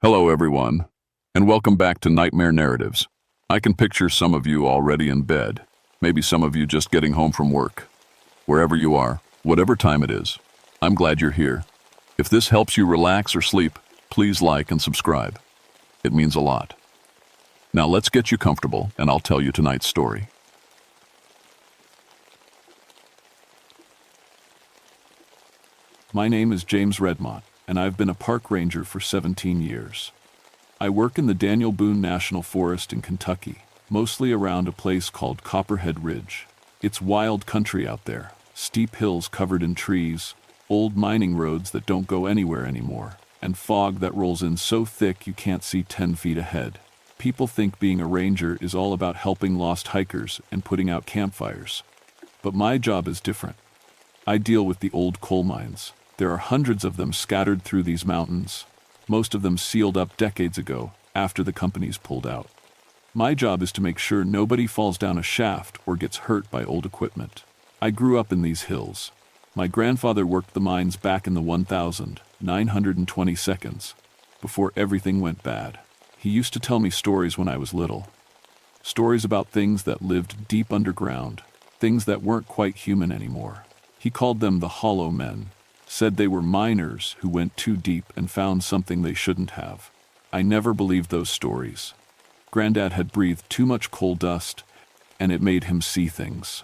Hello, everyone, and welcome back to Nightmare Narratives. I can picture some of you already in bed, maybe some of you just getting home from work. Wherever you are, whatever time it is, I'm glad you're here. If this helps you relax or sleep, please like and subscribe. It means a lot. Now let's get you comfortable, and I'll tell you tonight's story. My name is James Redmont, and I've been a park ranger for 17 years. I work in the Daniel Boone National Forest in Kentucky, mostly around a place called Copperhead Ridge. It's wild country out there, steep hills covered in trees, old mining roads that don't go anywhere anymore, and fog that rolls in so thick you can't see 10 feet ahead. People think being a ranger is all about helping lost hikers and putting out campfires. But my job is different. I deal with the old coal mines. There are hundreds of them scattered through these mountains, most of them sealed up decades ago after the companies pulled out. My job is to make sure nobody falls down a shaft or gets hurt by old equipment. I grew up in these hills. My grandfather worked the mines back in the 1920 seconds, before everything went bad. He used to tell me stories when I was little. Stories about things that lived deep underground, things that weren't quite human anymore. He called them the hollow men. Said they were miners who went too deep and found something they shouldn't have. I never believed those stories. Granddad had breathed too much coal dust, and it made him see things.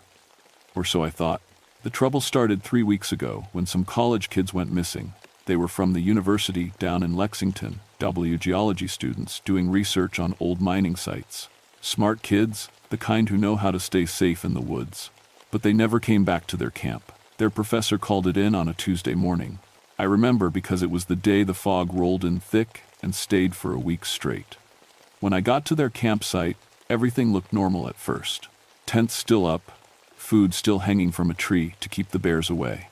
Or so I thought. The trouble started 3 weeks ago when some college kids went missing. They were from the university down in Lexington, geology students doing research on old mining sites. Smart kids, the kind who know how to stay safe in the woods. But they never came back to their camp. Their professor called it in on a Tuesday morning. I remember because it was the day the fog rolled in thick and stayed for a week straight. When I got to their campsite, everything looked normal at first. Tents still up, food still hanging from a tree to keep the bears away.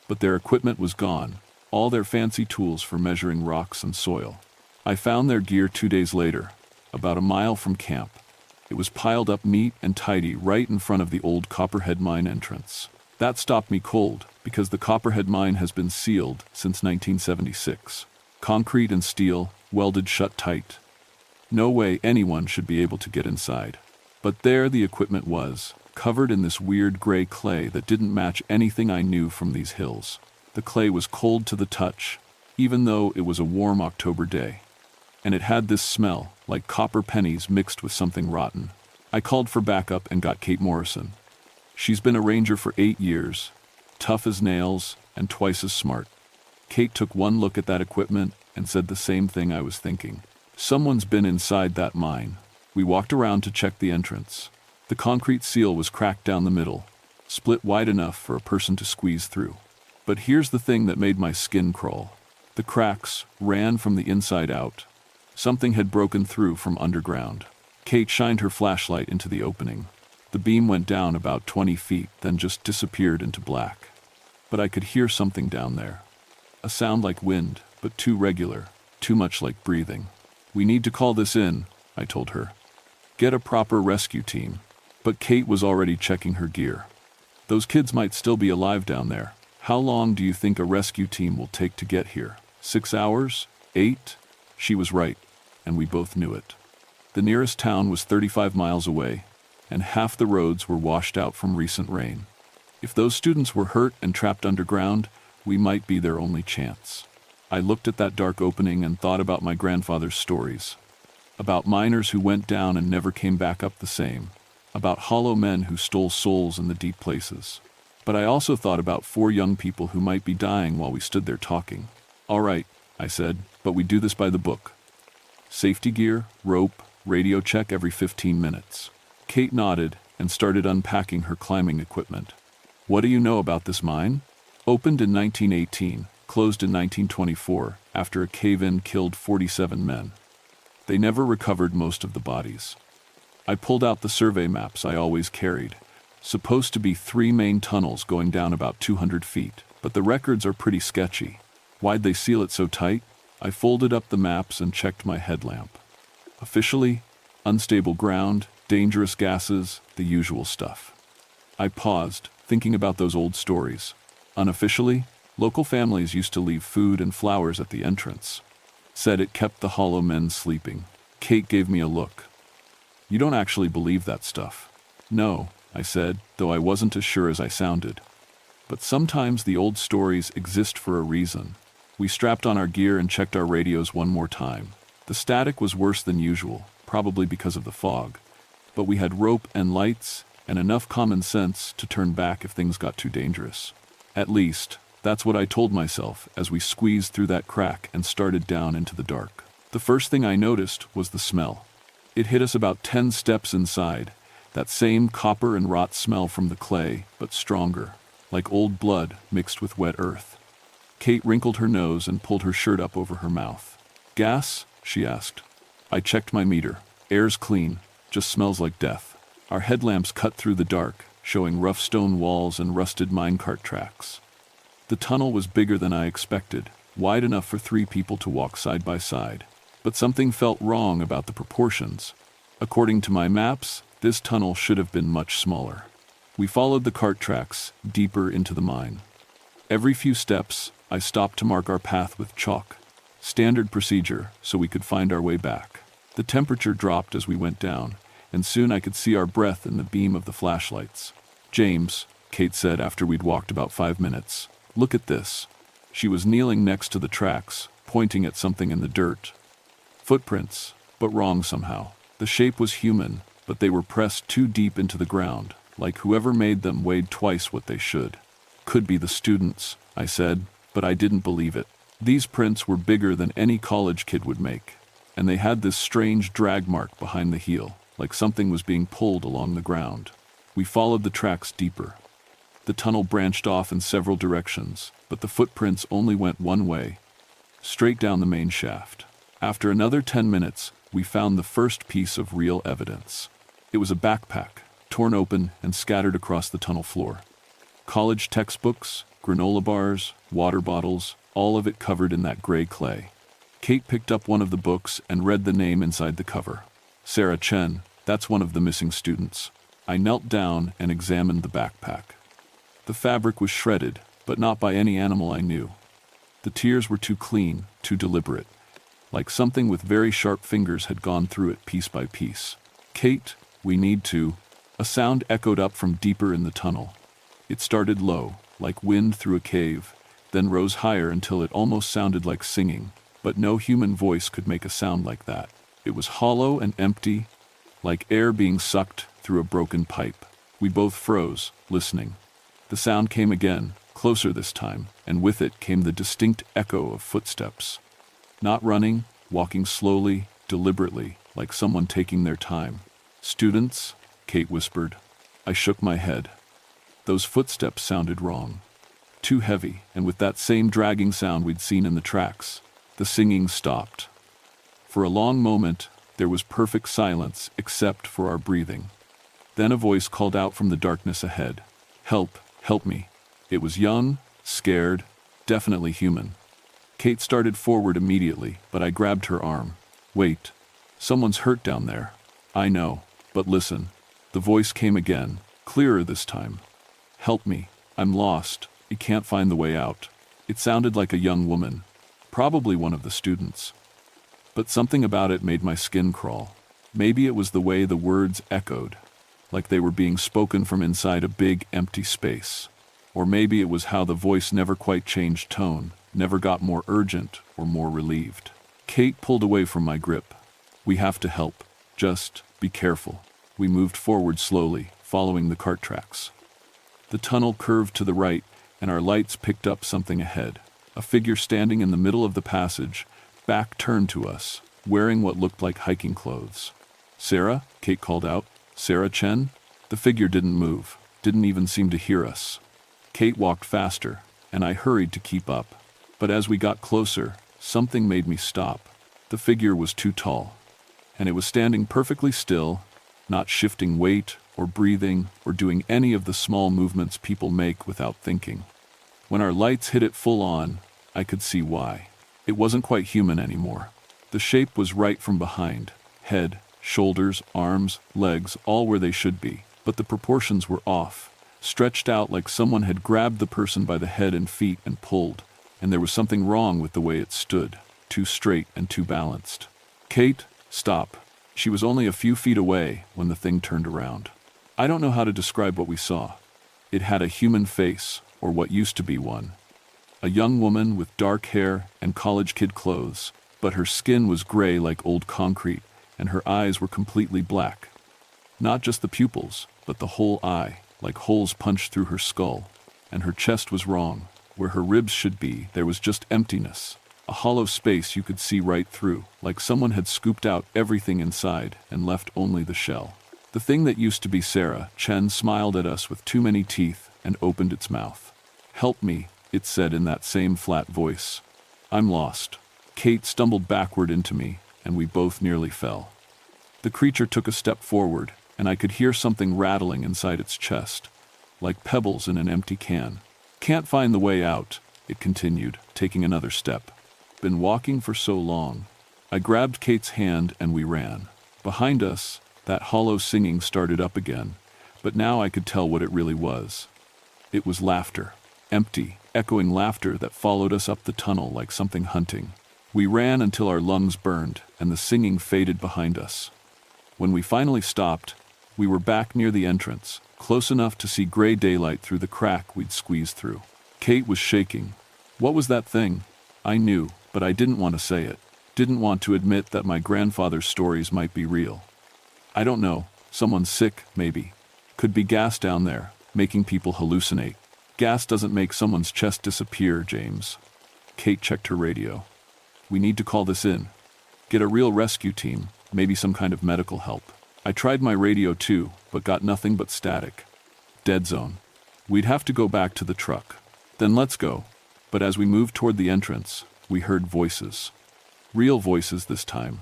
But their equipment was gone, all their fancy tools for measuring rocks and soil. I found their gear 2 days later, about a mile from camp. It was piled up neat and tidy right in front of the old Copperhead mine entrance. That stopped me cold, because the Copperhead mine has been sealed since 1976. Concrete and steel, welded shut tight. No way anyone should be able to get inside. But there the equipment was, covered in this weird gray clay that didn't match anything I knew from these hills. The clay was cold to the touch, even though it was a warm October day. And it had this smell, like copper pennies mixed with something rotten. I called for backup and got Kate Morrison. She's been a ranger for 8 years, tough as nails and twice as smart. Kate took one look at that equipment and said the same thing I was thinking. Someone's been inside that mine. We walked around to check the entrance. The concrete seal was cracked down the middle, split wide enough for a person to squeeze through. But here's the thing that made my skin crawl. The cracks ran from the inside out. Something had broken through from underground. Kate shined her flashlight into the opening. The beam went down about 20 feet, then just disappeared into black. But I could hear something down there. A sound like wind, but too regular, too much like breathing. We need to call this in, I told her. Get a proper rescue team. But Kate was already checking her gear. Those kids might still be alive down there. How long do you think a rescue team will take to get here? 6 hours? 8? She was right, and we both knew it. The nearest town was 35 miles away, and half the roads were washed out from recent rain. If those students were hurt and trapped underground, we might be their only chance. I looked at that dark opening and thought about my grandfather's stories. About miners who went down and never came back up the same. About hollow men who stole souls in the deep places. But I also thought about 4 young people who might be dying while we stood there talking. All right, I said, but we do this by the book. Safety gear, rope, radio check every 15 minutes. Kate nodded and started unpacking her climbing equipment. What do you know about this mine? Opened in 1918, closed in 1924 after a cave-in killed 47 men. They never recovered most of the bodies. I pulled out the survey maps I always carried. Supposed to be 3 main tunnels going down about 200 feet, but the records are pretty sketchy. Why'd they seal it so tight? I folded up the maps and checked my headlamp. Officially, unstable ground, dangerous gases, the usual stuff. I paused, thinking about those old stories. Unofficially, local families used to leave food and flowers at the entrance. said it kept the hollow men sleeping. Kate gave me a look. You don't actually believe that stuff. No, I said, though I wasn't as sure as I sounded. But sometimes the old stories exist for a reason. We strapped on our gear and checked our radios one more time. The static was worse than usual, probably because of the fog. But we had rope and lights and enough common sense to turn back if things got too dangerous. At least, that's what I told myself as we squeezed through that crack and started down into the dark. The first thing I noticed was the smell. It hit us about 10 steps inside, that same copper and rot smell from the clay, but stronger, like old blood mixed with wet earth. Kate wrinkled her nose and pulled her shirt up over her mouth. Gas? She asked. I checked my meter. Air's clean, just smells like death. Our headlamps cut through the dark, showing rough stone walls and rusted minecart tracks. The tunnel was bigger than I expected, wide enough for 3 people to walk side by side. But something felt wrong about the proportions. According to my maps, this tunnel should have been much smaller. We followed the cart tracks deeper into the mine. Every few steps, I stopped to mark our path with chalk. Standard procedure, so we could find our way back. The temperature dropped as we went down, and soon I could see our breath in the beam of the flashlights. James, Kate said after we'd walked about 5 minutes, look at this. She was kneeling next to the tracks, pointing at something in the dirt. Footprints, but wrong somehow. The shape was human, but they were pressed too deep into the ground, like whoever made them weighed twice what they should. Could be the students, I said, but I didn't believe it. These prints were bigger than any college kid would make, and they had this strange drag mark behind the heel, like something was being pulled along the ground. We followed the tracks deeper. The tunnel branched off in several directions, but the footprints only went one way, straight down the main shaft. After another 10 minutes, we found the first piece of real evidence. It was a backpack, torn open and scattered across the tunnel floor. College textbooks, granola bars, water bottles, all of it covered in that gray clay. Kate picked up one of the books and read the name inside the cover. Sarah Chen, that's one of the missing students. I knelt down and examined the backpack. The fabric was shredded, but not by any animal I knew. The tears were too clean, too deliberate. Like something with very sharp fingers had gone through it piece by piece. Kate, we need to. A sound echoed up from deeper in the tunnel. It started low, like wind through a cave, then rose higher until it almost sounded like singing, but no human voice could make a sound like that. It was hollow and empty, like air being sucked through a broken pipe. We both froze, listening. The sound came again, closer this time, and with it came the distinct echo of footsteps. Not running, walking slowly, deliberately, like someone taking their time. Students, Kate whispered. I shook my head. Those footsteps sounded wrong. Too heavy, and with that same dragging sound we'd seen in the tracks. The singing stopped. For a long moment, there was perfect silence except for our breathing. Then a voice called out from the darkness ahead. Help, help me. It was young, scared, definitely human. Kate started forward immediately, but I grabbed her arm. Wait. Someone's hurt down there. I know, but listen. The voice came again, clearer this time. Help me. I'm lost. I can't find the way out. It sounded like a young woman, probably one of the students. But something about it made my skin crawl. Maybe it was the way the words echoed, like they were being spoken from inside a big, empty space. Or maybe it was how the voice never quite changed tone, never got more urgent or more relieved. Kate pulled away from my grip. We have to help. Just be careful. We moved forward slowly, following the cart tracks. The tunnel curved to the right, and our lights picked up something ahead. A figure standing in the middle of the passage, back turned to us, wearing what looked like hiking clothes. Sarah? Kate called out. Sarah Chen? The figure didn't move, didn't even seem to hear us. Kate walked faster, and I hurried to keep up. But as we got closer, something made me stop. The figure was too tall, and it was standing perfectly still, not shifting weight or breathing or doing any of the small movements people make without thinking. When our lights hit it full on, I could see why. It wasn't quite human anymore. The shape was right from behind. Head, shoulders, arms, legs, all where they should be. But the proportions were off, stretched out like someone had grabbed the person by the head and feet and pulled, and there was something wrong with the way it stood. too straight and too balanced. "Kate, stop." She was only a few feet away when the thing turned around. I don't know how to describe what we saw. It had a human face, or what used to be one. A young woman with dark hair and college kid clothes, but her skin was gray like old concrete, and her eyes were completely black. Not just the pupils, but the whole eye, like holes punched through her skull. And her chest was wrong. Where her ribs should be, there was just emptiness. A hollow space you could see right through, like someone had scooped out everything inside and left only the shell. The thing that used to be Sarah, Chen, smiled at us with too many teeth and opened its mouth. "Help me," it said in that same flat voice. "I'm lost." Kate stumbled backward into me, and we both nearly fell. The creature took a step forward, and I could hear something rattling inside its chest, like pebbles in an empty can. "Can't find the way out," it continued, taking another step. "Been walking for so long." I grabbed Kate's hand and we ran. Behind us, that hollow singing started up again, but now I could tell what it really was. It was laughter. Empty, echoing laughter that followed us up the tunnel like something hunting. We ran until our lungs burned and the singing faded behind us. When we finally stopped, we were back near the entrance, close enough to see gray daylight through the crack we'd squeezed through. Kate was shaking. "What was that thing?" I knew, but I didn't want to say it. Didn't want to admit that my grandfather's stories might be real. "I don't know. Someone's sick, maybe. Could be gas down there, making people hallucinate." "Gas doesn't make someone's chest disappear, James." Kate checked her radio. "We need to call this in. Get a real rescue team, maybe some kind of medical help." I tried my radio too, but got nothing but static. Dead zone. We'd have to go back to the truck. "Then let's go." But as we moved toward the entrance, we heard voices. Real voices this time.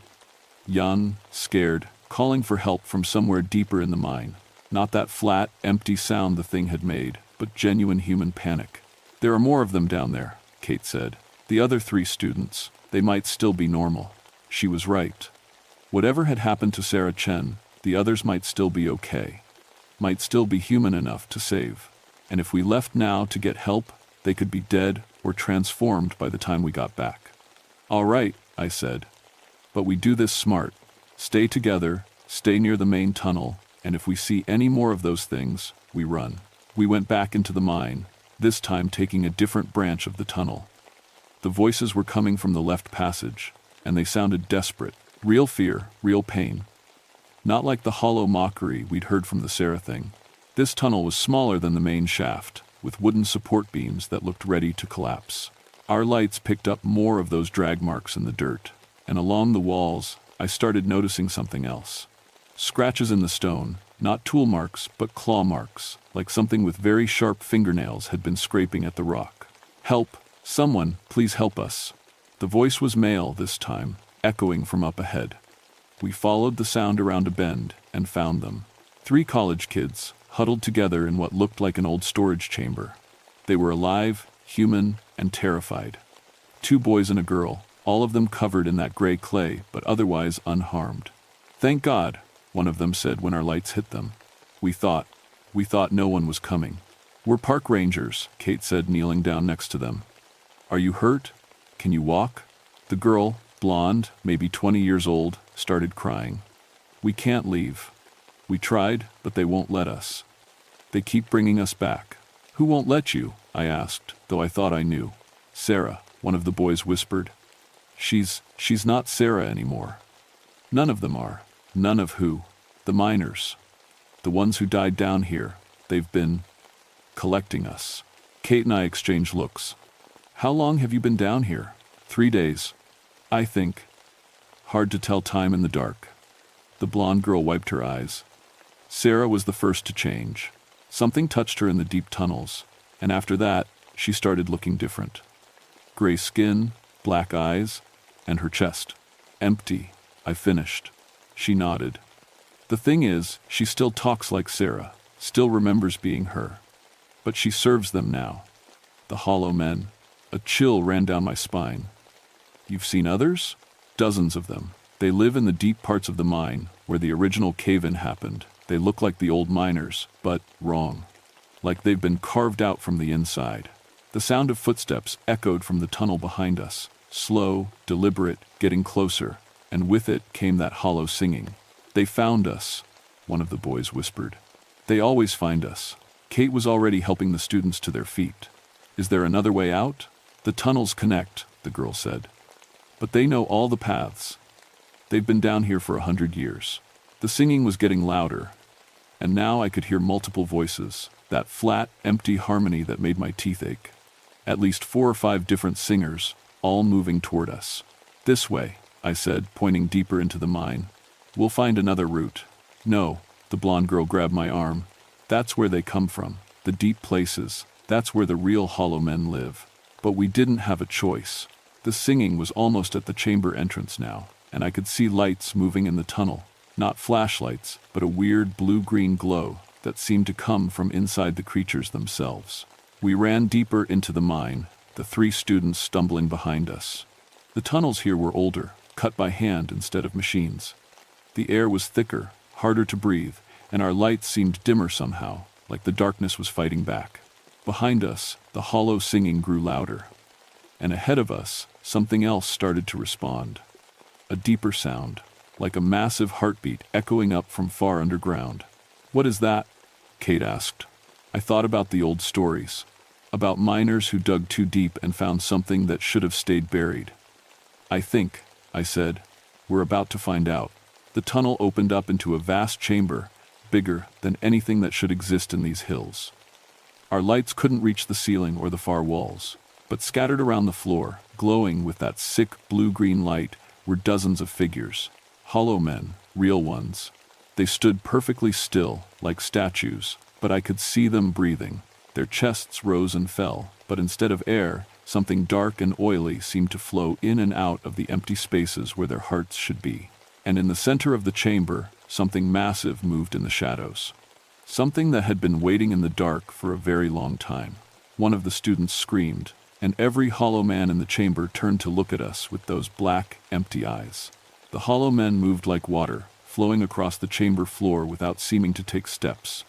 Young, scared, calling for help from somewhere deeper in the mine. Not that flat, empty sound the thing had made, but genuine human panic. "There are more of them down there," Kate said. "The other 3 students, they might still be normal." She was right. Whatever had happened to Sarah Chen, the others might still be okay. Might still be human enough to save. And if we left now to get help, they could be dead or transformed by the time we got back. "All right," I said. "But we do this smart. Stay together, stay near the main tunnel, and if we see any more of those things, we run." We went back into the mine, this time taking a different branch of the tunnel. The voices were coming from the left passage, and they sounded desperate. Real fear, real pain. Not like the hollow mockery we'd heard from the Sarah thing. This tunnel was smaller than the main shaft, with wooden support beams that looked ready to collapse. Our lights picked up more of those drag marks in the dirt, and along the walls, I started noticing something else. Scratches in the stone, not tool marks, but claw marks, like something with very sharp fingernails had been scraping at the rock. "Help! Someone, please help us." The voice was male this time, echoing from up ahead. We followed the sound around a bend and found them. 3 college kids, huddled together in what looked like an old storage chamber. They were alive, human, and terrified. 2 boys and a girl, all of them covered in that gray clay, but otherwise unharmed. "Thank God," one of them said when our lights hit them. We thought no one was coming. "We're park rangers," Kate said, kneeling down next to them. "Are you hurt? Can you walk?" The girl, blonde, maybe 20 years old, started crying. "We can't leave. We tried, but they won't let us. They keep bringing us back." "Who won't let you?" I asked, though I thought I knew. "Sarah," one of the boys whispered. She's not Sarah anymore." "None of them are." "None of who?" "The miners. The ones who died down here. They've been collecting us." Kate and I exchanged looks. "How long have you been down here?" 3 days. I think. Hard to tell time in the dark." The blonde girl wiped her eyes. "Sarah was the first to change. Something touched her in the deep tunnels, and after that, she started looking different. Gray skin, black eyes, and her chest. Empty." I finished. She nodded. "The thing is, she still talks like Sarah, still remembers being her. But she serves them now. The hollow men." A chill ran down my spine. "You've seen others?" "Dozens of them. They live in the deep parts of the mine, where the original cave-in happened. They look like the old miners, but wrong. Like they've been carved out from the inside." The sound of footsteps echoed from the tunnel behind us, slow, deliberate, getting closer, and with it came that hollow singing. "They found us," one of the boys whispered. "They always find us." Kate was already helping the students to their feet. "Is there another way out?" "The tunnels connect," the girl said. "But they know all the paths. They've been down here for 100 years. The singing was getting louder, and now I could hear multiple voices, that flat, empty harmony that made my teeth ache. At least 4 or 5 different singers, all moving toward us. "This way," I said, pointing deeper into the mine. "We'll find another route." "No," the blonde girl grabbed my arm. "That's where they come from, the deep places. That's where the real hollow men live." But we didn't have a choice. The singing was almost at the chamber entrance now, and I could see lights moving in the tunnel. Not flashlights, but a weird blue-green glow that seemed to come from inside the creatures themselves. We ran deeper into the mine, the 3 students stumbling behind us. The tunnels here were older, cut by hand instead of machines. The air was thicker, harder to breathe, and our lights seemed dimmer somehow, like the darkness was fighting back. Behind us, the hollow singing grew louder. And ahead of us, something else started to respond. A deeper sound, like a massive heartbeat echoing up from far underground. "What is that?" Kate asked. I thought about the old stories, about miners who dug too deep and found something that should have stayed buried. "I think," I said, "we're about to find out." The tunnel opened up into a vast chamber, bigger than anything that should exist in these hills. Our lights couldn't reach the ceiling or the far walls, but scattered around the floor, glowing with that sick blue-green light, were dozens of figures. Hollow men, real ones. They stood perfectly still, like statues, but I could see them breathing. Their chests rose and fell, but instead of air, something dark and oily seemed to flow in and out of the empty spaces where their hearts should be. And in the center of the chamber, something massive moved in the shadows. Something that had been waiting in the dark for a very long time. One of the students screamed, and every hollow man in the chamber turned to look at us with those black, empty eyes. The hollow men moved like water, flowing across the chamber floor without seeming to take steps.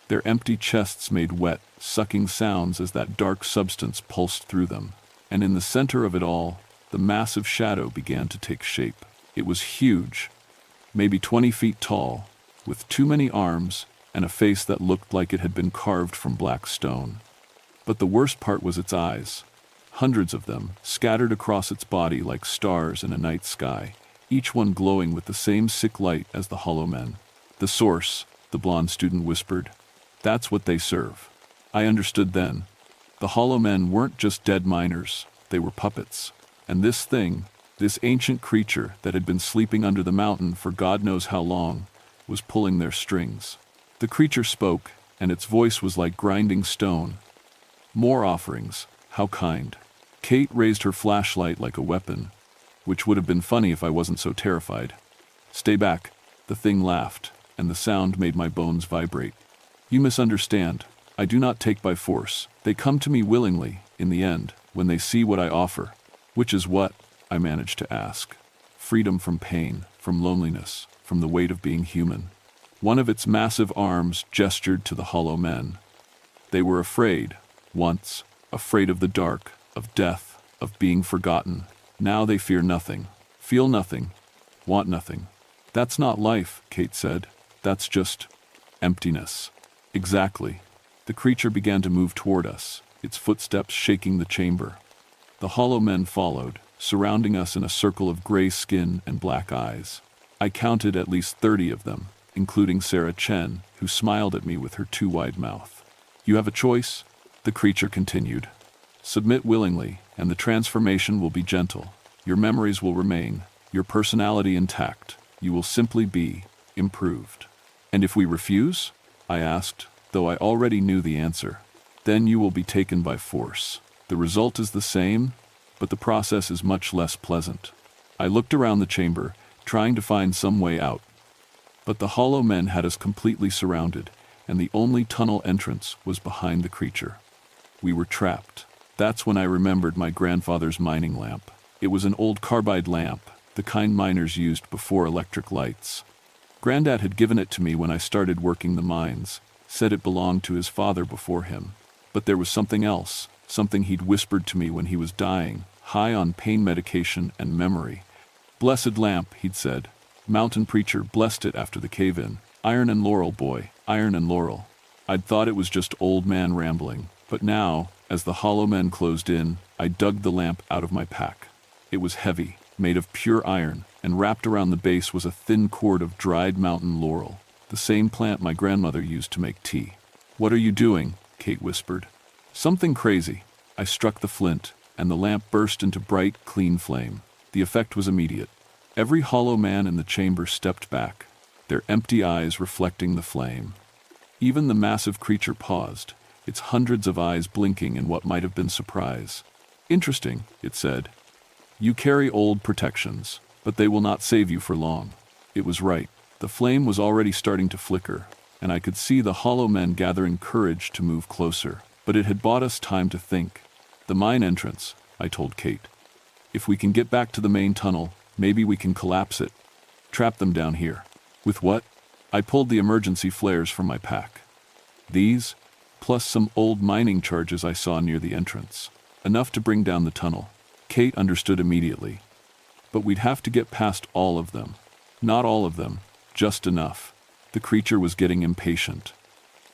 Their empty chests made wet, sucking sounds as that dark substance pulsed through them. And in the center of it all, the massive shadow began to take shape. It was huge, maybe 20 feet tall, with too many arms and a face that looked like it had been carved from black stone. But the worst part was its eyes. Hundreds of them, scattered across its body like stars in a night sky, each one glowing with the same sick light as the hollow men. "The source," the blonde student whispered. "That's what they serve." I understood then. The hollow men weren't just dead miners, they were puppets. And this thing, this ancient creature that had been sleeping under the mountain for God knows how long, was pulling their strings. The creature spoke, and its voice was like grinding stone. "More offerings, how kind." Kate raised her flashlight like a weapon, which would have been funny if I wasn't so terrified. "Stay back," the thing laughed, and the sound made my bones vibrate. "You misunderstand. I do not take by force. They come to me willingly, in the end, when they see what I offer." "Which is what?" I managed to ask. "Freedom from pain, from loneliness, from the weight of being human." One of its massive arms gestured to the hollow men. "They were afraid, once, afraid of the dark, of death, of being forgotten. Now they fear nothing, feel nothing, want nothing." "That's not life," Kate said. "That's just emptiness." "Exactly." The creature began to move toward us, its footsteps shaking the chamber. The hollow men followed, surrounding us in a circle of gray skin and black eyes. I counted at least 30 of them, including Sarah Chen, who smiled at me with her too wide mouth. "You have a choice," the creature continued. "Submit willingly, and the transformation will be gentle. Your memories will remain, your personality intact. You will simply be improved." "And if we refuse?" I asked, though I already knew the answer. "Then you will be taken by force. The result is the same, but the process is much less pleasant." I looked around the chamber, trying to find some way out. But the hollow men had us completely surrounded, and the only tunnel entrance was behind the creature. We were trapped. That's when I remembered my grandfather's mining lamp. It was an old carbide lamp, the kind miners used before electric lights. Granddad had given it to me when I started working the mines, said it belonged to his father before him. But there was something else, something he'd whispered to me when he was dying, high on pain medication and memory. "Blessed lamp," he'd said. "Mountain preacher blessed it after the cave-in. Iron and laurel, boy, iron and laurel." I'd thought it was just old man rambling, but now, as the hollow men closed in, I dug the lamp out of my pack. It was heavy, made of pure iron, and wrapped around the base was a thin cord of dried mountain laurel, the same plant my grandmother used to make tea. "What are you doing?" Kate whispered. "Something crazy." I struck the flint, and the lamp burst into bright, clean flame. The effect was immediate. Every hollow man in the chamber stepped back, their empty eyes reflecting the flame. Even the massive creature paused, its hundreds of eyes blinking in what might have been surprise. "Interesting," it said. "You carry old protections, but they will not save you for long." It was right. The flame was already starting to flicker, and I could see the hollow men gathering courage to move closer. But it had bought us time to think. "The mine entrance," I told Kate. "If we can get back to the main tunnel, maybe we can collapse it. Trap them down here." "With what?" I pulled the emergency flares from my pack. "These, plus some old mining charges I saw near the entrance. Enough to bring down the tunnel." Kate understood immediately. "But we'd have to get past all of them." "Not all of them, just enough." The creature was getting impatient.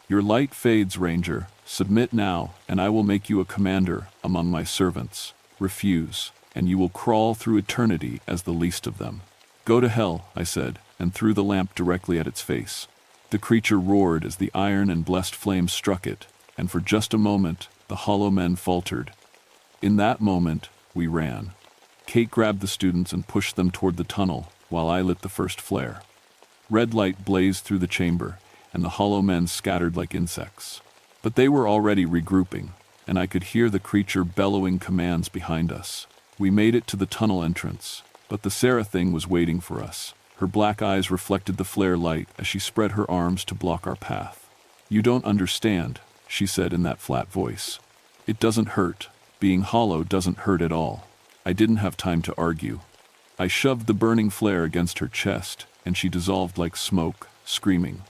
"Your light fades, Ranger. Submit now, and I will make you a commander among my servants. Refuse, and you will crawl through eternity as the least of them." "Go to hell," I said, and threw the lamp directly at its face. The creature roared as the iron and blessed flame struck it, and for just a moment, the hollow men faltered. In that moment, we ran. Kate grabbed the students and pushed them toward the tunnel, while I lit the first flare. Red light blazed through the chamber, and the hollow men scattered like insects. But they were already regrouping, and I could hear the creature bellowing commands behind us. We made it to the tunnel entrance, but the Sarah thing was waiting for us. Her black eyes reflected the flare light as she spread her arms to block our path. "You don't understand," she said in that flat voice. "It doesn't hurt. Being hollow doesn't hurt at all." I didn't have time to argue. I shoved the burning flare against her chest, and she dissolved like smoke, screaming.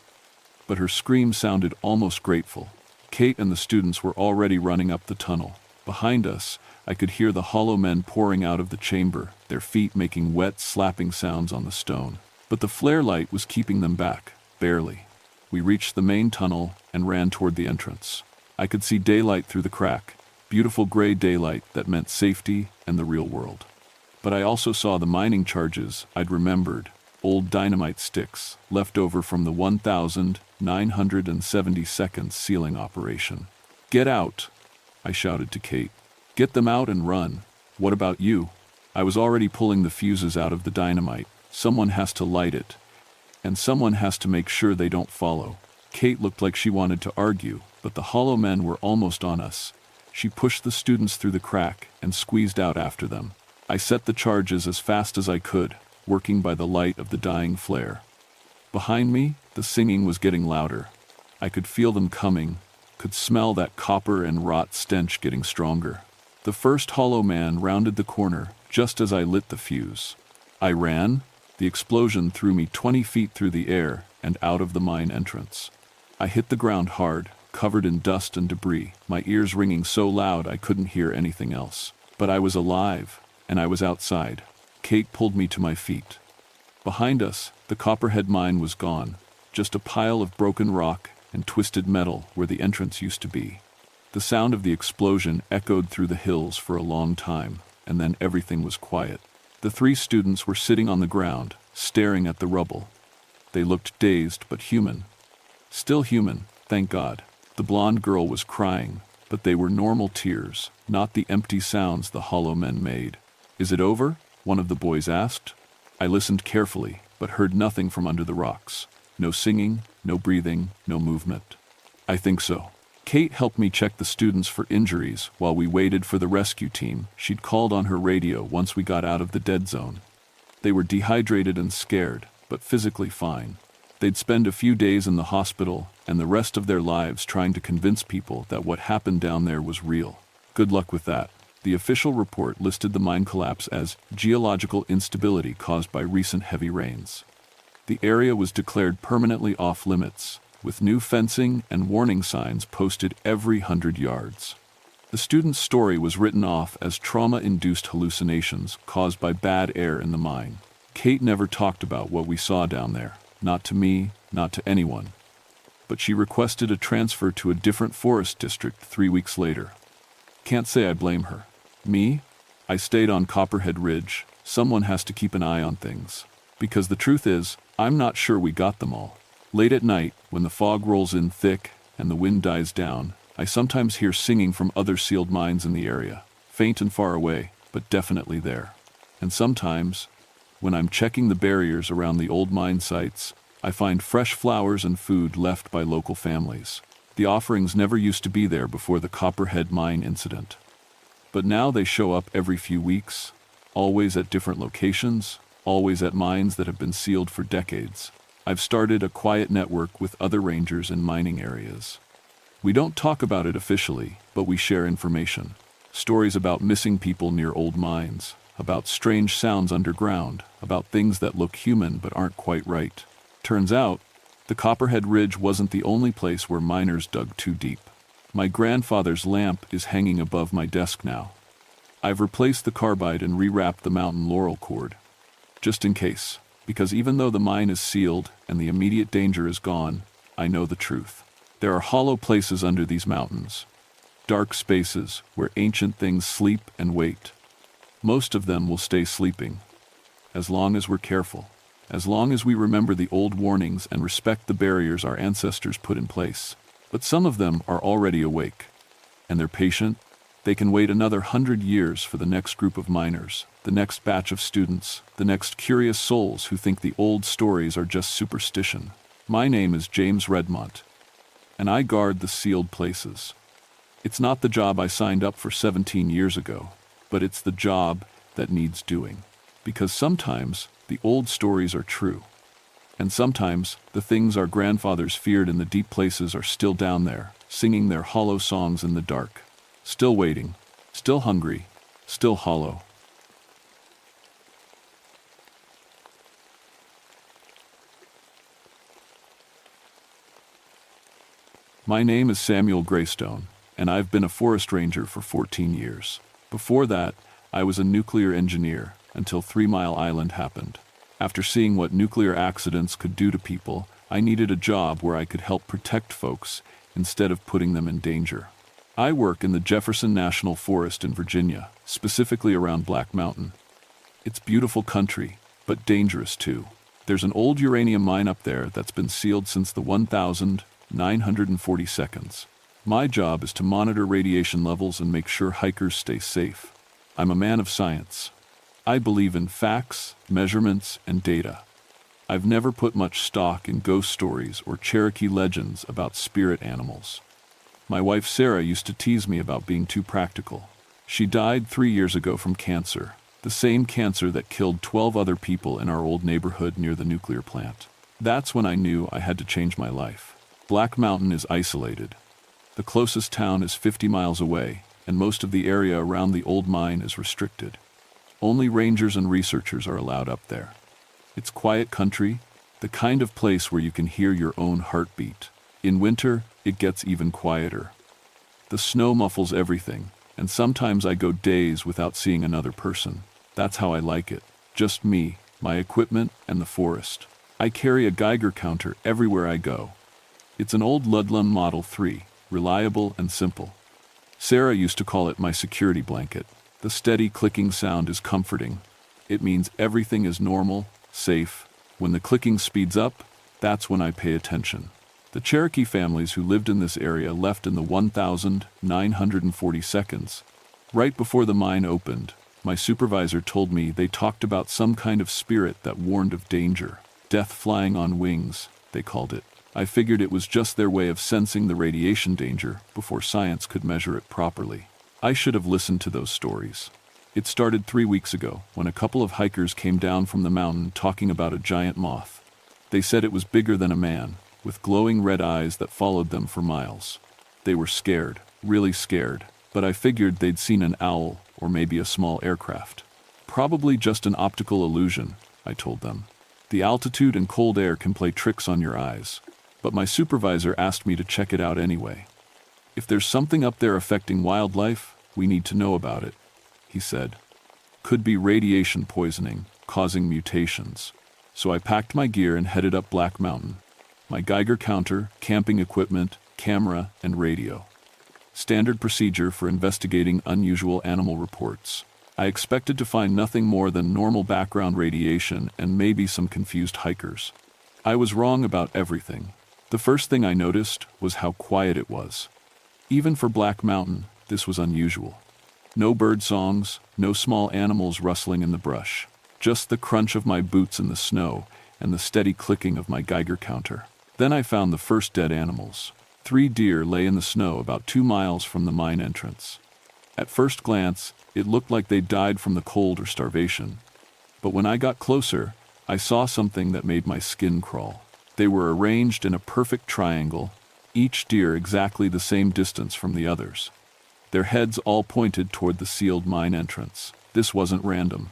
But her scream sounded almost grateful. Kate and the students were already running up the tunnel. Behind us, I could hear the hollow men pouring out of the chamber, their feet making wet, slapping sounds on the stone. But the flare light was keeping them back, barely. We reached the main tunnel and ran toward the entrance. I could see daylight through the crack, beautiful gray daylight that meant safety and the real world. But I also saw the mining charges I'd remembered, old dynamite sticks left over from the 1972nd sealing operation. "Get out!" I shouted to Kate. "Get them out and run." "What about you?" I was already pulling the fuses out of the dynamite. Someone has to light it, and someone has to make sure they don't follow. Kate looked like she wanted to argue, but the hollow men were almost on us. She pushed the students through the crack and squeezed out after them. I set the charges as fast as I could, working by the light of the dying flare. Behind me, the singing was getting louder. I could feel them coming, could smell that copper and rot stench getting stronger. The first hollow man rounded the corner just as I lit the fuse. I ran. The explosion threw me 20 feet through the air and out of the mine entrance. I hit the ground hard, covered in dust and debris, my ears ringing so loud I couldn't hear anything else. But I was alive, and I was outside. Kate pulled me to my feet. Behind us, the Copperhead mine was gone, just a pile of broken rock and twisted metal where the entrance used to be. The sound of the explosion echoed through the hills for a long time, and then everything was quiet. The three students were sitting on the ground, staring at the rubble. They looked dazed but human. Still human, thank God. The blonde girl was crying, but they were normal tears, not the empty sounds the hollow men made. "Is it over?" one of the boys asked. I listened carefully, but heard nothing from under the rocks. No singing, no breathing, no movement. "I think so." Kate helped me check the students for injuries while we waited for the rescue team. She'd called on her radio once we got out of the dead zone. They were dehydrated and scared, but physically fine. They'd spend a few days in the hospital and the rest of their lives trying to convince people that what happened down there was real. Good luck with that. The official report listed the mine collapse as geological instability caused by recent heavy rains. The area was declared permanently off-limits, with new fencing and warning signs posted every 100 yards. The student's story was written off as trauma-induced hallucinations caused by bad air in the mine. Kate never talked about what we saw down there, not to me, not to anyone. But she requested a transfer to a different forest district 3 weeks later. Can't say I blame her. Me? I stayed on Copperhead Ridge. Someone has to keep an eye on things. Because the truth is, I'm not sure we got them all. Late at night, when the fog rolls in thick and the wind dies down, I sometimes hear singing from other sealed mines in the area, faint and far away, but definitely there. And sometimes, when I'm checking the barriers around the old mine sites, I find fresh flowers and food left by local families. The offerings never used to be there before the Copperhead Mine incident. But now they show up every few weeks, always at different locations, always at mines that have been sealed for decades. I've started a quiet network with other rangers in mining areas. We don't talk about it officially, but we share information. Stories about missing people near old mines, about strange sounds underground, about things that look human but aren't quite right. Turns out, the Copperhead Ridge wasn't the only place where miners dug too deep. My grandfather's lamp is hanging above my desk now. I've replaced the carbide and rewrapped the mountain laurel cord. Just in case, because even though the mine is sealed and the immediate danger is gone, I know the truth. There are hollow places under these mountains. Dark spaces where ancient things sleep and wait. Most of them will stay sleeping, as long as we're careful. As long as we remember the old warnings and respect the barriers our ancestors put in place. But some of them are already awake. And they're patient. They can wait another 100 years for the next group of miners, the next batch of students, the next curious souls who think the old stories are just superstition. My name is James Redmont, and I guard the sealed places. It's not the job I signed up for 17 years ago, but it's the job that needs doing. Because sometimes the old stories are true. And sometimes the things our grandfathers feared in the deep places are still down there, singing their hollow songs in the dark. Still waiting, still hungry, still hollow. My name is Samuel Greystone, and I've been a forest ranger for 14 years. Before that, I was a nuclear engineer until 3 Mile Island happened. After seeing what nuclear accidents could do to people, I needed a job where I could help protect folks instead of putting them in danger. I work in the Jefferson National Forest in Virginia, specifically around Black Mountain. It's beautiful country, but dangerous too. There's an old uranium mine up there that's been sealed since the 1942. My job is to monitor radiation levels and make sure hikers stay safe. I'm a man of science. I believe in facts, measurements, and data. I've never put much stock in ghost stories or Cherokee legends about spirit animals. My wife Sarah used to tease me about being too practical. She died 3 years ago from cancer, the same cancer that killed 12 other people in our old neighborhood near the nuclear plant. That's when I knew I had to change my life. Black Mountain is isolated. The closest town is 50 miles away, and most of the area around the old mine is restricted. Only rangers and researchers are allowed up there. It's quiet country, the kind of place where you can hear your own heartbeat. In winter, it gets even quieter. The snow muffles everything, and sometimes I go days without seeing another person. That's how I like it. Just me, my equipment, and the forest. I carry a Geiger counter everywhere I go. It's an old Ludlum Model 3, reliable and simple. Sarah used to call it my security blanket. The steady clicking sound is comforting. It means everything is normal, safe. When the clicking speeds up, that's when I pay attention. The Cherokee families who lived in this area left in the 1942. Right before the mine opened, my supervisor told me they talked about some kind of spirit that warned of danger. Death flying on wings, they called it. I figured it was just their way of sensing the radiation danger before science could measure it properly. I should have listened to those stories. It started 3 weeks ago when a couple of hikers came down from the mountain talking about a giant moth. They said it was bigger than a man, with glowing red eyes that followed them for miles. They were scared, really scared, but I figured they'd seen an owl or maybe a small aircraft. Probably just an optical illusion, I told them. The altitude and cold air can play tricks on your eyes, but my supervisor asked me to check it out anyway. "If there's something up there affecting wildlife, we need to know about it," he said. "Could be radiation poisoning, causing mutations." So I packed my gear and headed up Black Mountain. My Geiger counter, camping equipment, camera, and radio. Standard procedure for investigating unusual animal reports. I expected to find nothing more than normal background radiation and maybe some confused hikers. I was wrong about everything. The first thing I noticed was how quiet it was. Even for Black Mountain, this was unusual. No bird songs, no small animals rustling in the brush. Just the crunch of my boots in the snow and the steady clicking of my Geiger counter. Then I found the first dead animals. 3 deer lay in the snow about 2 miles from the mine entrance. At first glance, it looked like they died from the cold or starvation. But when I got closer, I saw something that made my skin crawl. They were arranged in a perfect triangle, each deer exactly the same distance from the others. Their heads all pointed toward the sealed mine entrance. This wasn't random.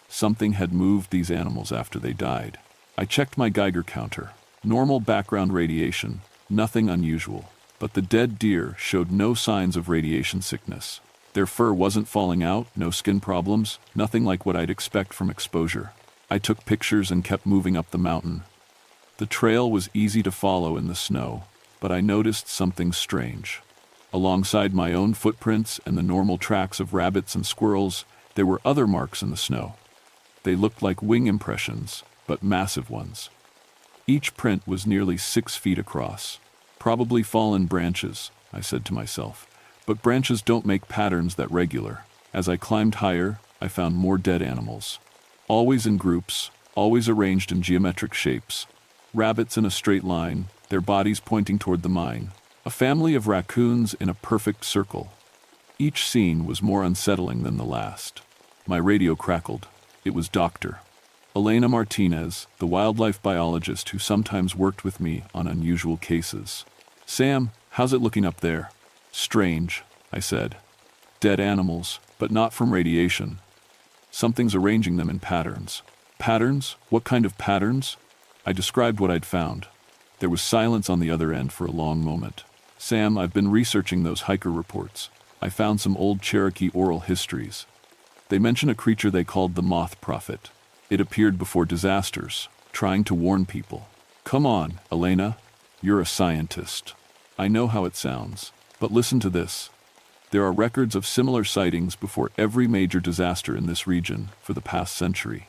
Something had moved these animals after they died. I checked my Geiger counter. Normal background radiation, nothing unusual. But the dead deer showed no signs of radiation sickness. Their fur wasn't falling out, no skin problems, nothing like what I'd expect from exposure. I took pictures and kept moving up the mountain. The trail was easy to follow in the snow, but I noticed something strange. Alongside my own footprints and the normal tracks of rabbits and squirrels, there were other marks in the snow. They looked like wing impressions, but massive ones. Each print was nearly 6 feet across. Probably fallen branches, I said to myself. But branches don't make patterns that regular. As I climbed higher, I found more dead animals. Always in groups, always arranged in geometric shapes. Rabbits in a straight line, their bodies pointing toward the mine. A family of raccoons in a perfect circle. Each scene was more unsettling than the last. My radio crackled. It was Dr. Elena Martinez, the wildlife biologist who sometimes worked with me on unusual cases. "Sam, how's it looking up there?" "Strange," I said. "Dead animals, but not from radiation. Something's arranging them in patterns." "Patterns? What kind of patterns?" I described what I'd found. There was silence on the other end for a long moment. "Sam, I've been researching those hiker reports. I found some old Cherokee oral histories. They mention a creature they called the Moth Prophet. It appeared before disasters, trying to warn people." "Come on, Elena. You're a scientist. I know how it sounds. But listen to this. There are records of similar sightings before every major disaster in this region for the past century.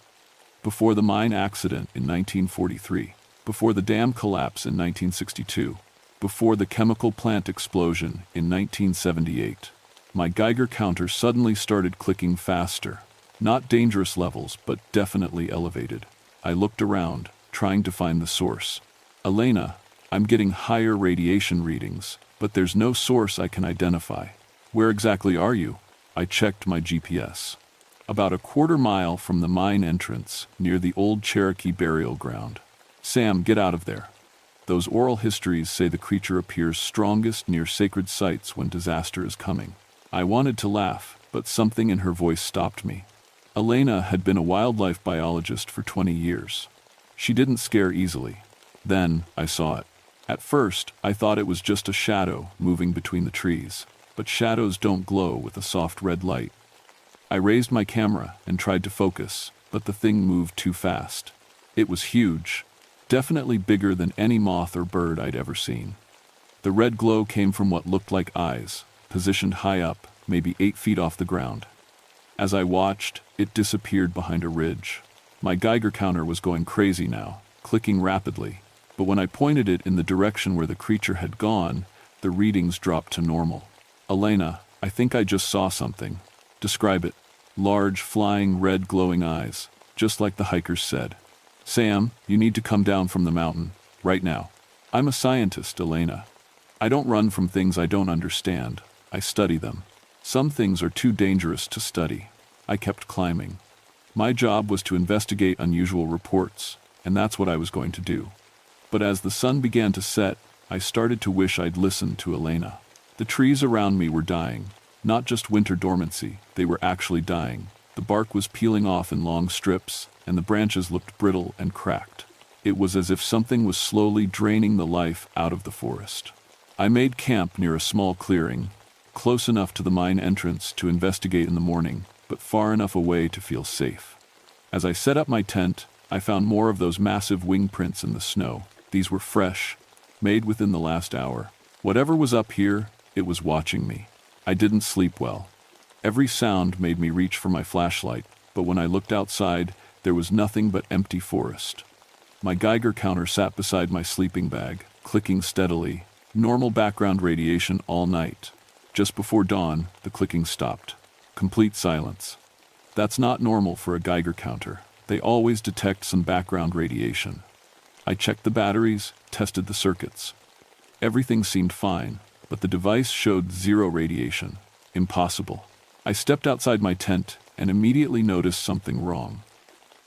Before the mine accident in 1943, before the dam collapse in 1962, before the chemical plant explosion in 1978. My Geiger counter suddenly started clicking faster. Not dangerous levels, but definitely elevated. I looked around, trying to find the source. "Elena, I'm getting higher radiation readings, but there's no source I can identify." "Where exactly are you?" I checked my GPS. "About a 1/4 mile from the mine entrance, near the old Cherokee burial ground." "Sam, get out of there. Those oral histories say the creature appears strongest near sacred sites when disaster is coming." I wanted to laugh, but something in her voice stopped me. Elena had been a wildlife biologist for 20 years. She didn't scare easily. Then I saw it. At first, I thought it was just a shadow moving between the trees, but shadows don't glow with a soft red light. I raised my camera and tried to focus, but the thing moved too fast. It was huge, definitely bigger than any moth or bird I'd ever seen. The red glow came from what looked like eyes, positioned high up, maybe 8 feet off the ground. As I watched, it disappeared behind a ridge. My Geiger counter was going crazy now, clicking rapidly. But when I pointed it in the direction where the creature had gone, the readings dropped to normal. "Elena, I think I just saw something." "Describe it." "Large, flying, red glowing eyes, just like the hikers said." "Sam, you need to come down from the mountain, right now." "I'm a scientist, Elena. I don't run from things I don't understand. I study them. Some things are too dangerous to study." I kept climbing. My job was to investigate unusual reports, and that's what I was going to do. But as the sun began to set, I started to wish I'd listened to Elena. The trees around me were dying. Not just winter dormancy, they were actually dying. The bark was peeling off in long strips, and the branches looked brittle and cracked. It was as if something was slowly draining the life out of the forest. I made camp near a small clearing, close enough to the mine entrance to investigate in the morning, but far enough away to feel safe. As I set up my tent, I found more of those massive wing prints in the snow. These were fresh, made within the last hour. Whatever was up here, it was watching me. I didn't sleep well. Every sound made me reach for my flashlight, but when I looked outside, there was nothing but empty forest. My Geiger counter sat beside my sleeping bag, clicking steadily. Normal background radiation all night. Just before dawn, the clicking stopped. Complete silence. That's not normal for a Geiger counter. They always detect some background radiation. I checked the batteries, tested the circuits. Everything seemed fine, but the device showed zero radiation. Impossible. I stepped outside my tent and immediately noticed something wrong.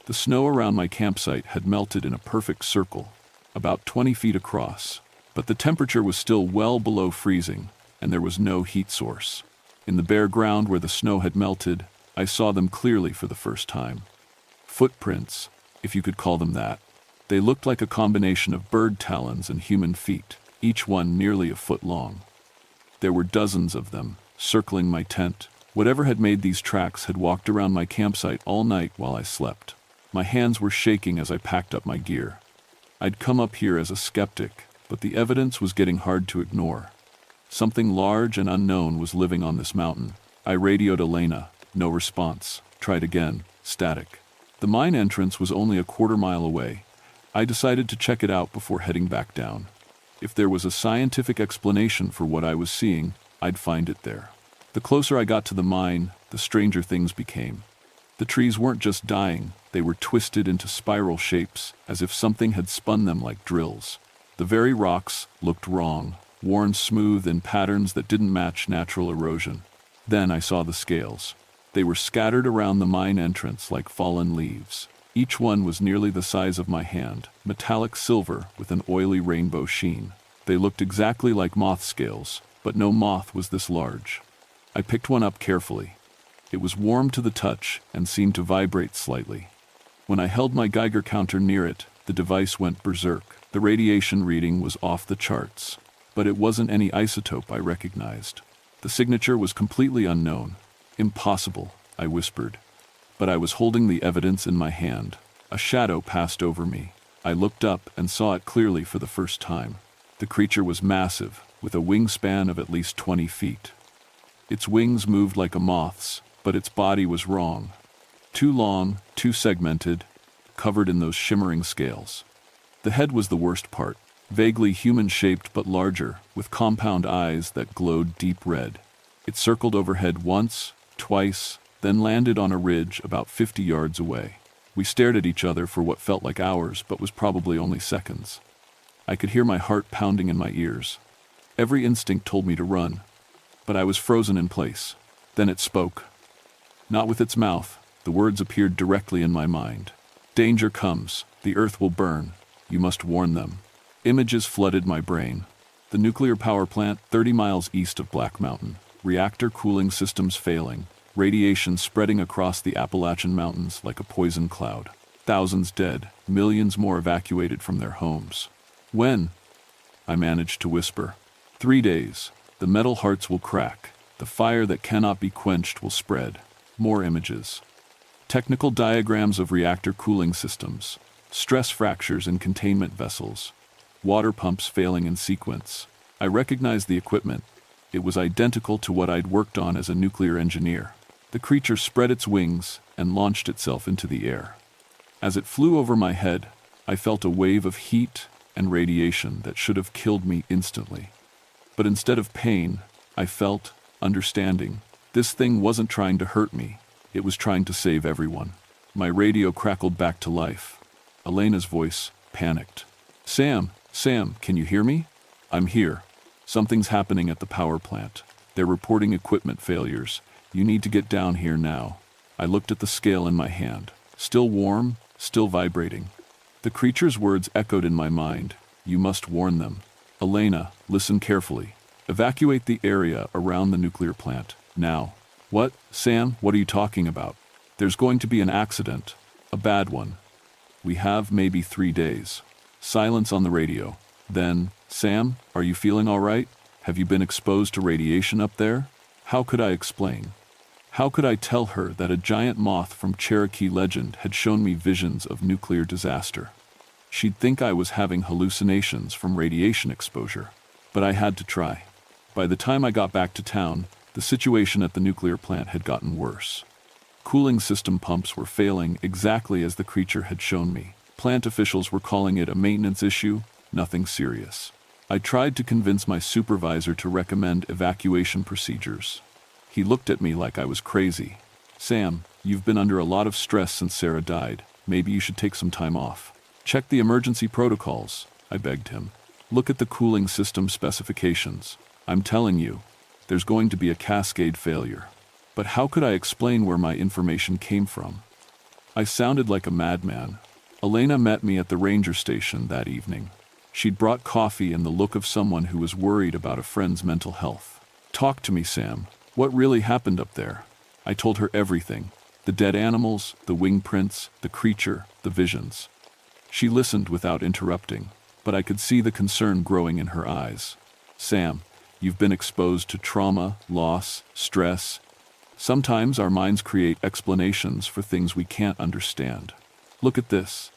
The snow around my campsite had melted in a perfect circle, about 20 feet across, but the temperature was still well below freezing, and there was no heat source. In the bare ground where the snow had melted, I saw them clearly for the first time. Footprints, if you could call them that. They looked like a combination of bird talons and human feet, each one nearly a foot long. There were dozens of them, circling my tent. Whatever had made these tracks had walked around my campsite all night while I slept. My hands were shaking as I packed up my gear. I'd come up here as a skeptic, but the evidence was getting hard to ignore. Something large and unknown was living on this mountain. I radioed Elena. No response. Tried again. Static. The mine entrance was only a quarter-mile away. I decided to check it out before heading back down. If there was a scientific explanation for what I was seeing, I'd find it there. The closer I got to the mine, the stranger things became. The trees weren't just dying, they were twisted into spiral shapes, as if something had spun them like drills. The very rocks looked wrong, worn smooth in patterns that didn't match natural erosion. Then I saw the scales. They were scattered around the mine entrance like fallen leaves. Each one was nearly the size of my hand, metallic silver with an oily rainbow sheen. They looked exactly like moth scales, but no moth was this large. I picked one up carefully. It was warm to the touch and seemed to vibrate slightly. When I held my Geiger counter near it, the device went berserk. The radiation reading was off the charts, but it wasn't any isotope I recognized. The signature was completely unknown. Impossible, I whispered. But I was holding the evidence in my hand. A shadow passed over me. I looked up and saw it clearly for the first time. The creature was massive, with a wingspan of at least 20 feet. Its wings moved like a moth's, but its body was wrong. Too long, too segmented, covered in those shimmering scales. The head was the worst part, vaguely human-shaped but larger, with compound eyes that glowed deep red. It circled overhead once, twice, then landed on a ridge about 50 yards away. We stared at each other for what felt like hours, but was probably only seconds. I could hear my heart pounding in my ears. Every instinct told me to run, but I was frozen in place. Then it spoke. Not with its mouth, the words appeared directly in my mind. Danger comes, the earth will burn, you must warn them. Images flooded my brain. The nuclear power plant 30 miles east of Black Mountain. Reactor cooling systems failing. Radiation spreading across the Appalachian Mountains like a poison cloud. Thousands dead, millions more evacuated from their homes. When? I managed to whisper. 3 days. The metal hearts will crack. The fire that cannot be quenched will spread. More images. Technical diagrams of reactor cooling systems. Stress fractures in containment vessels. Water pumps failing in sequence. I recognized the equipment. It was identical to what I'd worked on as a nuclear engineer. The creature spread its wings and launched itself into the air. As it flew over my head, I felt a wave of heat and radiation that should have killed me instantly. But instead of pain, I felt understanding. This thing wasn't trying to hurt me. It was trying to save everyone. My radio crackled back to life. Elena's voice panicked. Sam, can you hear me? I'm here. Something's happening at the power plant. They're reporting equipment failures. You need to get down here now. I looked at the scale in my hand. Still warm, still vibrating. The creature's words echoed in my mind. You must warn them. Elena, listen carefully. Evacuate the area around the nuclear plant, now. What, Sam, what are you talking about? There's going to be an accident. A bad one. We have maybe 3 days. Silence on the radio. Then, "Sam, are you feeling all right? Have you been exposed to radiation up there?" How could I explain? How could I tell her that a giant moth from Cherokee legend had shown me visions of nuclear disaster? She'd think I was having hallucinations from radiation exposure. But I had to try. By the time I got back to town, the situation at the nuclear plant had gotten worse. Cooling system pumps were failing exactly as the creature had shown me. Plant officials were calling it a maintenance issue, nothing serious. I tried to convince my supervisor to recommend evacuation procedures. He looked at me like I was crazy. "Sam, you've been under a lot of stress since Sarah died. Maybe you should take some time off. Check the emergency protocols," I begged him. "Look at the cooling system specifications. I'm telling you, there's going to be a cascade failure." But how could I explain where my information came from? I sounded like a madman. Elena met me at the ranger station that evening. She'd brought coffee and the look of someone who was worried about a friend's mental health. "Talk to me, Sam. What really happened up there?" I told her everything. The dead animals, the wing prints, the creature, the visions. She listened without interrupting, but I could see the concern growing in her eyes. "Sam, you've been exposed to trauma, loss, stress. Sometimes our minds create explanations for things we can't understand. Look at this."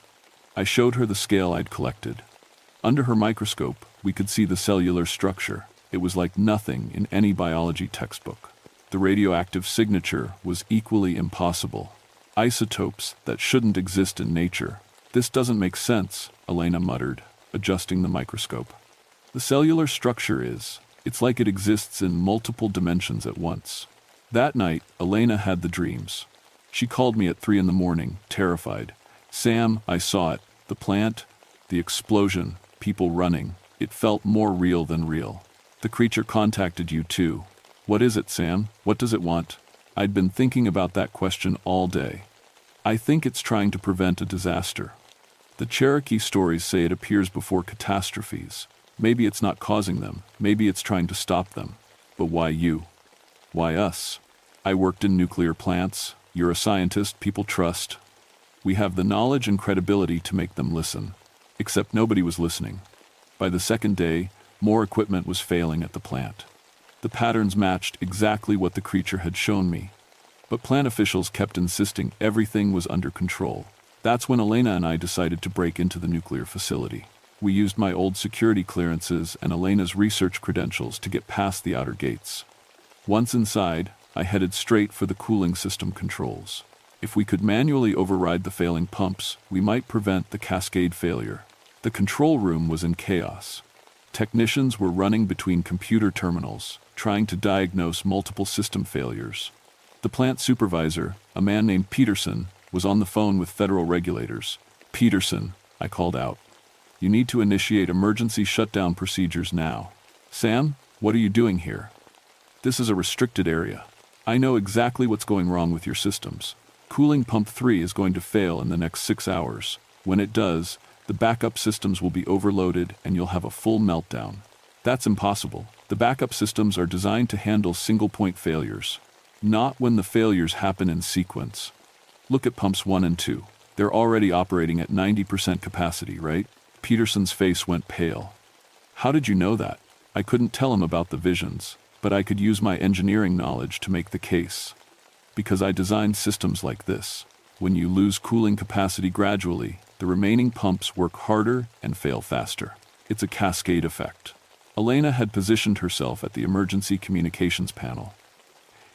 I showed her the scale I'd collected. Under her microscope, we could see the cellular structure. It was like nothing in any biology textbook. The radioactive signature was equally impossible. Isotopes that shouldn't exist in nature. "This doesn't make sense," Elena muttered, adjusting the microscope. "The cellular structure it's like it exists in multiple dimensions at once." That night, Elena had the dreams. She called me at 3 in the morning, terrified. "Sam, I saw it. The plant, the explosion, people running. It felt more real than real. The creature contacted you too. What is it, Sam? What does it want?" I'd been thinking about that question all day. "I think it's trying to prevent a disaster. The Cherokee stories say it appears before catastrophes. Maybe it's not causing them. Maybe it's trying to stop them. But why you? Why us? I worked in nuclear plants. You're a scientist people trust. We have the knowledge and credibility to make them listen." Except nobody was listening. By the second day, more equipment was failing at the plant. The patterns matched exactly what the creature had shown me. But plant officials kept insisting everything was under control. That's when Elena and I decided to break into the nuclear facility. We used my old security clearances and Elena's research credentials to get past the outer gates. Once inside, I headed straight for the cooling system controls. If we could manually override the failing pumps, we might prevent the cascade failure. The control room was in chaos. Technicians were running between computer terminals, trying to diagnose multiple system failures. The plant supervisor, a man named Peterson, was on the phone with federal regulators. "Peterson," I called out. "You need to initiate emergency shutdown procedures now." "Sam, what are you doing here? This is a restricted area. I know exactly what's going wrong with your systems. Cooling pump 3 is going to fail in the next 6 hours. When it does, the backup systems will be overloaded and you'll have a full meltdown." "That's impossible. The backup systems are designed to handle single-point failures. Not when the failures happen in sequence. Look at pumps 1 and 2. They're already operating at 90% capacity, right?" Peterson's face went pale. "How did you know that?" I couldn't tell him about the visions, but I could use my engineering knowledge to make the case. Because I designed systems like this. When you lose cooling capacity gradually, the remaining pumps work harder and fail faster. It's a cascade effect. Elena had positioned herself at the emergency communications panel.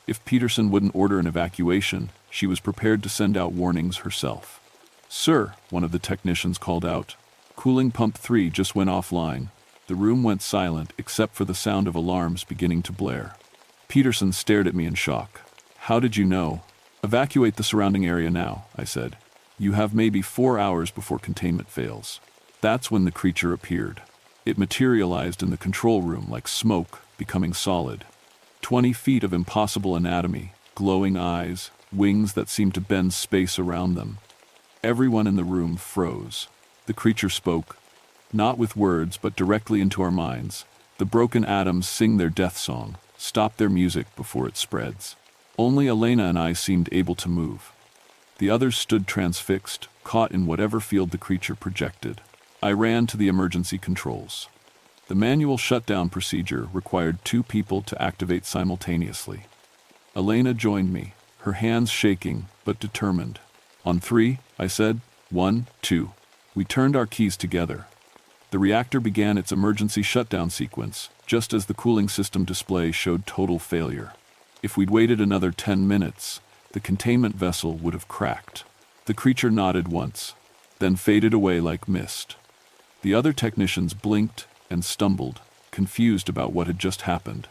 If Peterson wouldn't order an evacuation, she was prepared to send out warnings herself. "Sir," one of the technicians called out, "cooling pump 3 just went offline." The room went silent except for the sound of alarms beginning to blare. Peterson stared at me in shock. "How did you know?" "Evacuate the surrounding area now," I said. "You have maybe 4 hours before containment fails." That's when the creature appeared. It materialized in the control room like smoke, becoming solid. 20 feet of impossible anatomy, glowing eyes, wings that seemed to bend space around them. Everyone in the room froze. The creature spoke, not with words but directly into our minds. The broken atoms sing their death song, stop their music before it spreads. Only Elena and I seemed able to move. The others stood transfixed, caught in whatever field the creature projected. I ran to the emergency controls. The manual shutdown procedure required 2 people to activate simultaneously. Elena joined me, her hands shaking but determined. "On 3, I said. 1, 2. We turned our keys together. The reactor began its emergency shutdown sequence, just as the cooling system display showed total failure. If we'd waited another 10 minutes, the containment vessel would have cracked. The creature nodded once, then faded away like mist. The other technicians blinked and stumbled, confused about what had just happened.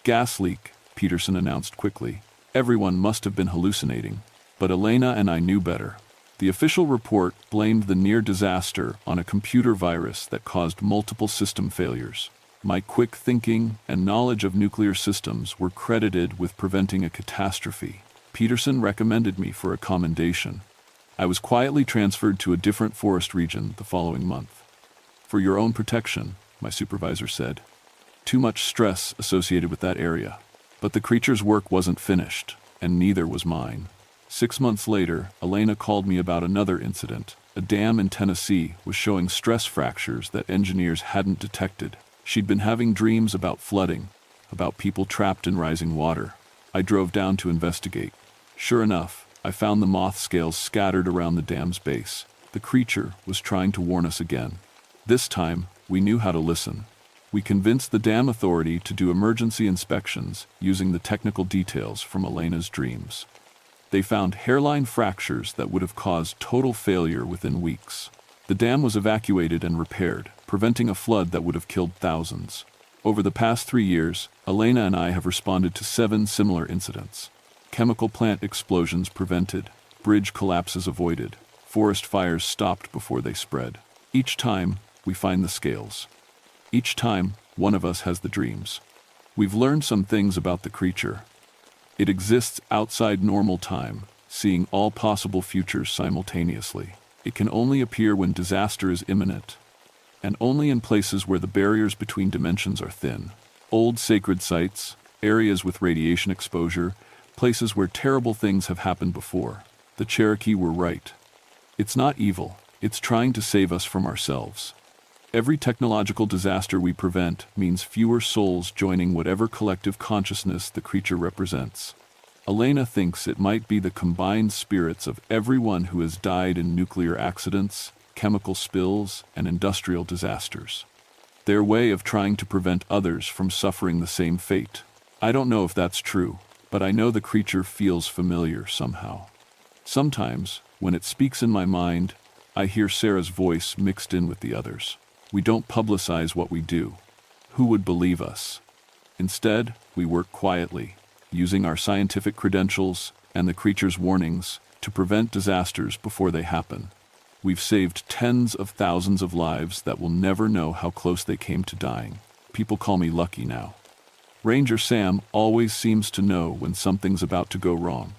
"Gas leak," Peterson announced quickly. Everyone must have been hallucinating, but Elena and I knew better. The official report blamed the near disaster on a computer virus that caused multiple system failures. My quick thinking and knowledge of nuclear systems were credited with preventing a catastrophe. Peterson recommended me for a commendation. I was quietly transferred to a different forest region the following month. "For your own protection," my supervisor said. Too much stress associated with that area. But the creature's work wasn't finished, and neither was mine. 6 months later, Elena called me about another incident. A dam in Tennessee was showing stress fractures that engineers hadn't detected. She'd been having dreams about flooding, about people trapped in rising water. I drove down to investigate. Sure enough, I found the moth scales scattered around the dam's base. The creature was trying to warn us again. This time, we knew how to listen. We convinced the dam authority to do emergency inspections using the technical details from Elena's dreams. They found hairline fractures that would have caused total failure within weeks. The dam was evacuated and repaired, preventing a flood that would have killed thousands. Over the past 3 years, Elena and I have responded to 7 similar incidents. Chemical plant explosions prevented, bridge collapses avoided, forest fires stopped before they spread. Each time, we find the scales. Each time, one of us has the dreams. We've learned some things about the creature. It exists outside normal time, seeing all possible futures simultaneously. It can only appear when disaster is imminent, and only in places where the barriers between dimensions are thin. Old sacred sites, areas with radiation exposure, places where terrible things have happened before. The Cherokee were right. It's not evil, it's trying to save us from ourselves. Every technological disaster we prevent means fewer souls joining whatever collective consciousness the creature represents. Elena thinks it might be the combined spirits of everyone who has died in nuclear accidents, chemical spills, and industrial disasters. Their way of trying to prevent others from suffering the same fate. I don't know if that's true, but I know the creature feels familiar somehow. Sometimes, when it speaks in my mind, I hear Sarah's voice mixed in with the others. We don't publicize what we do. Who would believe us? Instead, we work quietly, using our scientific credentials and the creature's warnings to prevent disasters before they happen. We've saved tens of thousands of lives that will never know how close they came to dying. People call me lucky now. Ranger Sam always seems to know when something's about to go wrong.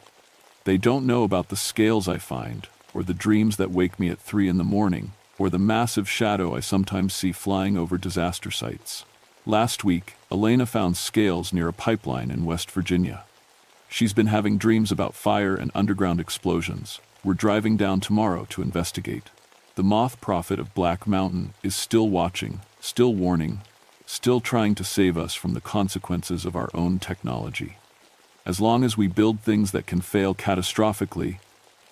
They don't know about the scales I find, or the dreams that wake me at 3 in the morning, or the massive shadow I sometimes see flying over disaster sites. Last week, Elena found scales near a pipeline in West Virginia. She's been having dreams about fire and underground explosions. We're driving down tomorrow to investigate. The moth prophet of Black Mountain is still watching, still warning, still trying to save us from the consequences of our own technology. As long as we build things that can fail catastrophically,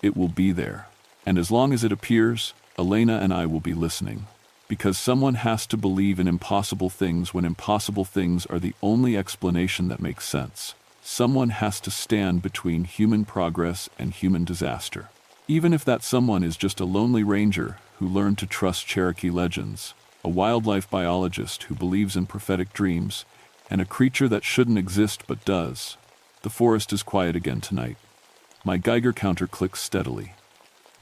it will be there. And as long as it appears, Elena and I will be listening. Because someone has to believe in impossible things when impossible things are the only explanation that makes sense. Someone has to stand between human progress and human disaster. Even if that someone is just a lonely ranger who learned to trust Cherokee legends, a wildlife biologist who believes in prophetic dreams, and a creature that shouldn't exist but does. The forest is quiet again tonight. My Geiger counter clicks steadily.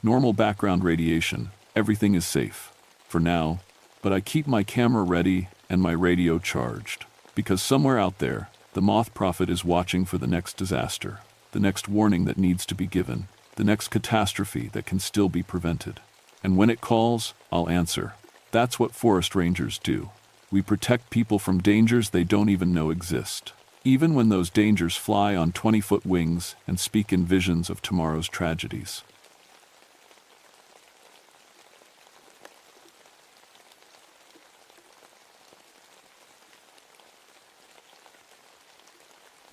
Normal background radiation, everything is safe. For now, but I keep my camera ready and my radio charged. Because somewhere out there, the moth prophet is watching for the next disaster, the next warning that needs to be given, the next catastrophe that can still be prevented. And when it calls, I'll answer. That's what forest rangers do. We protect people from dangers they don't even know exist. Even when those dangers fly on 20-foot wings and speak in visions of tomorrow's tragedies.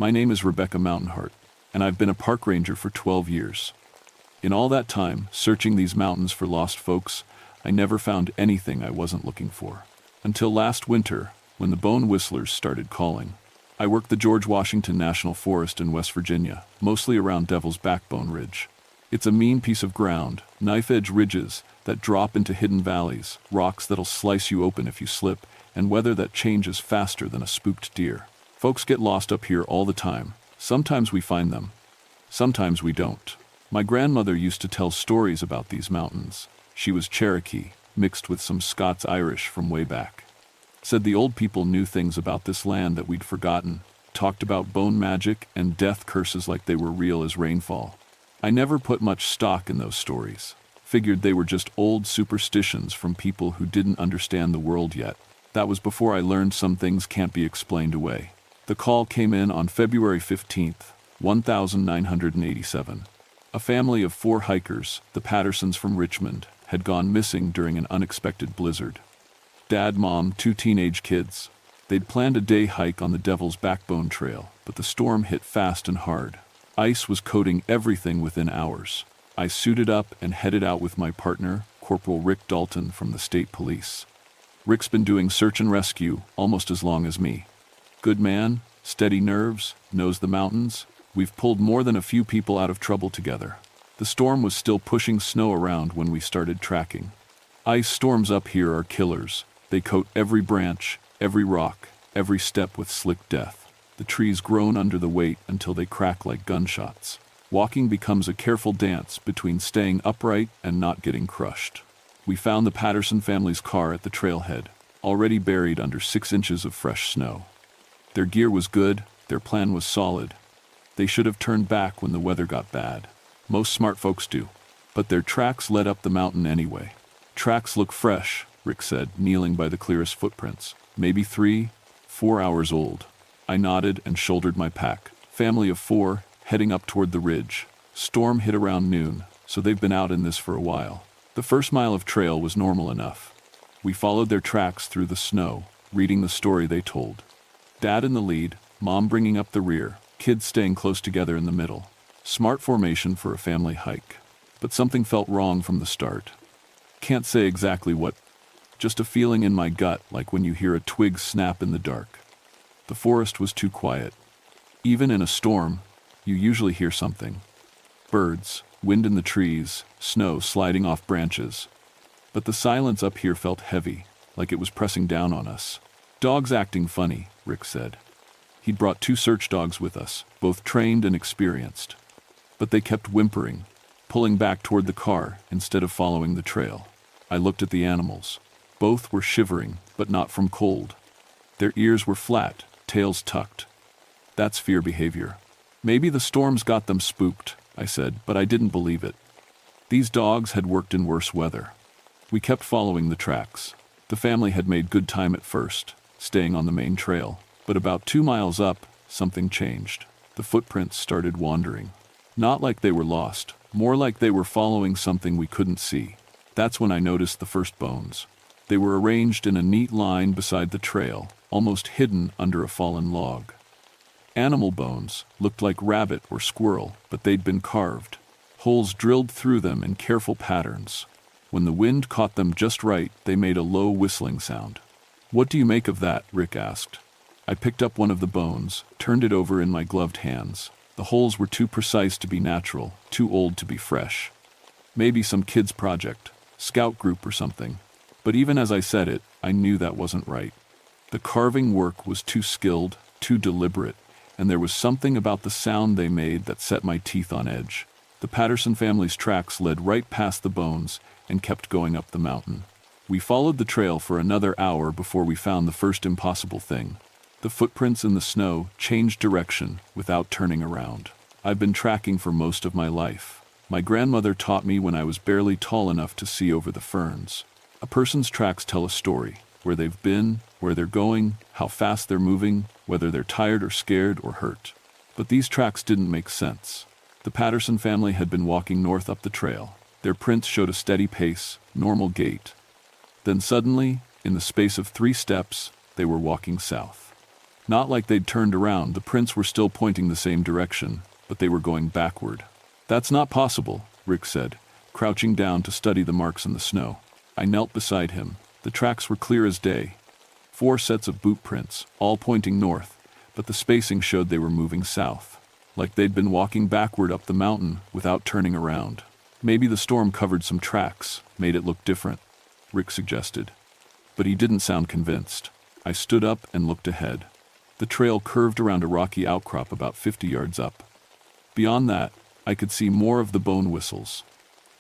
My name is Rebecca Mountainheart, and I've been a park ranger for 12 years. In all that time, searching these mountains for lost folks, I never found anything I wasn't looking for. Until last winter, when the bone whistlers started calling. I worked the George Washington National Forest in West Virginia, mostly around Devil's Backbone Ridge. It's a mean piece of ground, knife-edge ridges that drop into hidden valleys, rocks that'll slice you open if you slip, and weather that changes faster than a spooked deer. Folks get lost up here all the time. Sometimes we find them. Sometimes we don't. My grandmother used to tell stories about these mountains. She was Cherokee, mixed with some Scots-Irish from way back. Said the old people knew things about this land that we'd forgotten, talked about bone magic and death curses like they were real as rainfall. I never put much stock in those stories. Figured they were just old superstitions from people who didn't understand the world yet. That was before I learned some things can't be explained away. The call came in on February 15th, 1987. A family of 4 hikers, the Pattersons from Richmond, had gone missing during an unexpected blizzard. Dad, Mom, 2 teenage kids. They'd planned a day hike on the Devil's Backbone Trail, but the storm hit fast and hard. Ice was coating everything within hours. I suited up and headed out with my partner, Corporal Rick Dalton from the state police. Rick's been doing search and rescue almost as long as me. Good man, steady nerves, knows the mountains. We've pulled more than a few people out of trouble together. The storm was still pushing snow around when we started tracking. Ice storms up here are killers. They coat every branch, every rock, every step with slick death. The trees groan under the weight until they crack like gunshots. Walking becomes a careful dance between staying upright and not getting crushed. We found the Patterson family's car at the trailhead, already buried under 6 inches of fresh snow. Their gear was good, their plan was solid. They should have turned back when the weather got bad. Most smart folks do. But their tracks led up the mountain anyway. Tracks look fresh, Rick said, kneeling by the clearest footprints. Maybe 3, 4 hours old. I nodded and shouldered my pack. Family of 4, heading up toward the ridge. Storm hit around noon, so they've been out in this for a while. The first mile of trail was normal enough. We followed their tracks through the snow, reading the story they told. Dad in the lead, Mom bringing up the rear, kids staying close together in the middle. Smart formation for a family hike. But something felt wrong from the start. Can't say exactly what. Just a feeling in my gut, like when you hear a twig snap in the dark. The forest was too quiet. Even in a storm, you usually hear something. Birds, wind in the trees, snow sliding off branches. But the silence up here felt heavy, like it was pressing down on us. Dogs acting funny, Rick said. He'd brought 2 search dogs with us, both trained and experienced. But they kept whimpering, pulling back toward the car instead of following the trail. I looked at the animals. Both were shivering, but not from cold. Their ears were flat, tails tucked. That's fear behavior. Maybe the storms got them spooked, I said, but I didn't believe it. These dogs had worked in worse weather. We kept following the tracks. The family had made good time at first, staying on the main trail. But about 2 miles up, something changed. The footprints started wandering. Not like they were lost, more like they were following something we couldn't see. That's when I noticed the first bones. They were arranged in a neat line beside the trail, almost hidden under a fallen log. Animal bones, looked like rabbit or squirrel, but they'd been carved. Holes drilled through them in careful patterns. When the wind caught them just right, they made a low whistling sound. "What do you make of that?" Rick asked. I picked up one of the bones, turned it over in my gloved hands. The holes were too precise to be natural, too old to be fresh. Maybe some kid's project, scout group or something. But even as I said it, I knew that wasn't right. The carving work was too skilled, too deliberate, and there was something about the sound they made that set my teeth on edge. The Patterson family's tracks led right past the bones and kept going up the mountain. We followed the trail for another hour before we found the first impossible thing. The footprints in the snow changed direction without turning around. I've been tracking for most of my life. My grandmother taught me when I was barely tall enough to see over the ferns. A person's tracks tell a story, where they've been, where they're going, how fast they're moving, whether they're tired or scared or hurt. But these tracks didn't make sense. The Patterson family had been walking north up the trail. Their prints showed a steady pace, normal gait. Then suddenly, in the space of 3 steps, they were walking south. Not like they'd turned around, the prints were still pointing the same direction, but they were going backward. "That's not possible," Rick said, crouching down to study the marks in the snow. I knelt beside him. The tracks were clear as day. 4 sets of boot prints, all pointing north, but the spacing showed they were moving south, like they'd been walking backward up the mountain without turning around. "Maybe the storm covered some tracks, made it look different," Rick suggested. But he didn't sound convinced. I stood up and looked ahead. The trail curved around a rocky outcrop about 50 yards up. Beyond that, I could see more of the bone whistles.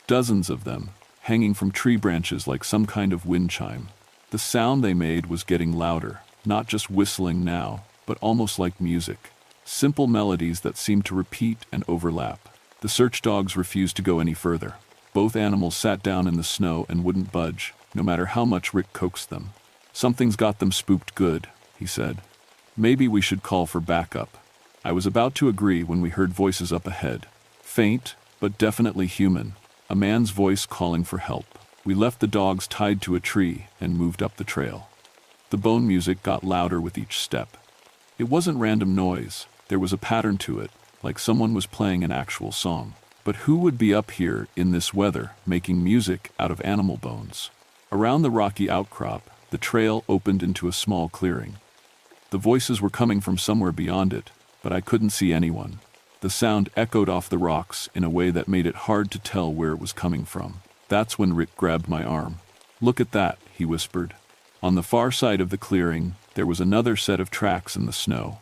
Dozens of them, hanging from tree branches like some kind of wind chime. The sound they made was getting louder, not just whistling now, but almost like music. Simple melodies that seemed to repeat and overlap. The search dogs refused to go any further. Both animals sat down in the snow and wouldn't budge, no matter how much Rick coaxed them. "Something's got them spooked good," he said. "Maybe we should call for backup." I was about to agree when we heard voices up ahead. Faint, but definitely human. A man's voice calling for help. We left the dogs tied to a tree and moved up the trail. The bone music got louder with each step. It wasn't random noise. There was a pattern to it, like someone was playing an actual song. But who would be up here in this weather making music out of animal bones? Around the rocky outcrop, the trail opened into a small clearing. The voices were coming from somewhere beyond it, but I couldn't see anyone. The sound echoed off the rocks in a way that made it hard to tell where it was coming from. That's when Rick grabbed my arm. "Look at that," he whispered. On the far side of the clearing, there was another set of tracks in the snow.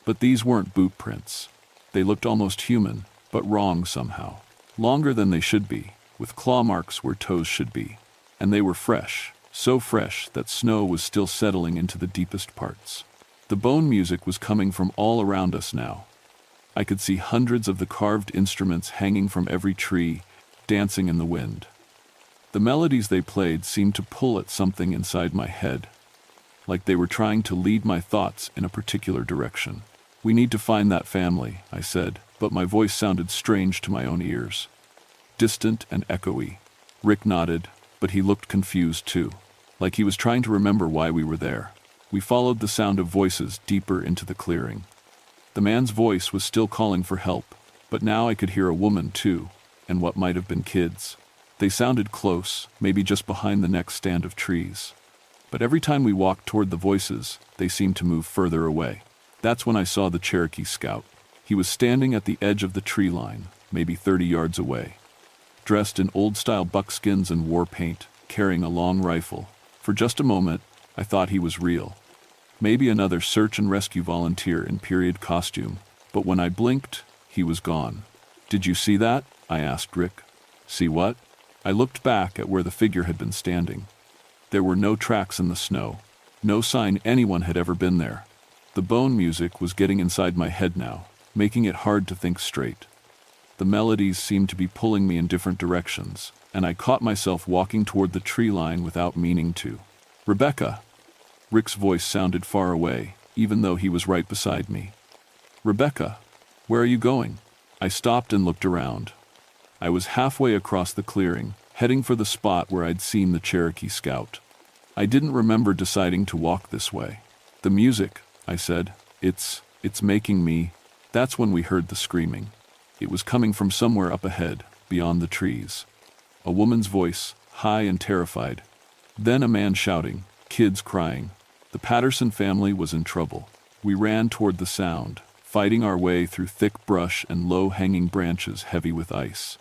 But these weren't boot prints. They looked almost human, but wrong somehow. Longer than they should be, with claw marks where toes should be. And they were fresh, so fresh that snow was still settling into the deepest parts. The bone music was coming from all around us now. I could see hundreds of the carved instruments hanging from every tree, dancing in the wind. The melodies they played seemed to pull at something inside my head, like they were trying to lead my thoughts in a particular direction. "We need to find that family," I said, but my voice sounded strange to my own ears. Distant and echoey. Rick nodded, but he looked confused too, like he was trying to remember why we were there. We followed the sound of voices deeper into the clearing. The man's voice was still calling for help, but now I could hear a woman too, and what might have been kids. They sounded close, maybe just behind the next stand of trees. But every time we walked toward the voices, they seemed to move further away. That's when I saw the Cherokee scout. He was standing at the edge of the tree line, maybe 30 yards away. Dressed in old-style buckskins and war paint, carrying a long rifle. For just a moment, I thought he was real. Maybe another search and rescue volunteer in period costume, but when I blinked, he was gone. "Did you see that?" I asked Rick. "See what?" I looked back at where the figure had been standing. There were no tracks in the snow, no sign anyone had ever been there. The bone music was getting inside my head now, making it hard to think straight. The melodies seemed to be pulling me in different directions, and I caught myself walking toward the tree line without meaning to. "Rebecca!" Rick's voice sounded far away, even though he was right beside me. "Rebecca, where are you going?" I stopped and looked around. I was halfway across the clearing, heading for the spot where I'd seen the Cherokee scout. I didn't remember deciding to walk this way. "The music," I said, it's making me..." That's when we heard the screaming. It was coming from somewhere up ahead, beyond the trees. A woman's voice, high and terrified. Then a man shouting, kids crying. The Patterson family was in trouble. We ran toward the sound, fighting our way through thick brush and low-hanging branches heavy with ice.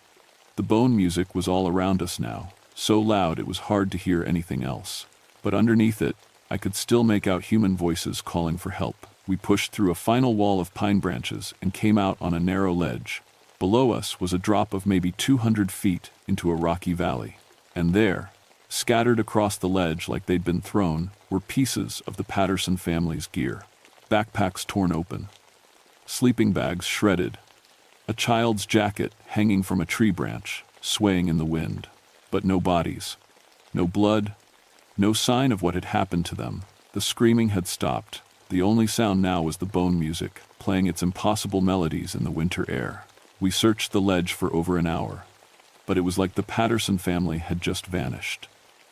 The bone music was all around us now, so loud it was hard to hear anything else. But underneath it, I could still make out human voices calling for help. We pushed through a final wall of pine branches and came out on a narrow ledge. Below us was a drop of maybe 200 feet into a rocky valley. And there, scattered across the ledge like they'd been thrown, were pieces of the Patterson family's gear. Backpacks torn open. Sleeping bags shredded. A child's jacket hanging from a tree branch, swaying in the wind. But no bodies. No blood. No sign of what had happened to them. The screaming had stopped. The only sound now was the bone music, playing its impossible melodies in the winter air. We searched the ledge for over an hour. But it was like the Patterson family had just vanished.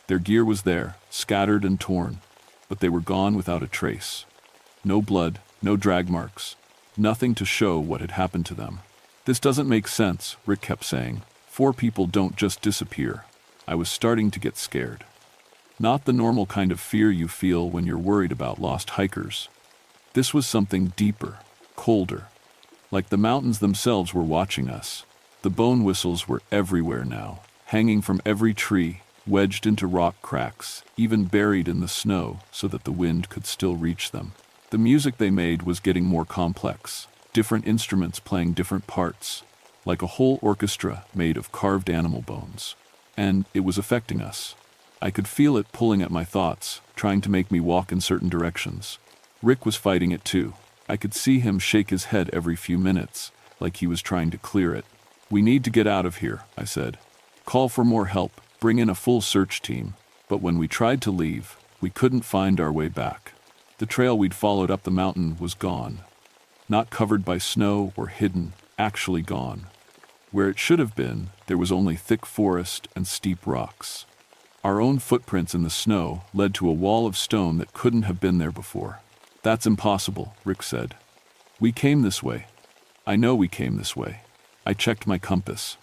Their gear was there, scattered and torn, but they were gone without a trace. No blood, no drag marks. Nothing to show what had happened to them. "This doesn't make sense," Rick kept saying. "4 people don't just disappear." I was starting to get scared. Not the normal kind of fear you feel when you're worried about lost hikers. This was something deeper, colder. Like the mountains themselves were watching us. The bone whistles were everywhere now, hanging from every tree, wedged into rock cracks, even buried in the snow so that the wind could still reach them. The music they made was getting more complex, different instruments playing different parts, like a whole orchestra made of carved animal bones. And it was affecting us. I could feel it pulling at my thoughts, trying to make me walk in certain directions. Rick was fighting it too. I could see him shake his head every few minutes, like he was trying to clear it. "We need to get out of here," I said. "Call for more help, bring in a full search team." But when we tried to leave, we couldn't find our way back. The trail we'd followed up the mountain was gone. Not covered by snow or hidden, actually gone. Where it should have been, there was only thick forest and steep rocks. Our own footprints in the snow led to a wall of stone that couldn't have been there before. "That's impossible," Rick said. "We came this way. I know we came this way." I checked my compass.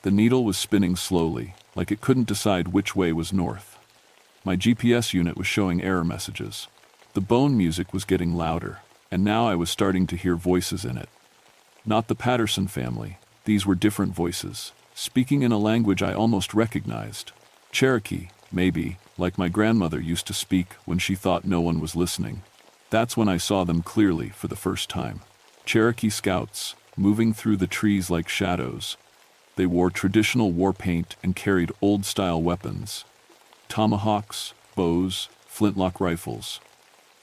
The needle was spinning slowly, like it couldn't decide which way was north. My GPS unit was showing error messages. The bone music was getting louder, and now I was starting to hear voices in it. Not the Patterson family. These were different voices, speaking in a language I almost recognized. Cherokee, maybe, like my grandmother used to speak when she thought no one was listening. That's when I saw them clearly for the first time. Cherokee scouts, moving through the trees like shadows. They wore traditional war paint and carried old-style weapons. Tomahawks, bows, flintlock rifles.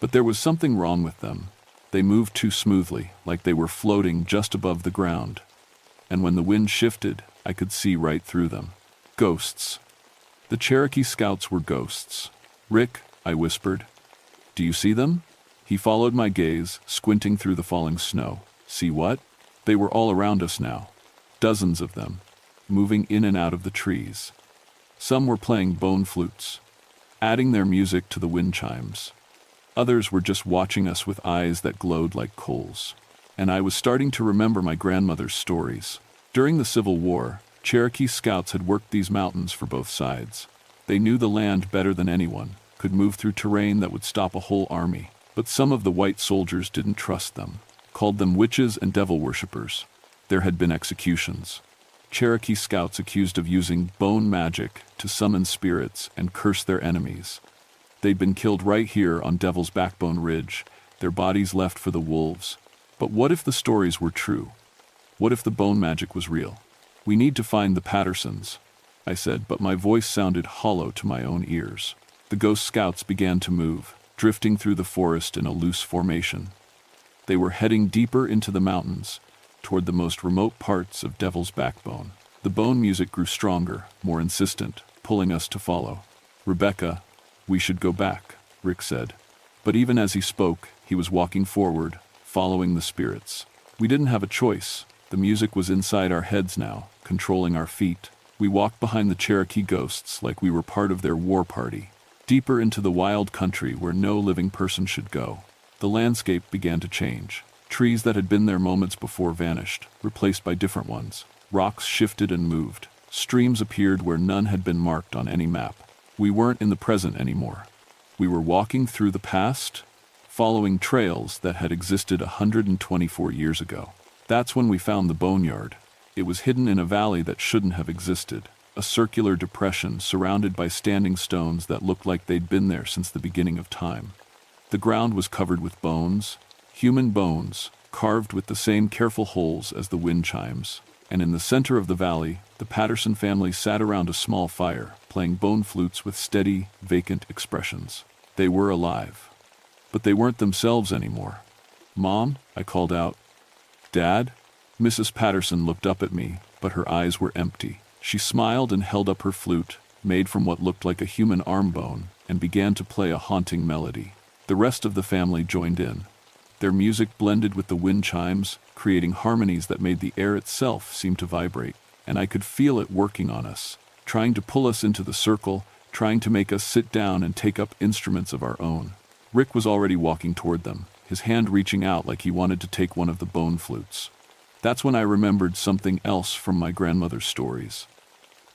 But there was something wrong with them. They moved too smoothly, like they were floating just above the ground. And when the wind shifted, I could see right through them. Ghosts. The Cherokee scouts were ghosts. "Rick," I whispered. "Do you see them?" He followed my gaze, squinting through the falling snow. "See what?" They were all around us now. Dozens of them, moving in and out of the trees. Some were playing bone flutes, adding their music to the wind chimes. Others were just watching us with eyes that glowed like coals. And I was starting to remember my grandmother's stories. During the Civil War, Cherokee scouts had worked these mountains for both sides. They knew the land better than anyone, could move through terrain that would stop a whole army. But some of the white soldiers didn't trust them, called them witches and devil worshippers. There had been executions. Cherokee scouts accused of using bone magic to summon spirits and curse their enemies. They'd been killed right here on Devil's Backbone Ridge, their bodies left for the wolves. But what if the stories were true? What if the bone magic was real? "We need to find the Pattersons," I said, but my voice sounded hollow to my own ears. The ghost scouts began to move, drifting through the forest in a loose formation. They were heading deeper into the mountains, toward the most remote parts of Devil's Backbone. The bone music grew stronger, more insistent, pulling us to follow. "Rebecca, we should go back," Rick said. But even as he spoke, he was walking forward, following the spirits. We didn't have a choice. The music was inside our heads now, controlling our feet. We walked behind the Cherokee ghosts like we were part of their war party, deeper into the wild country where no living person should go. The landscape began to change. Trees that had been there moments before vanished, replaced by different ones. Rocks shifted and moved. Streams appeared where none had been marked on any map. We weren't in the present anymore. We were walking through the past, following trails that had existed 124 years ago. That's when we found the boneyard. It was hidden in a valley that shouldn't have existed, a circular depression surrounded by standing stones that looked like they'd been there since the beginning of time. The ground was covered with bones, human bones, carved with the same careful holes as the wind chimes. And in the center of the valley, the Patterson family sat around a small fire, playing bone flutes with steady, vacant expressions. They were alive. But they weren't themselves anymore. "Mom," I called out. "Dad?" Mrs. Patterson looked up at me, but her eyes were empty. She smiled and held up her flute, made from what looked like a human arm bone, and began to play a haunting melody. The rest of the family joined in. Their music blended with the wind chimes, creating harmonies that made the air itself seem to vibrate. And I could feel it working on us, trying to pull us into the circle, trying to make us sit down and take up instruments of our own. Rick was already walking toward them, his hand reaching out like he wanted to take one of the bone flutes. That's when I remembered something else from my grandmother's stories.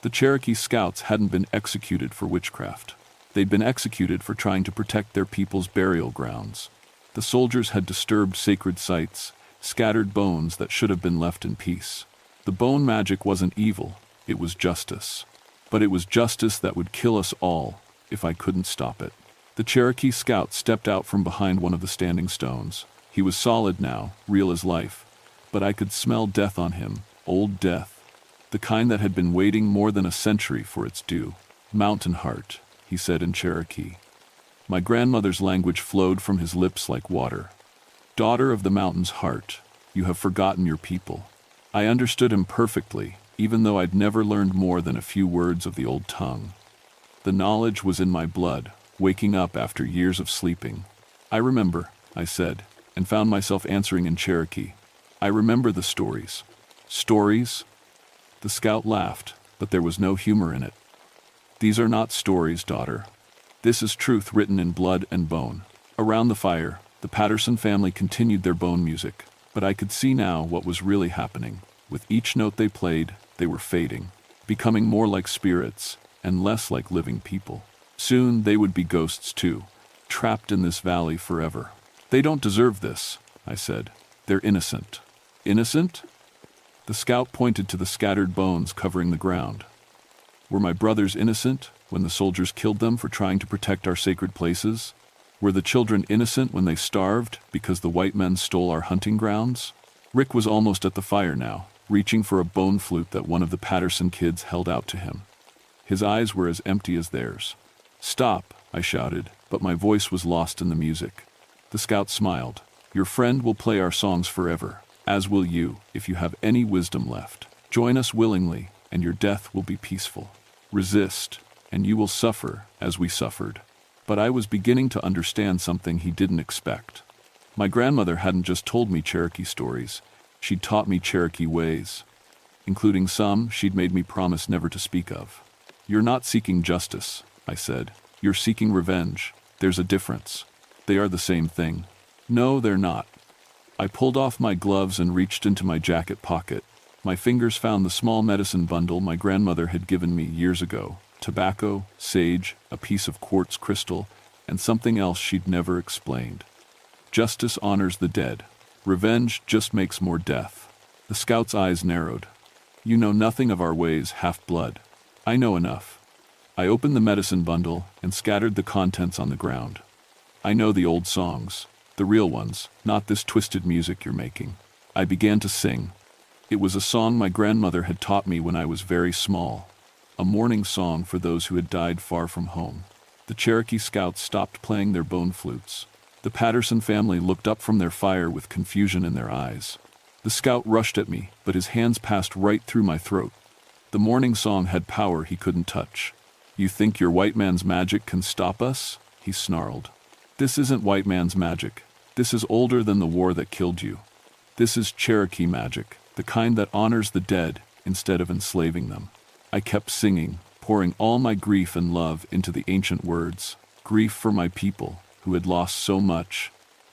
The Cherokee scouts hadn't been executed for witchcraft. They'd been executed for trying to protect their people's burial grounds. The soldiers had disturbed sacred sites, scattered bones that should have been left in peace. The bone magic wasn't evil, it was justice. But it was justice that would kill us all if I couldn't stop it. The Cherokee scout stepped out from behind one of the standing stones. He was solid now, real as life, but I could smell death on him, old death, the kind that had been waiting more than a century for its due. "Mountain Heart," he said in Cherokee. My grandmother's language flowed from his lips like water. "Daughter of the mountain's heart, you have forgotten your people." I understood him perfectly, even though I'd never learned more than a few words of the old tongue. The knowledge was in my blood, waking up after years of sleeping. "I remember," I said, and found myself answering in Cherokee. "I remember the stories." "Stories?" The scout laughed, but there was no humor in it. "These are not stories, daughter. This is truth written in blood and bone." Around the fire, the Patterson family continued their bone music, but I could see now what was really happening. With each note they played, they were fading, becoming more like spirits and less like living people. Soon they would be ghosts too, trapped in this valley forever. "They don't deserve this," I said. "They're innocent." "Innocent?" The scout pointed to the scattered bones covering the ground. "Were my brothers innocent when the soldiers killed them for trying to protect our sacred places? Were the children innocent when they starved because the white men stole our hunting grounds?" Rick was almost at the fire now, reaching for a bone flute that one of the Patterson kids held out to him. His eyes were as empty as theirs. "Stop," I shouted, but my voice was lost in the music. The scout smiled. "Your friend will play our songs forever, as will you, if you have any wisdom left. Join us willingly, and your death will be peaceful. Resist, and you will suffer as we suffered." But I was beginning to understand something he didn't expect. My grandmother hadn't just told me Cherokee stories, she'd taught me Cherokee ways, including some she'd made me promise never to speak of. "You're not seeking justice," I said. "You're seeking revenge. There's a difference." "They are the same thing." "No, they're not." I pulled off my gloves and reached into my jacket pocket. My fingers found the small medicine bundle my grandmother had given me years ago. Tobacco, sage, a piece of quartz crystal, and something else she'd never explained. "Justice honors the dead. Revenge just makes more death." The scout's eyes narrowed. "You know nothing of our ways, half-blood." "I know enough." I opened the medicine bundle and scattered the contents on the ground. "I know the old songs, the real ones, not this twisted music you're making." I began to sing. It was a song my grandmother had taught me when I was very small. A mourning song for those who had died far from home. The Cherokee scouts stopped playing their bone flutes. The Patterson family looked up from their fire with confusion in their eyes. The scout rushed at me, but his hands passed right through my throat. The mourning song had power he couldn't touch. "You think your white man's magic can stop us?" he snarled. "This isn't white man's magic. This is older than the war that killed you. This is Cherokee magic, the kind that honors the dead instead of enslaving them." I kept singing, pouring all my grief and love into the ancient words. Grief for my people, who had lost so much.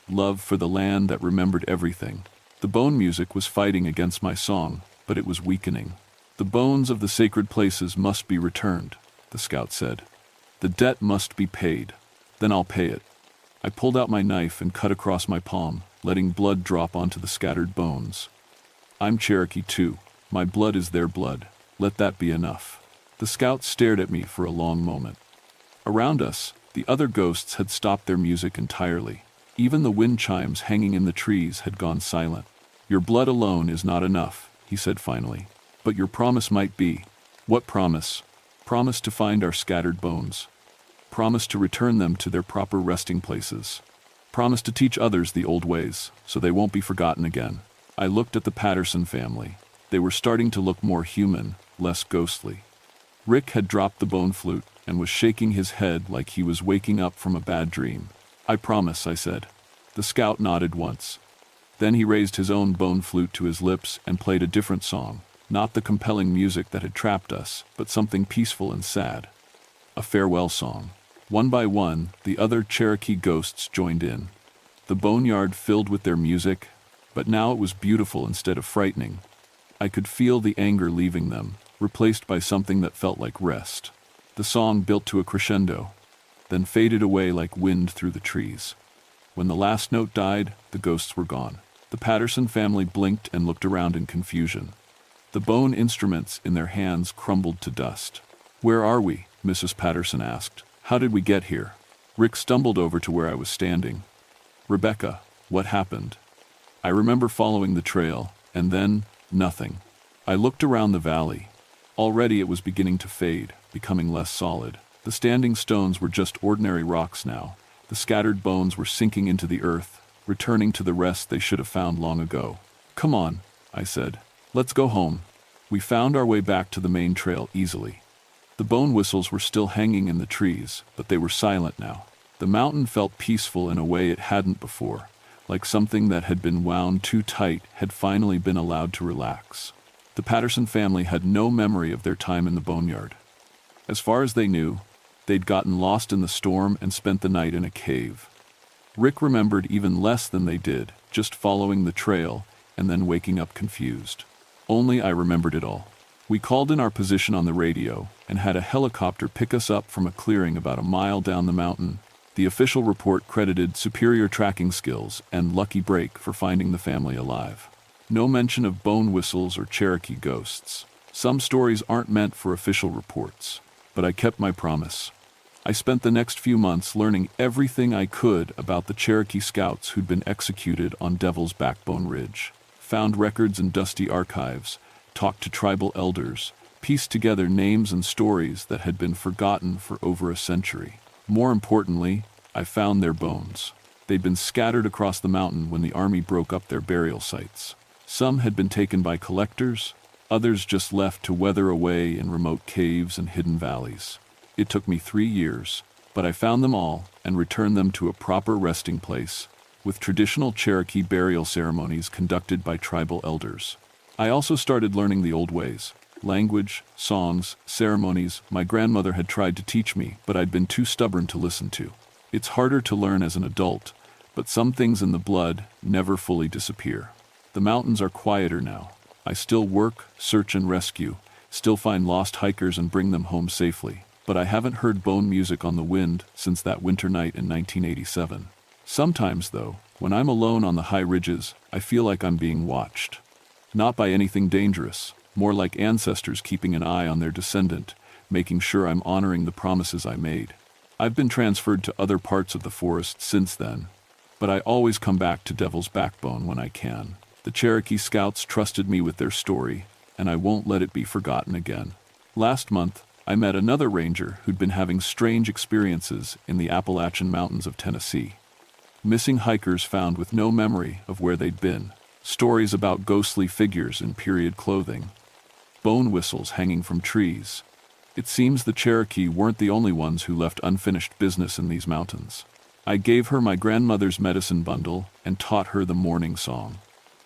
Love for the land that remembered everything. The bone music was fighting against my song, but it was weakening. "The bones of the sacred places must be returned," the scout said. "The debt must be paid. Then I'll pay it." I pulled out my knife and cut across my palm, letting blood drop onto the scattered bones. "I'm Cherokee too. My blood is their blood. Let that be enough." The scout stared at me for a long moment. Around us, the other ghosts had stopped their music entirely. Even the wind chimes hanging in the trees had gone silent. "Your blood alone is not enough," he said finally. "But your promise might be." "What promise?" "Promise to find our scattered bones. Promise to return them to their proper resting places. Promise to teach others the old ways, so they won't be forgotten again." I looked at the Patterson family. They were starting to look more human, less ghostly. Rick had dropped the bone flute and was shaking his head like he was waking up from a bad dream. "I promise," I said. The scout nodded once. Then he raised his own bone flute to his lips and played a different song, not the compelling music that had trapped us, but something peaceful and sad. A farewell song. One by one, the other Cherokee ghosts joined in. The boneyard filled with their music, but now it was beautiful instead of frightening. I could feel the anger leaving them, replaced by something that felt like rest. The song built to a crescendo, then faded away like wind through the trees. When the last note died, the ghosts were gone. The Patterson family blinked and looked around in confusion. The bone instruments in their hands crumbled to dust. "Where are we?" Mrs. Patterson asked. "How did we get here?" Rick stumbled over to where I was standing. "Rebecca, what happened?" I remember following the trail, and then, nothing. I looked around the valley. Already it was beginning to fade, becoming less solid. The standing stones were just ordinary rocks now. The scattered bones were sinking into the earth, returning to the rest they should have found long ago. "Come on," I said. "Let's go home." We found our way back to the main trail easily. The bone whistles were still hanging in the trees, but they were silent now. The mountain felt peaceful in a way it hadn't before, like something that had been wound too tight had finally been allowed to relax. The Patterson family had no memory of their time in the boneyard. As far as they knew, they'd gotten lost in the storm and spent the night in a cave. Rick remembered even less than they did, just following the trail and then waking up confused. Only I remembered it all. We called in our position on the radio and had a helicopter pick us up from a clearing about a mile down the mountain. The official report credited superior tracking skills and lucky break for finding the family alive. No mention of bone whistles or Cherokee ghosts. Some stories aren't meant for official reports, but I kept my promise. I spent the next few months learning everything I could about the Cherokee scouts who'd been executed on Devil's Backbone Ridge. Found records in dusty archives, talked to tribal elders, pieced together names and stories that had been forgotten for over a century. More importantly, I found their bones. They'd been scattered across the mountain when the army broke up their burial sites. Some had been taken by collectors, others just left to wither away in remote caves and hidden valleys. It took me 3 years, but I found them all and returned them to a proper resting place, with traditional Cherokee burial ceremonies conducted by tribal elders. I also started learning the old ways. Language, songs, ceremonies my grandmother had tried to teach me, but I'd been too stubborn to listen to. It's harder to learn as an adult, but some things in the blood never fully disappear. The mountains are quieter now. I still work, search and rescue, still find lost hikers and bring them home safely. But I haven't heard bone music on the wind since that winter night in 1987. Sometimes, though, when I'm alone on the high ridges, I feel like I'm being watched. Not by anything dangerous, more like ancestors keeping an eye on their descendant, making sure I'm honoring the promises I made. I've been transferred to other parts of the forest since then, but I always come back to Devil's Backbone when I can. The Cherokee scouts trusted me with their story, and I won't let it be forgotten again. Last month, I met another ranger who'd been having strange experiences in the Appalachian Mountains of Tennessee. Missing hikers found with no memory of where they'd been. Stories about ghostly figures in period clothing. Bone whistles hanging from trees. It seems the Cherokee weren't the only ones who left unfinished business in these mountains. I gave her my grandmother's medicine bundle and taught her the morning song.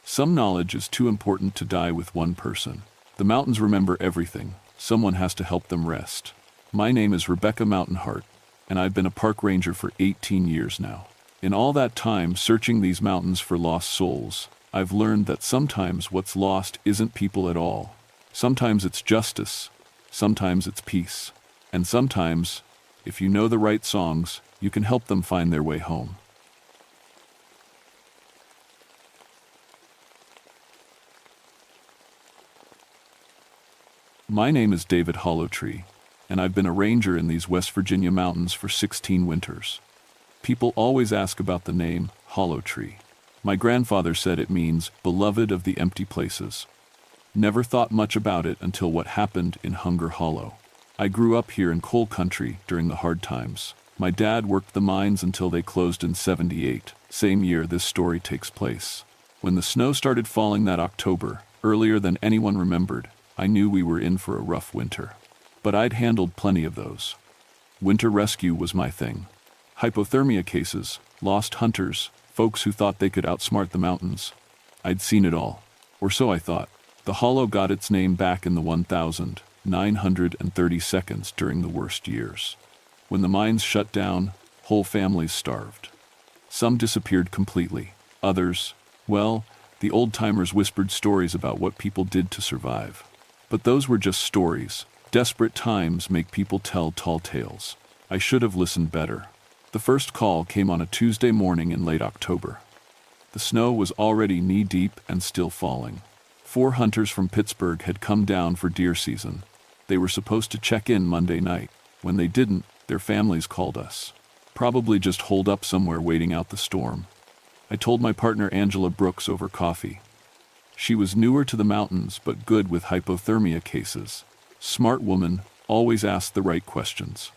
Some knowledge is too important to die with one person. The mountains remember everything. Someone has to help them rest. My name is Rebecca Mountainheart, and I've been a park ranger for 18 years now. In all that time searching these mountains for lost souls, I've learned that sometimes what's lost isn't people at all. Sometimes it's justice, sometimes it's peace, and sometimes, if you know the right songs, you can help them find their way home. My name is David Hollowtree, and I've been a ranger in these West Virginia mountains for 16 winters. People always ask about the name Hollowtree. My grandfather said it means beloved of the empty places. Never thought much about it until what happened in Hunger Hollow. I grew up here in coal country during the hard times. My dad worked the mines until they closed in '78, same year this story takes place. When the snow started falling that October, earlier than anyone remembered, I knew we were in for a rough winter. But I'd handled plenty of those. Winter rescue was my thing. Hypothermia cases, lost hunters, folks who thought they could outsmart the mountains. I'd seen it all. Or so I thought. The hollow got its name back in the 1,930 seconds during the worst years. When the mines shut down, whole families starved. Some disappeared completely. Others, well, the old-timers whispered stories about what people did to survive. But those were just stories. Desperate times make people tell tall tales. I should have listened better. The first call came on a Tuesday morning in late October. The snow was already knee-deep and still falling. 4 hunters from Pittsburgh had come down for deer season. They were supposed to check in Monday night. When they didn't, their families called us. Probably just holed up somewhere waiting out the storm. I told my partner Angela Brooks over coffee. She was newer to the mountains but good with hypothermia cases. Smart woman, always asked the right questions.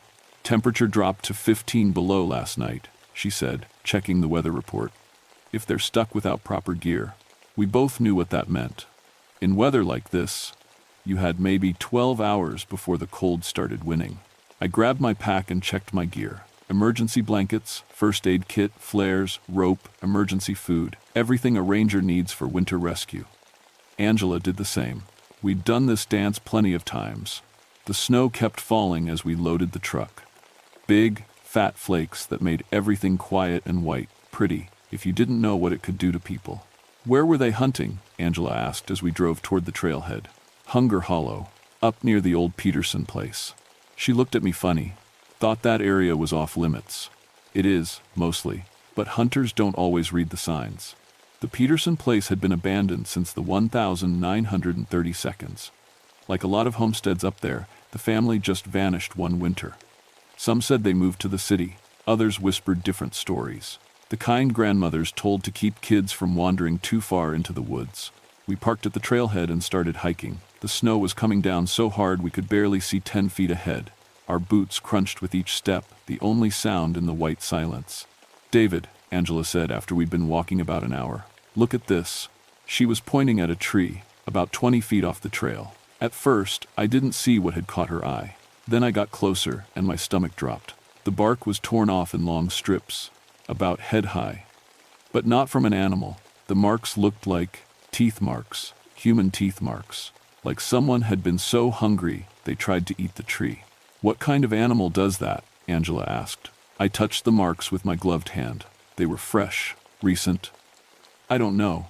Temperature dropped to 15 below last night, she said, checking the weather report. If they're stuck without proper gear. We both knew what that meant. In weather like this, you had maybe 12 hours before the cold started winning. I grabbed my pack and checked my gear. Emergency blankets, first aid kit, flares, rope, emergency food, everything a ranger needs for winter rescue. Angela did the same. We'd done this dance plenty of times. The snow kept falling as we loaded the truck. Big, fat flakes that made everything quiet and white, pretty, if you didn't know what it could do to people. Where were they hunting? Angela asked as we drove toward the trailhead. Hunger Hollow, up near the old Peterson place. She looked at me funny. Thought that area was off limits. It is, mostly, but hunters don't always read the signs. The Peterson place had been abandoned since the 1932nd. Like a lot of homesteads up there, the family just vanished one winter. Some said they moved to the city, others whispered different stories. The kind grandmothers told to keep kids from wandering too far into the woods. We parked at the trailhead and started hiking. The snow was coming down so hard we could barely see 10 feet ahead. Our boots crunched with each step, the only sound in the white silence. "David," Angela said after we'd been walking about an hour. "Look at this." She was pointing at a tree, about 20 feet off the trail. At first, I didn't see what had caught her eye. Then I got closer, and my stomach dropped. The bark was torn off in long strips, about head-high. But not from an animal. The marks looked like teeth marks, human teeth marks. Like someone had been so hungry, they tried to eat the tree. "What kind of animal does that?" Angela asked. I touched the marks with my gloved hand. They were fresh, recent. "I don't know,"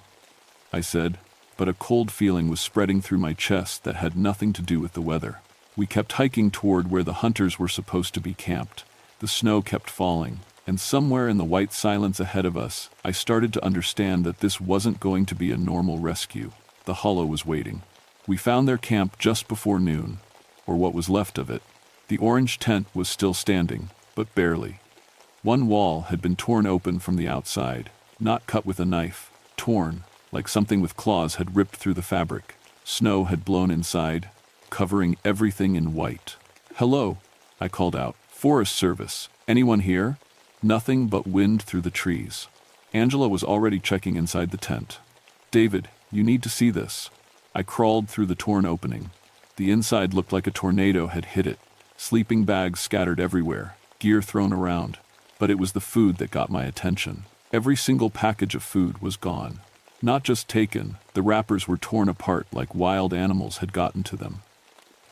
I said, but a cold feeling was spreading through my chest that had nothing to do with the weather. We kept hiking toward where the hunters were supposed to be camped. The snow kept falling, and somewhere in the white silence ahead of us, I started to understand that this wasn't going to be a normal rescue. The hollow was waiting. We found their camp just before noon, or what was left of it. The orange tent was still standing, but barely. One wall had been torn open from the outside, not cut with a knife, torn, like something with claws had ripped through the fabric. Snow had blown inside, covering everything in white. "Hello," I called out. "Forest Service. Anyone here?" Nothing but wind through the trees. Angela was already checking inside the tent. "David, you need to see this." I crawled through the torn opening. The inside looked like a tornado had hit it. Sleeping bags scattered everywhere, gear thrown around. But it was the food that got my attention. Every single package of food was gone. Not just taken, the wrappers were torn apart like wild animals had gotten to them.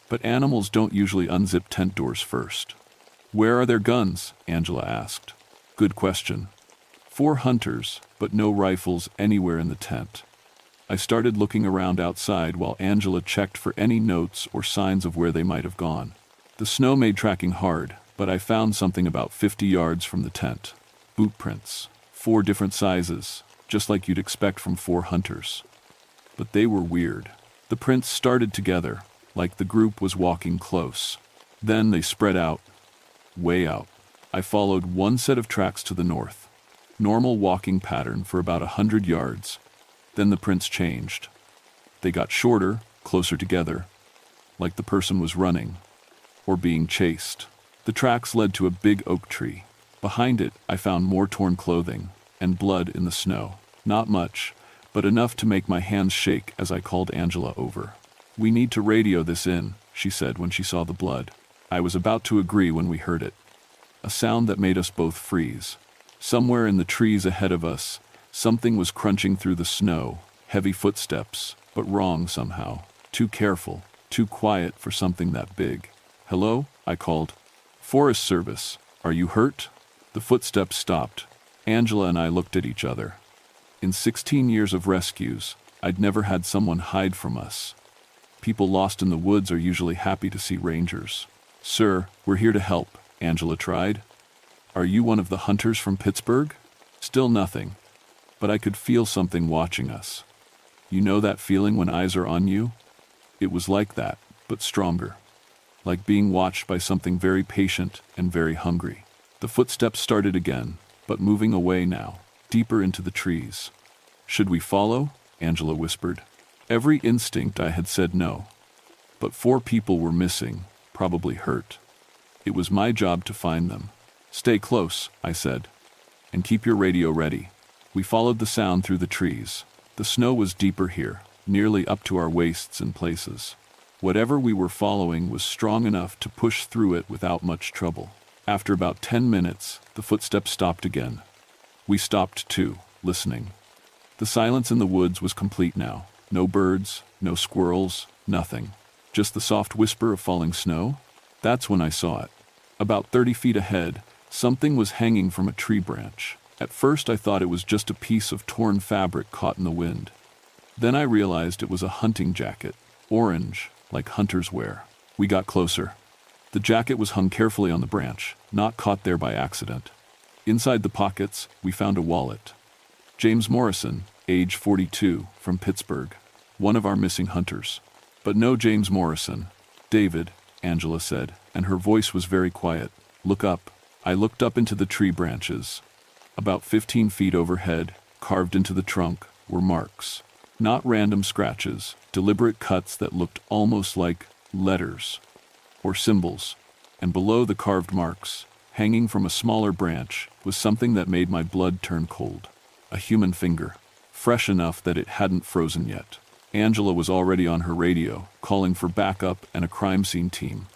But animals don't usually unzip tent doors first. "Where are their guns?" Angela asked. Good question. 4 hunters, but no rifles anywhere in the tent. I started looking around outside while Angela checked for any notes or signs of where they might have gone. The snow made tracking hard, but I found something about 50 yards from the tent. Boot prints, 4 different sizes, just like you'd expect from 4 hunters. But they were weird. The prints started together, like the group was walking close. Then they spread out, way out. I followed one set of tracks to the north. Normal walking pattern for about 100 yards. Then the prints changed. They got shorter, closer together, like the person was running, or being chased. The tracks led to a big oak tree. Behind it, I found more torn clothing, and blood in the snow. Not much, but enough to make my hands shake as I called Angela over. "We need to radio this in," she said when she saw the blood. I was about to agree when we heard it. A sound that made us both freeze. Somewhere in the trees ahead of us, something was crunching through the snow, heavy footsteps, but wrong somehow. Too careful, too quiet for something that big. "Hello?" I called. "Forest Service. Are you hurt?" The footsteps stopped. Angela and I looked at each other. In 16 years of rescues, I'd never had someone hide from us. People lost in the woods are usually happy to see rangers. "Sir, we're here to help," Angela tried. "Are you one of the hunters from Pittsburgh?" Still nothing, but I could feel something watching us. You know that feeling when eyes are on you? It was like that, but stronger. Like being watched by something very patient and very hungry. The footsteps started again, but moving away now, deeper into the trees. "Should we follow?" Angela whispered. Every instinct I had said no. But 4 people were missing, probably hurt. It was my job to find them. "Stay close," I said, "and keep your radio ready." We followed the sound through the trees. The snow was deeper here, nearly up to our waists in places. Whatever we were following was strong enough to push through it without much trouble. After about 10 minutes, the footsteps stopped again. We stopped too, listening. The silence in the woods was complete now. No birds, no squirrels, nothing. Just the soft whisper of falling snow. That's when I saw it. About 30 feet ahead, something was hanging from a tree branch. At first I thought it was just a piece of torn fabric caught in the wind. Then I realized it was a hunting jacket, orange, like hunters wear. We got closer. The jacket was hung carefully on the branch, not caught there by accident. Inside the pockets, we found a wallet. James Morrison, age 42, from Pittsburgh, one of our missing hunters. But no James Morrison. "David," Angela said, and her voice was very quiet. "Look up." I looked up into the tree branches. About 15 feet overhead, carved into the trunk, were marks. Not random scratches, deliberate cuts that looked almost like letters or symbols. And below the carved marks, hanging from a smaller branch, was something that made my blood turn cold. A human finger, fresh enough that it hadn't frozen yet. Angela was already on her radio, calling for backup and a crime scene team.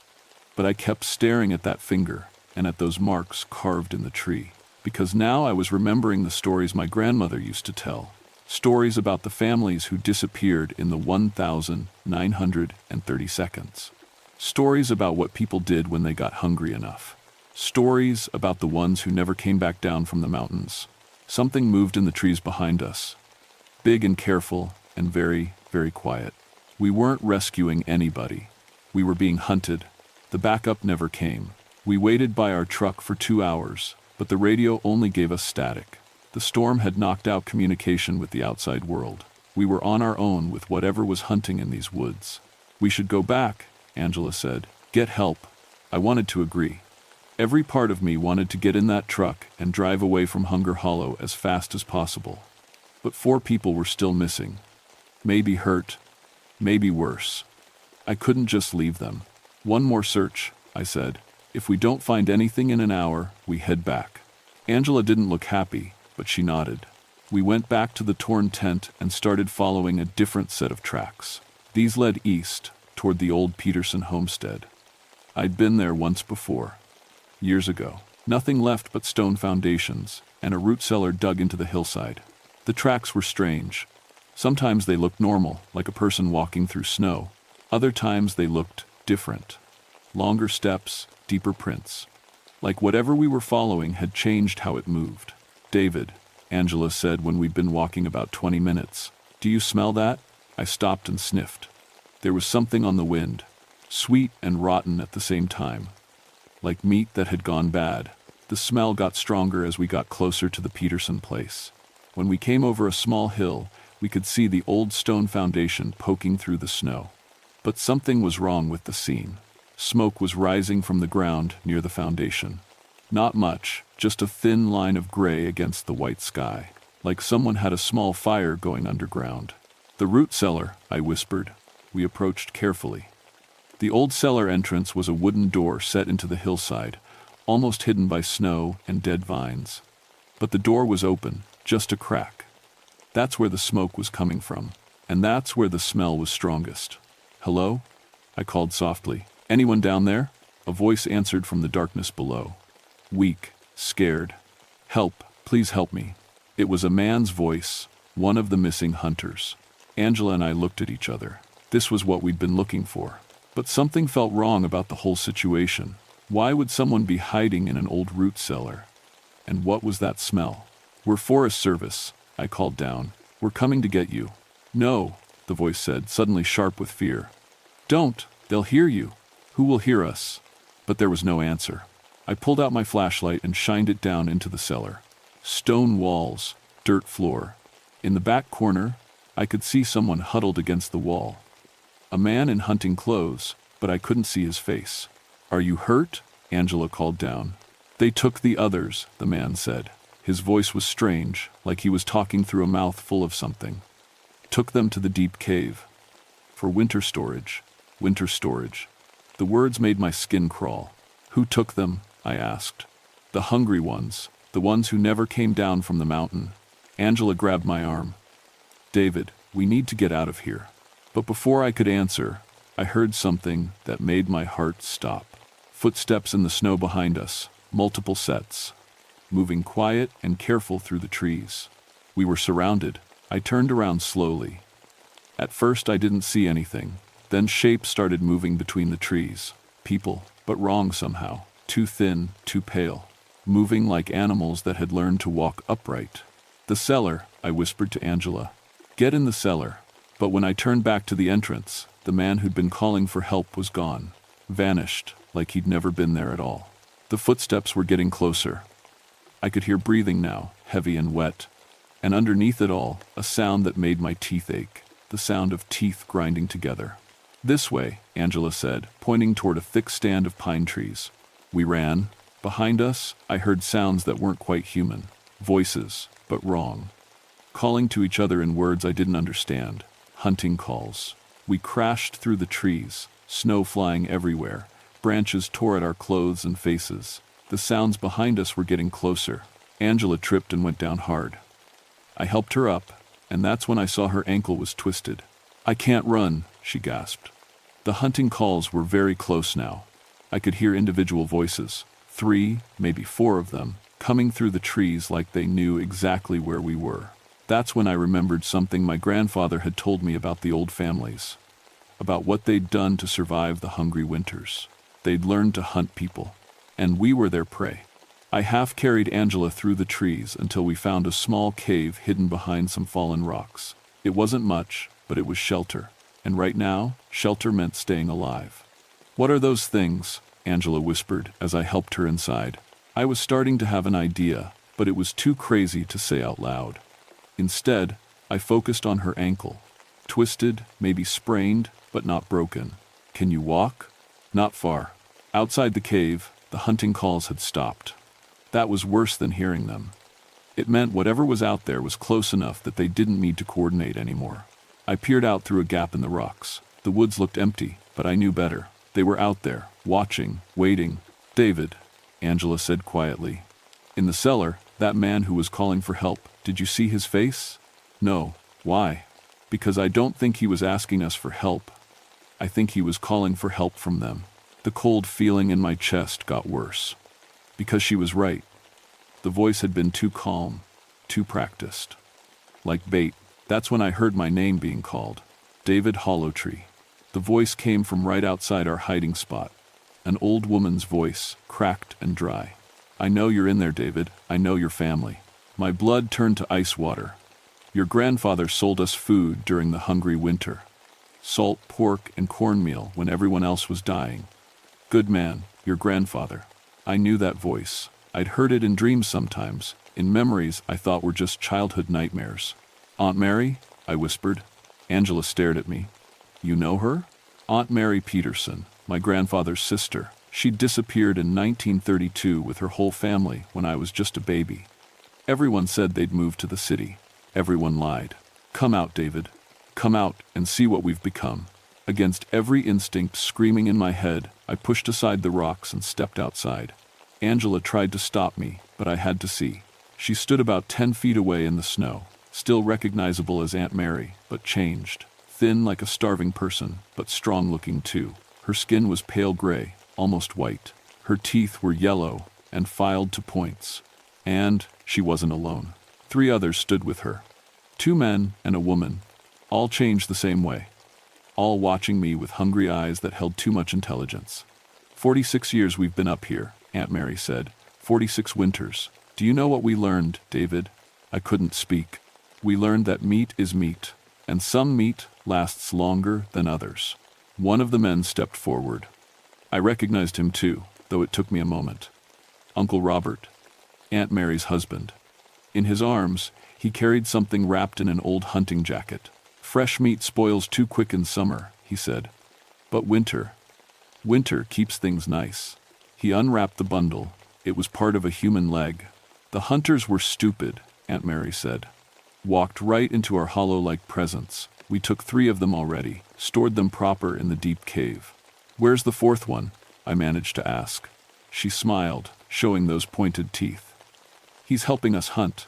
But I kept staring at that finger and at those marks carved in the tree, because now I was remembering the stories my grandmother used to tell. Stories about the families who disappeared in the 1,930 seconds. Stories about what people did when they got hungry enough. Stories about the ones who never came back down from the mountains. Something moved in the trees behind us. Big and careful and very, very quiet. We weren't rescuing anybody. We were being hunted. The backup never came. We waited by our truck for 2 hours, but the radio only gave us static. The storm had knocked out communication with the outside world. We were on our own with whatever was hunting in these woods. "We should go back," Angela said. "Get help." I wanted to agree. Every part of me wanted to get in that truck and drive away from Hunger Hollow as fast as possible. But 4 people were still missing. Maybe hurt, maybe worse. I couldn't just leave them. "One more search," I said. "If we don't find anything in an hour, we head back." Angela didn't look happy, but she nodded. We went back to the torn tent and started following a different set of tracks. These led east, toward the old Peterson homestead. I'd been there once before. Years ago. Nothing left but stone foundations, and a root cellar dug into the hillside. The tracks were strange. Sometimes they looked normal, like a person walking through snow. Other times they looked different. Longer steps, deeper prints. Like whatever we were following had changed how it moved. "David," Angela said when we'd been walking about 20 minutes. "Do you smell that?" I stopped and sniffed. There was something on the wind, sweet and rotten at the same time. Like meat that had gone bad. The smell got stronger as we got closer to the Peterson place. When we came over a small hill, we could see the old stone foundation poking through the snow. But something was wrong with the scene. Smoke was rising from the ground near the foundation. Not much, just a thin line of gray against the white sky, like someone had a small fire going underground. "The root cellar," I whispered. We approached carefully. The old cellar entrance was a wooden door set into the hillside, almost hidden by snow and dead vines. But the door was open, just a crack. That's where the smoke was coming from, and that's where the smell was strongest. "Hello?" I called softly. "Anyone down there?" A voice answered from the darkness below. Weak, scared. "Help, please help me." It was a man's voice, one of the missing hunters. Angela and I looked at each other. This was what we'd been looking for. But something felt wrong about the whole situation. Why would someone be hiding in an old root cellar? And what was that smell? "We're Forest Service," I called down. "We're coming to get you." "No," the voice said, suddenly sharp with fear. "Don't, they'll hear you." "Who will hear us?" But there was no answer. I pulled out my flashlight and shined it down into the cellar. Stone walls, dirt floor. In the back corner, I could see someone huddled against the wall. A man in hunting clothes, but I couldn't see his face. "Are you hurt?" Angela called down. "They took the others," the man said. His voice was strange, like he was talking through a mouth full of something. "Took them to the deep cave. For winter storage. Winter storage." The words made my skin crawl. "Who took them?" I asked. "The hungry ones, the ones who never came down from the mountain." Angela grabbed my arm. "David, we need to get out of here." But before I could answer, I heard something that made my heart stop. Footsteps in the snow behind us, multiple sets, moving quiet and careful through the trees. We were surrounded. I turned around slowly. At first I didn't see anything. Then shapes started moving between the trees. People, but wrong somehow. Too thin, too pale. Moving like animals that had learned to walk upright. "The cellar," I whispered to Angela. "Get in the cellar." But when I turned back to the entrance, the man who'd been calling for help was gone. Vanished, like he'd never been there at all. The footsteps were getting closer. I could hear breathing now, heavy and wet. And underneath it all, a sound that made my teeth ache. The sound of teeth grinding together. "This way," Angela said, pointing toward a thick stand of pine trees. We ran. Behind us, I heard sounds that weren't quite human. Voices, but wrong. Calling to each other in words I didn't understand. Hunting calls. We crashed through the trees, snow flying everywhere. Branches tore at our clothes and faces. The sounds behind us were getting closer. Angela tripped and went down hard. I helped her up, and that's when I saw her ankle was twisted. "I can't run," she gasped. The hunting calls were very close now. I could hear individual voices, 3, maybe 4 of them, coming through the trees like they knew exactly where we were. That's when I remembered something my grandfather had told me about the old families, about what they'd done to survive the hungry winters. They'd learned to hunt people, and we were their prey. I half carried Angela through the trees until we found a small cave hidden behind some fallen rocks. It wasn't much, but it was shelter, and right now, shelter meant staying alive. "What are those things?" Angela whispered as I helped her inside. I was starting to have an idea, but it was too crazy to say out loud. Instead, I focused on her ankle. Twisted, maybe sprained, but not broken. "Can you walk?" "Not far." Outside the cave, the hunting calls had stopped. That was worse than hearing them. It meant whatever was out there was close enough that they didn't need to coordinate anymore. I peered out through a gap in the rocks. The woods looked empty, but I knew better. They were out there, watching, waiting. "David," Angela said quietly. "In the cellar, that man who was calling for help, did you see his face?" "No." "Why?" "Because I don't think he was asking us for help. I think he was calling for help from them." The cold feeling in my chest got worse. Because she was right. The voice had been too calm, too practiced. Like bait. That's when I heard my name being called. David Hollowtree. The voice came from right outside our hiding spot. An old woman's voice, cracked and dry. "I know you're in there, David. I know your family." My blood turned to ice water. "Your grandfather sold us food during the hungry winter. Salt, pork, and cornmeal when everyone else was dying. Good man, your grandfather." I knew that voice. I'd heard it in dreams sometimes, in memories I thought were just childhood nightmares. "Aunt Mary?" I whispered. Angela stared at me. "You know her?" "Aunt Mary Peterson, my grandfather's sister. She disappeared in 1932 with her whole family when I was just a baby. Everyone said they'd moved to the city. Everyone lied. Come out, David. Come out and see what we've become." Against every instinct screaming in my head, I pushed aside the rocks and stepped outside. Angela tried to stop me, but I had to see. She stood about 10 feet away in the snow, still recognizable as Aunt Mary, but changed. Thin like a starving person, but strong-looking too. Her skin was pale gray, almost white. Her teeth were yellow and filed to points. And she wasn't alone. 3 others stood with her. 2 men and a woman, all changed the same way. All watching me with hungry eyes that held too much intelligence. 46 years we've been up here," Aunt Mary said. 46 winters. Do you know what we learned, David? I couldn't speak. We learned that meat is meat, and some meat lasts longer than others. One of the men stepped forward. I recognized him too, though it took me a moment. Uncle Robert, Aunt Mary's husband. In his arms, he carried something wrapped in an old hunting jacket. "Fresh meat spoils too quick in summer," he said. "But winter keeps things nice." He unwrapped the bundle. It was part of a human leg. "The hunters were stupid," Aunt Mary said. "Walked right into our hollow-like presence. We took 3 of them already, stored them proper in the deep cave." "Where's the 4th one?" I managed to ask. She smiled, showing those pointed teeth. "He's helping us hunt."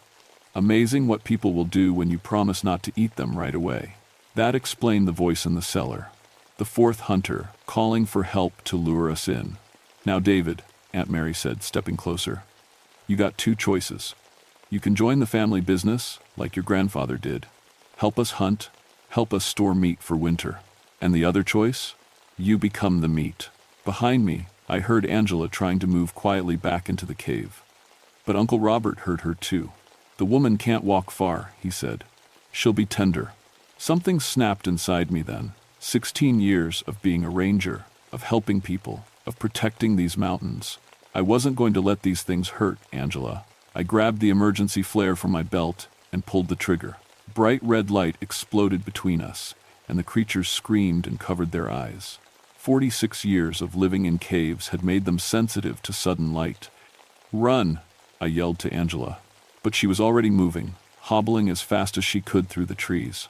Amazing what people will do when you promise not to eat them right away. That explained the voice in the cellar. The 4th hunter, calling for help to lure us in. "Now, David," Aunt Mary said, stepping closer. "You got 2 choices. You can join the family business, like your grandfather did. Help us hunt, help us store meat for winter. And the other choice? You become the meat." Behind me, I heard Angela trying to move quietly back into the cave. But Uncle Robert heard her too. "The woman can't walk far," he said. "She'll be tender." Something snapped inside me then. 16 years of being a ranger, of helping people, of protecting these mountains. I wasn't going to let these things hurt Angela. I grabbed the emergency flare from my belt and pulled the trigger. Bright red light exploded between us, and the creatures screamed and covered their eyes. 46 years of living in caves had made them sensitive to sudden light. "Run!" I yelled to Angela. But she was already moving, hobbling as fast as she could through the trees.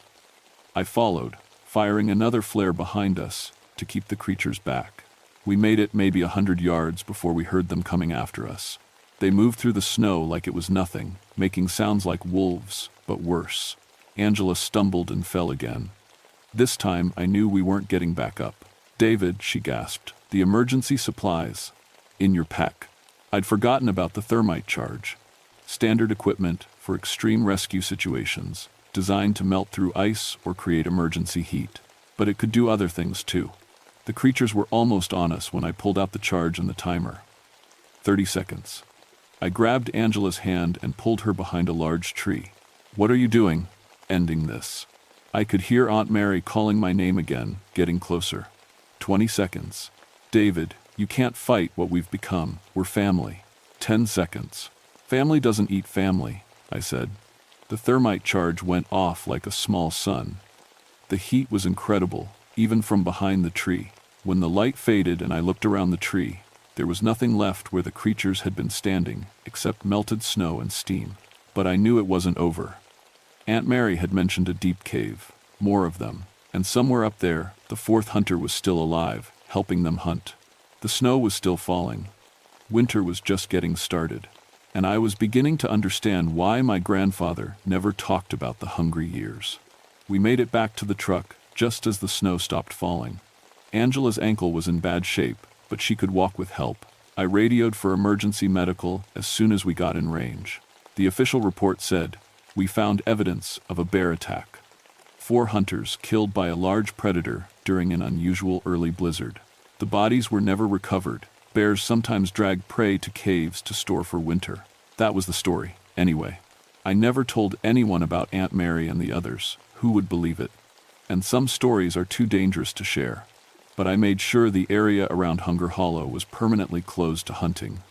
I followed, firing another flare behind us to keep the creatures back. We made it maybe 100 yards before we heard them coming after us. They moved through the snow like it was nothing, making sounds like wolves, but worse. Angela stumbled and fell again. This time I knew we weren't getting back up. "David," she gasped, "the emergency supplies. In your pack." I'd forgotten about the thermite charge. Standard equipment for extreme rescue situations, designed to melt through ice or create emergency heat. But it could do other things too. The creatures were almost on us when I pulled out the charge and the timer. 30 seconds. I grabbed Angela's hand and pulled her behind a large tree. "What are you doing?" "Ending this." I could hear Aunt Mary calling my name again, getting closer. 20 seconds. "David, you can't fight what we've become. We're family." 10 seconds. "Family doesn't eat family," I said. The thermite charge went off like a small sun. The heat was incredible, even from behind the tree. When the light faded and I looked around the tree, there was nothing left where the creatures had been standing, except melted snow and steam. But I knew it wasn't over. Aunt Mary had mentioned a deep cave, more of them, and somewhere up there, the 4th hunter was still alive, helping them hunt. The snow was still falling. Winter was just getting started, and I was beginning to understand why my grandfather never talked about the hungry years. We made it back to the truck just as the snow stopped falling. Angela's ankle was in bad shape, but she could walk with help. I radioed for emergency medical as soon as we got in range. The official report said, "We found evidence of a bear attack. 4 hunters killed by a large predator during an unusual early blizzard. The bodies were never recovered. Bears sometimes drag prey to caves to store for winter." That was the story, anyway. I never told anyone about Aunt Mary and the others. Who would believe it? And some stories are too dangerous to share. But I made sure the area around Hunger Hollow was permanently closed to hunting.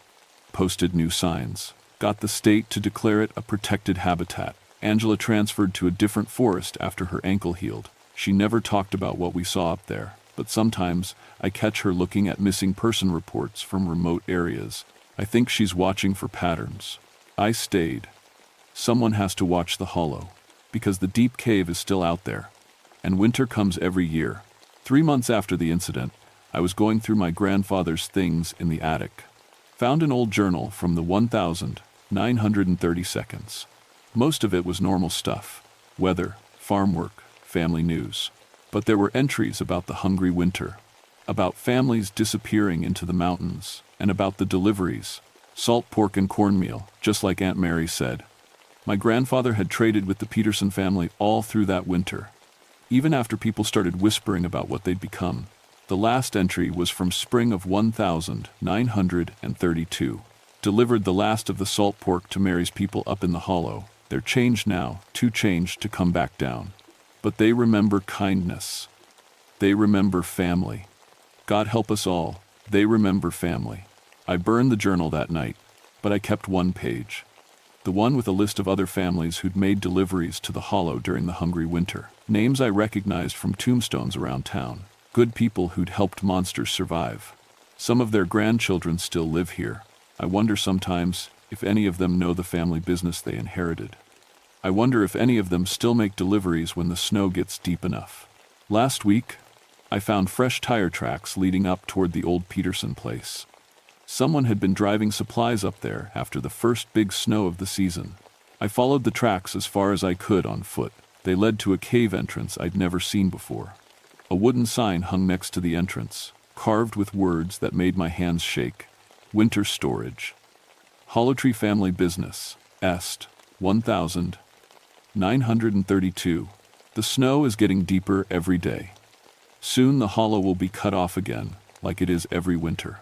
Posted new signs. Got the state to declare it a protected habitat. Angela transferred to a different forest after her ankle healed. She never talked about what we saw up there, but sometimes I catch her looking at missing person reports from remote areas. I think she's watching for patterns. I stayed. Someone has to watch the hollow, because the deep cave is still out there, and winter comes every year. 3 months after the incident, I was going through my grandfather's things in the attic. Found an old journal from the 1930 seconds. Most of it was normal stuff. Weather, farm work, family news. But there were entries about the hungry winter, about families disappearing into the mountains, and about the deliveries. Salt pork and cornmeal, just like Aunt Mary said. My grandfather had traded with the Peterson family all through that winter, even after people started whispering about what they'd become. The last entry was from spring of 1932. Delivered the last of the salt pork to Mary's people up in the hollow. They're changed now, too changed to come back down. But they remember kindness. They remember family. God help us all, they remember family. I burned the journal that night, but I kept one page. The one with a list of other families who'd made deliveries to the hollow during the hungry winter. Names I recognized from tombstones around town. Good people who'd helped monsters survive. Some of their grandchildren still live here. I wonder sometimes if any of them know the family business they inherited. I wonder if any of them still make deliveries when the snow gets deep enough. Last week, I found fresh tire tracks leading up toward the old Peterson place. Someone had been driving supplies up there after the first big snow of the season. I followed the tracks as far as I could on foot. They led to a cave entrance I'd never seen before. A wooden sign hung next to the entrance, carved with words that made my hands shake. Winter storage. Hollow Tree Family Business, Est, 1932. The snow is getting deeper every day. Soon the hollow will be cut off again, like it is every winter.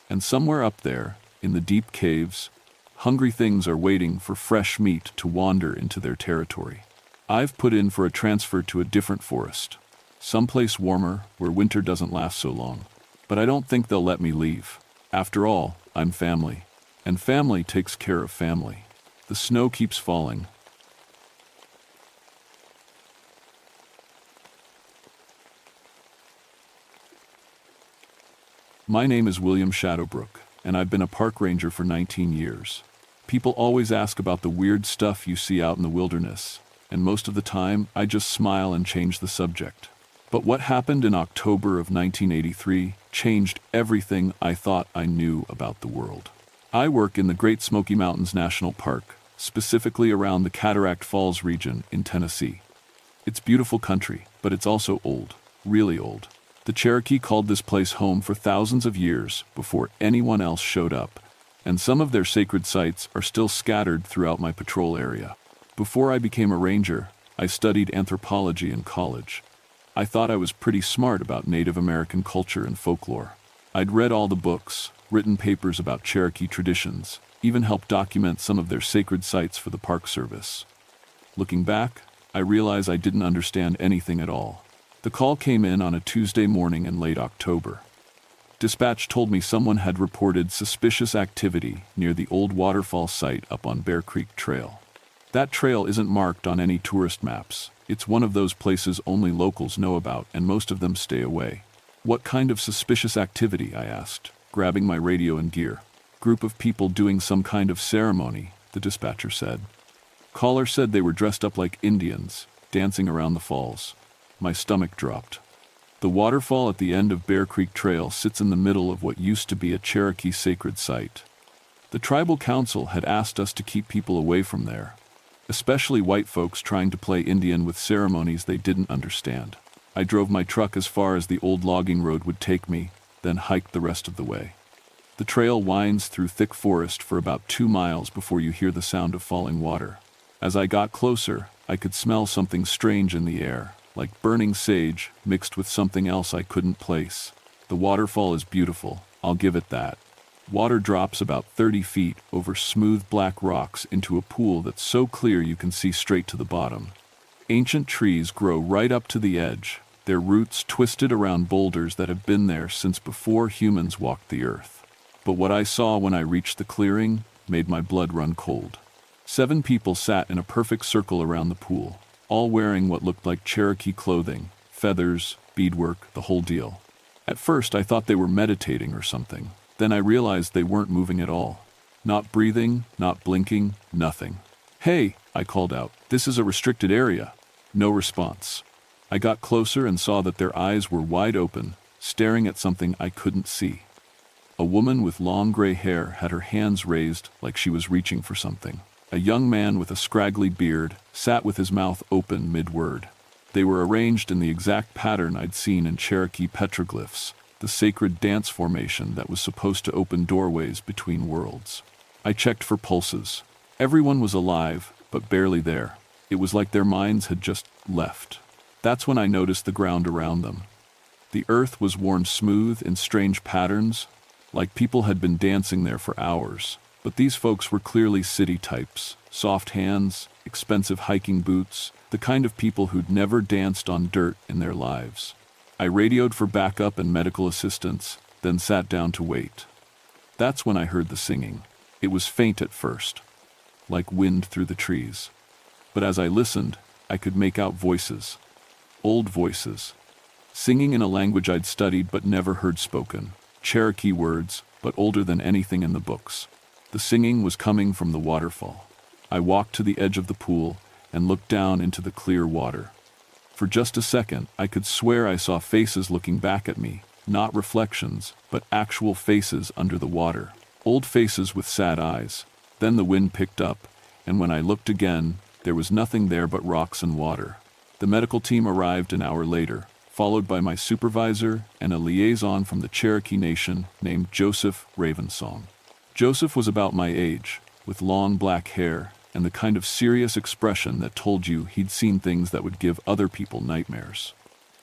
And somewhere up there, in the deep caves, hungry things are waiting for fresh meat to wander into their territory. I've put in for a transfer to a different forest, someplace warmer where winter doesn't last so long. But I don't think they'll let me leave. After all, I'm family, and family takes care of family. The snow keeps falling. My name is William Shadowbrook, and I've been a park ranger for 19 years. People always ask about the weird stuff you see out in the wilderness, and most of the time I just smile and change the subject. But what happened in October of 1983 changed everything I thought I knew about the world. I work in the Great Smoky Mountains National Park, specifically around the Cataract Falls region in Tennessee. It's beautiful country, but it's also old, really old. The Cherokee called this place home for thousands of years before anyone else showed up, and some of their sacred sites are still scattered throughout my patrol area. Before I became a ranger, I studied anthropology in college. I thought I was pretty smart about Native American culture and folklore. I'd read all the books, written papers about Cherokee traditions, even helped document some of their sacred sites for the Park Service. Looking back, I realize I didn't understand anything at all. The call came in on a Tuesday morning in late October. Dispatch told me someone had reported suspicious activity near the old waterfall site up on Bear Creek Trail. That trail isn't marked on any tourist maps. It's one of those places only locals know about, and most of them stay away. What kind of suspicious activity? I asked, grabbing my radio and gear. Group of people doing some kind of ceremony, the dispatcher said. Caller said they were dressed up like Indians, dancing around the falls. My stomach dropped. The waterfall at the end of Bear Creek Trail sits in the middle of what used to be a Cherokee sacred site. The tribal council had asked us to keep people away from there, especially white folks trying to play Indian with ceremonies they didn't understand. I drove my truck as far as the old logging road would take me, then hiked the rest of the way. The trail winds through thick forest for about 2 miles before you hear the sound of falling water. As I got closer, I could smell something strange in the air, like burning sage mixed with something else I couldn't place. The waterfall is beautiful, I'll give it that. Water drops about 30 feet over smooth black rocks into a pool that's so clear you can see straight to the bottom. Ancient trees grow right up to the edge, their roots twisted around boulders that have been there since before humans walked the earth. But what I saw when I reached the clearing made my blood run cold. 7 people sat in a perfect circle around the pool, all wearing what looked like Cherokee clothing, feathers, beadwork, the whole deal. At first I thought they were meditating or something. Then I realized they weren't moving at all. Not breathing, not blinking, nothing. "Hey," I called out, "this is a restricted area." No response. I got closer and saw that their eyes were wide open, staring at something I couldn't see. A woman with long gray hair had her hands raised like she was reaching for something. A young man with a scraggly beard sat with his mouth open mid-word. They were arranged in the exact pattern I'd seen in Cherokee petroglyphs, the sacred dance formation that was supposed to open doorways between worlds. I checked for pulses. Everyone was alive, but barely there. It was like their minds had just left. That's when I noticed the ground around them. The earth was worn smooth in strange patterns, like people had been dancing there for hours. But these folks were clearly city types, soft hands, expensive hiking boots, the kind of people who'd never danced on dirt in their lives. I radioed for backup and medical assistance, then sat down to wait. That's when I heard the singing. It was faint at first, like wind through the trees. But as I listened, I could make out voices. Old voices. Singing in a language I'd studied but never heard spoken. Cherokee words, but older than anything in the books. The singing was coming from the waterfall. I walked to the edge of the pool and looked down into the clear water. For just a second, I could swear I saw faces looking back at me, not reflections, but actual faces under the water. Old faces with sad eyes. Then the wind picked up, and when I looked again, there was nothing there but rocks and water. The medical team arrived an hour later, followed by my supervisor and a liaison from the Cherokee Nation named Joseph Ravensong. Joseph was about my age, with long black hair and the kind of serious expression that told you he'd seen things that would give other people nightmares.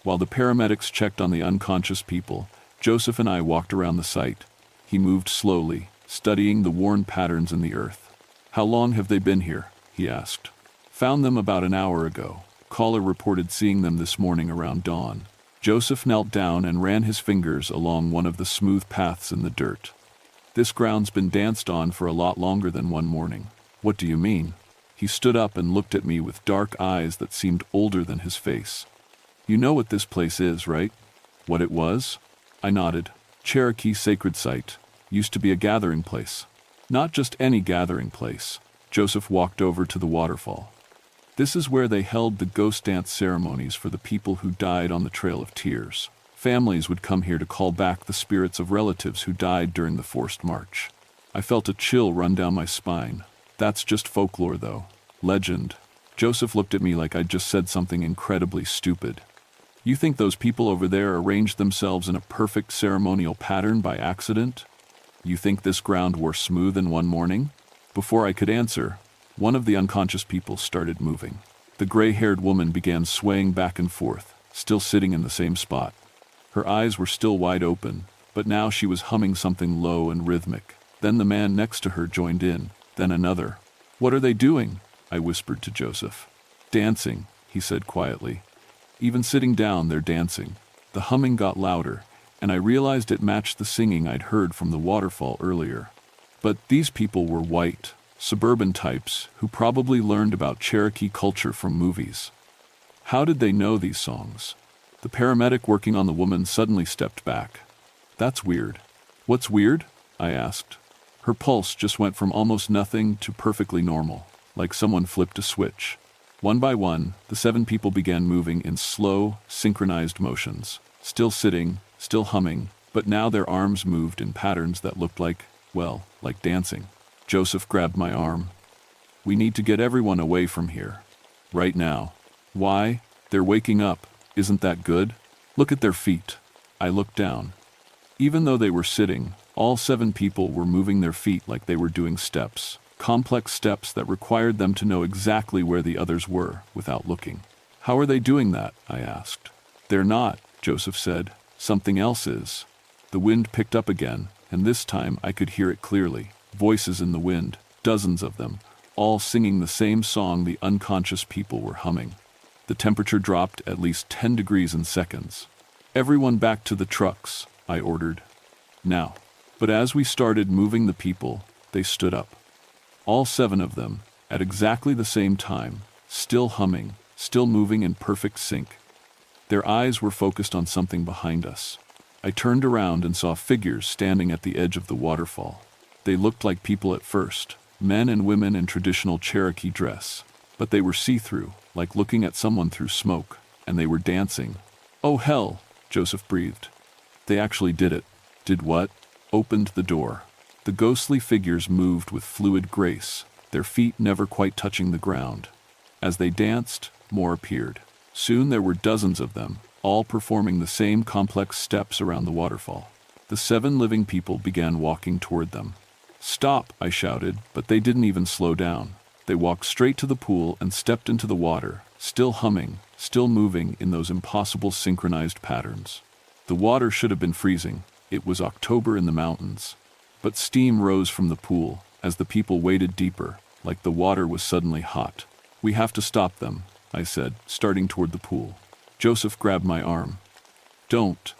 While the paramedics checked on the unconscious people, Joseph and I walked around the site. He moved slowly, studying the worn patterns in the earth. "How long have they been here?" he asked. "Found them about an hour ago. Caller reported seeing them this morning around dawn." Joseph knelt down and ran his fingers along one of the smooth paths in the dirt. "This ground's been danced on for a lot longer than one morning." "What do you mean?" He stood up and looked at me with dark eyes that seemed older than his face. "You know what this place is, right?" "What it was?" I nodded. "Cherokee Sacred Site. Used to be a gathering place." "Not just any gathering place." Joseph walked over to the waterfall. "This is where they held the ghost dance ceremonies for the people who died on the Trail of Tears. Families would come here to call back the spirits of relatives who died during the forced march." I felt a chill run down my spine. "That's just folklore, though. Legend." Joseph looked at me like I'd just said something incredibly stupid. "You think those people over there arranged themselves in a perfect ceremonial pattern by accident? You think this ground wore smooth in one morning?" Before I could answer, one of the unconscious people started moving. The gray-haired woman began swaying back and forth, still sitting in the same spot. Her eyes were still wide open, but now she was humming something low and rhythmic. Then the man next to her joined in, then another. "What are they doing?" I whispered to Joseph. "Dancing," he said quietly. "Even sitting down, they're dancing." The humming got louder, and I realized it matched the singing I'd heard from the waterfall earlier. But these people were white, suburban types who probably learned about Cherokee culture from movies. How did they know these songs? The paramedic working on the woman suddenly stepped back. "That's weird." "What's weird?" I asked. Her pulse just went from almost nothing to perfectly normal, like someone flipped a switch. One by one, the 7 people began moving in slow, synchronized motions. Still sitting, still humming, but now their arms moved in patterns that looked like dancing. Joseph grabbed my arm. "We need to get everyone away from here. Right now." "Why? They're waking up. Isn't that good? Look at their feet." I looked down. Even though they were sitting, all 7 people were moving their feet like they were doing steps. Complex steps that required them to know exactly where the others were without looking. "How are they doing that?" I asked. "They're not," Joseph said. "Something else is." The wind picked up again, and this time I could hear it clearly. Voices in the wind, dozens of them, all singing the same song the unconscious people were humming. The temperature dropped at least 10 degrees in seconds. "Everyone back to the trucks," I ordered. "Now." But as we started moving the people, they stood up. All 7 of them, at exactly the same time, still humming, still moving in perfect sync. Their eyes were focused on something behind us. I turned around and saw figures standing at the edge of the waterfall. They looked like people at first, men and women in traditional Cherokee dress. But they were see-through, like looking at someone through smoke, and they were dancing. "Oh hell," Joseph breathed. "They actually did it." "Did what?" "Opened the door." The ghostly figures moved with fluid grace, their feet never quite touching the ground. As they danced, more appeared. Soon there were dozens of them, all performing the same complex steps around the waterfall. The 7 living people began walking toward them. "Stop," I shouted, but they didn't even slow down. They walked straight to the pool and stepped into the water, still humming, still moving in those impossible synchronized patterns. The water should have been freezing. It was October in the mountains. But steam rose from the pool as the people waded deeper, like the water was suddenly hot. We have to stop them, I said, starting toward the pool. Joseph grabbed my arm. Don't.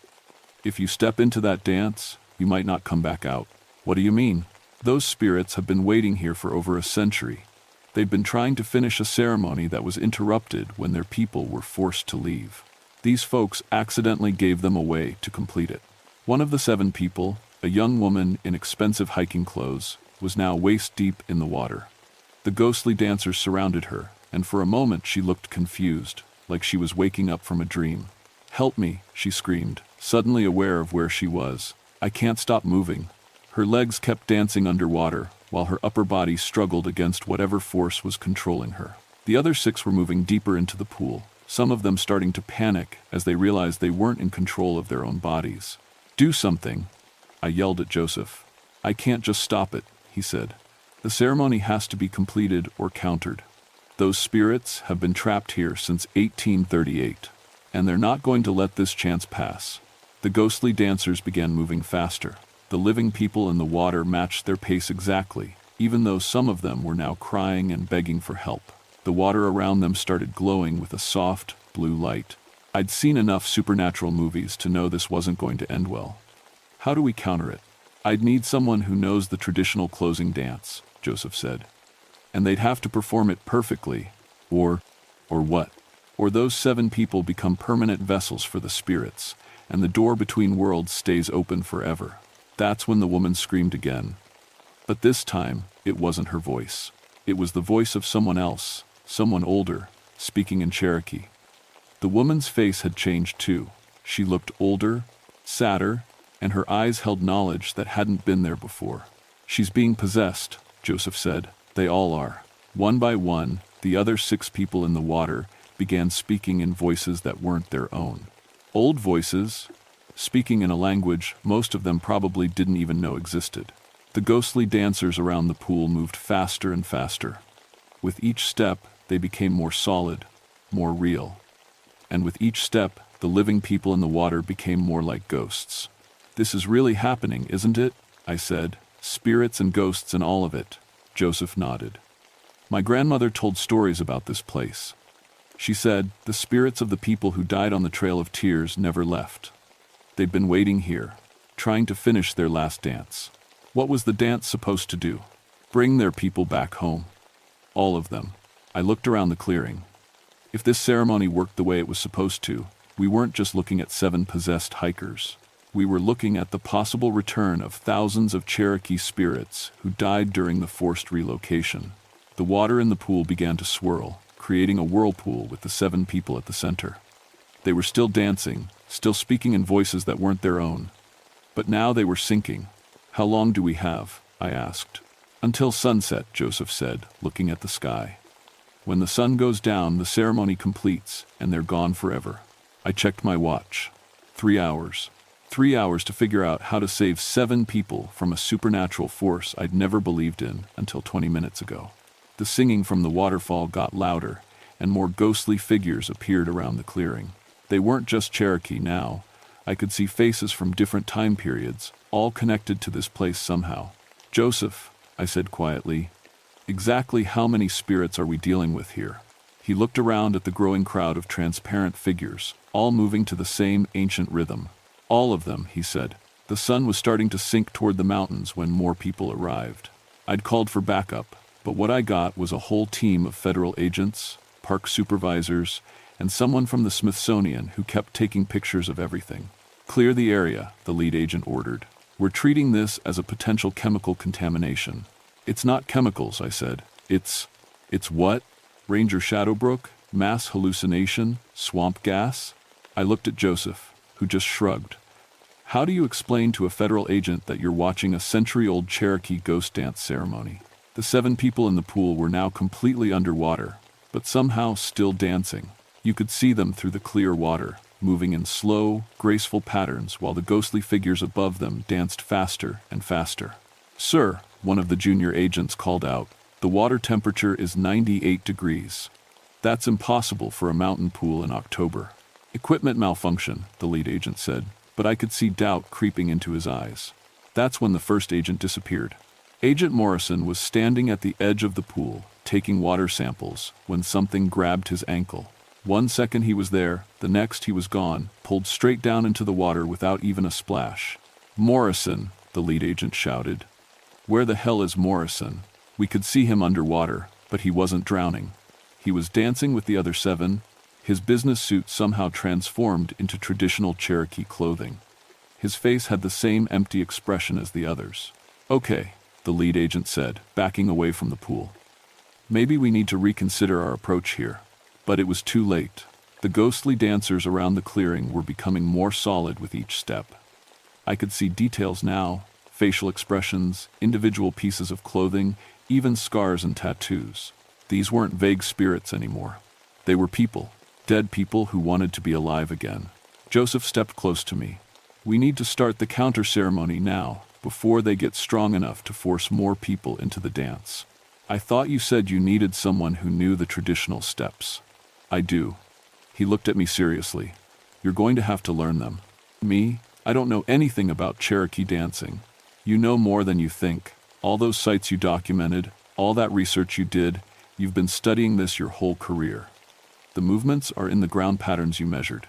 If you step into that dance, you might not come back out. What do you mean? Those spirits have been waiting here for over a century. They've been trying to finish a ceremony that was interrupted when their people were forced to leave. These folks accidentally gave them away to complete it. One of the 7 people, a young woman in expensive hiking clothes, was now waist-deep in the water. The ghostly dancers surrounded her, and for a moment she looked confused, like she was waking up from a dream. "Help me," she screamed, suddenly aware of where she was. "I can't stop moving." Her legs kept dancing underwater, while her upper body struggled against whatever force was controlling her. The other 6 were moving deeper into the pool, some of them starting to panic as they realized they weren't in control of their own bodies. "Do something," I yelled at Joseph. "I can't just stop it," he said. "The ceremony has to be completed or countered. Those spirits have been trapped here since 1838, and they're not going to let this chance pass." The ghostly dancers began moving faster. The living people in the water matched their pace exactly, even though some of them were now crying and begging for help. The water around them started glowing with a soft, blue light. I'd seen enough supernatural movies to know this wasn't going to end well. "How do we counter it?" "I'd need someone who knows the traditional closing dance," Joseph said. "And they'd have to perform it perfectly. Or what? Or those 7 people become permanent vessels for the spirits, and the door between worlds stays open forever." That's when the woman screamed again. But this time, it wasn't her voice. It was the voice of someone else, someone older, speaking in Cherokee. The woman's face had changed too. She looked older, sadder, and her eyes held knowledge that hadn't been there before. "She's being possessed," Joseph said. "They all are." One by one, the other 6 people in the water began speaking in voices that weren't their own. Old voices, speaking in a language most of them probably didn't even know existed. The ghostly dancers around the pool moved faster and faster. With each step, they became more solid, more real. And with each step, the living people in the water became more like ghosts. "This is really happening, isn't it?" I said. "Spirits and ghosts and all of it." Joseph nodded. "My grandmother told stories about this place. She said the spirits of the people who died on the Trail of Tears never left. They'd been waiting here, trying to finish their last dance. What was the dance supposed to do? Bring their people back home. All of them." I looked around the clearing. If this ceremony worked the way it was supposed to, we weren't just looking at 7 possessed hikers. We were looking at the possible return of thousands of Cherokee spirits who died during the forced relocation. The water in the pool began to swirl, creating a whirlpool with the 7 people at the center. They were still dancing, still speaking in voices that weren't their own. But now they were sinking. "How long do we have?" I asked. "Until sunset," Joseph said, looking at the sky. "When the sun goes down, the ceremony completes, and they're gone forever." I checked my watch. 3 hours. 3 hours to figure out how to save 7 people from a supernatural force I'd never believed in until 20 minutes ago. The singing from the waterfall got louder, and more ghostly figures appeared around the clearing. They weren't just Cherokee now. I could see faces from different time periods, all connected to this place somehow. "Joseph," I said quietly, "exactly how many spirits are we dealing with here?" He looked around at the growing crowd of transparent figures, all moving to the same ancient rhythm. "All of them," he said. The sun was starting to sink toward the mountains when more people arrived. I'd called for backup, but what I got was a whole team of federal agents, park supervisors, and someone from the Smithsonian who kept taking pictures of everything. "Clear the area," the lead agent ordered. "We're treating this as a potential chemical contamination." "It's not chemicals," I said. It's what? Ranger Shadowbrook? Mass hallucination? Swamp gas?" I looked at Joseph, who just shrugged. "How do you explain to a federal agent that you're watching a century-old Cherokee ghost dance ceremony?" The 7 people in the pool were now completely underwater, but somehow still dancing. You could see them through the clear water, moving in slow, graceful patterns while the ghostly figures above them danced faster and faster. "Sir," one of the junior agents called out, "the water temperature is 98 degrees. That's impossible for a mountain pool in October." "Equipment malfunction," the lead agent said, but I could see doubt creeping into his eyes. That's when the first agent disappeared. Agent Morrison was standing at the edge of the pool, taking water samples, when something grabbed his ankle. 1 second he was there, the next he was gone, pulled straight down into the water without even a splash. "Morrison!" the lead agent shouted. "Where the hell is Morrison?" We could see him underwater, but he wasn't drowning. He was dancing with the other 7, his business suit somehow transformed into traditional Cherokee clothing. His face had the same empty expression as the others. "Okay," the lead agent said, backing away from the pool. "Maybe we need to reconsider our approach here." But it was too late. The ghostly dancers around the clearing were becoming more solid with each step. I could see details now, facial expressions, individual pieces of clothing, even scars and tattoos. These weren't vague spirits anymore. They were people, dead people who wanted to be alive again. Joseph stepped close to me. "We need to start the counter ceremony now, before they get strong enough to force more people into the dance." "I thought you said you needed someone who knew the traditional steps." "I do." He looked at me seriously. "You're going to have to learn them." "Me? I don't know anything about Cherokee dancing." "You know more than you think. All those sites you documented, all that research you did, you've been studying this your whole career. The movements are in the ground patterns you measured.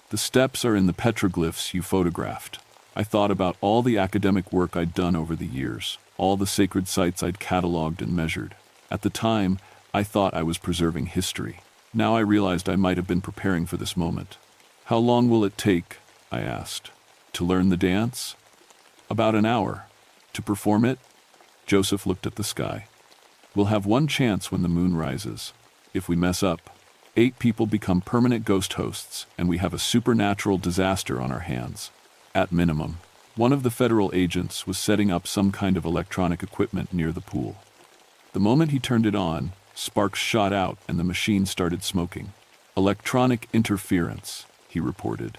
The steps are in the petroglyphs you photographed. I thought about all the academic work I'd done over the years, all the sacred sites I'd cataloged and measured. At the time, I thought I was preserving history. Now I realized I might have been preparing for this moment." "How long will it take?" I asked. "To learn the dance?" "About an hour." "To perform it?" Joseph looked at the sky. "We'll have one chance when the moon rises. If we mess up, 8 people become permanent ghost hosts, and we have a supernatural disaster on our hands. At minimum." One of the federal agents was setting up some kind of electronic equipment near the pool. The moment he turned it on, sparks shot out and the machine started smoking. "Electronic interference," he reported.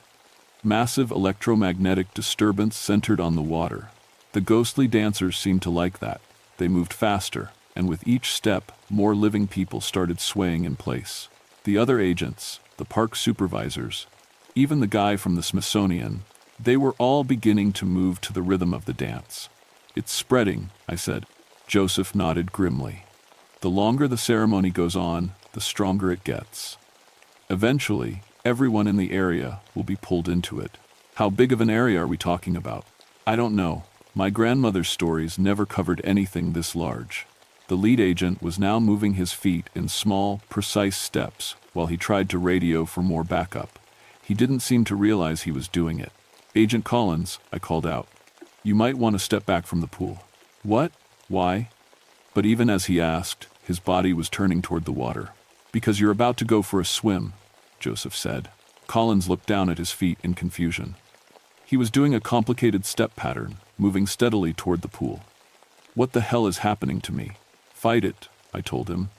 "Massive electromagnetic disturbance centered on the water." The ghostly dancers seemed to like that. They moved faster, and with each step, more living people started swaying in place. The other agents, the park supervisors, even the guy from the Smithsonian, they were all beginning to move to the rhythm of the dance. "It's spreading," I said. Joseph nodded grimly. "The longer the ceremony goes on, the stronger it gets. Eventually, everyone in the area will be pulled into it." "How big of an area are we talking about?" "I don't know. My grandmother's stories never covered anything this large." The lead agent was now moving his feet in small, precise steps while he tried to radio for more backup. He didn't seem to realize he was doing it. "Agent Collins," I called out. "You might want to step back from the pool." "What? Why?" But even as he asked, his body was turning toward the water. "Because you're about to go for a swim," Joseph said. Collins looked down at his feet in confusion. He was doing a complicated step pattern, moving steadily toward the pool. "What the hell is happening to me?" "Fight it," I told him.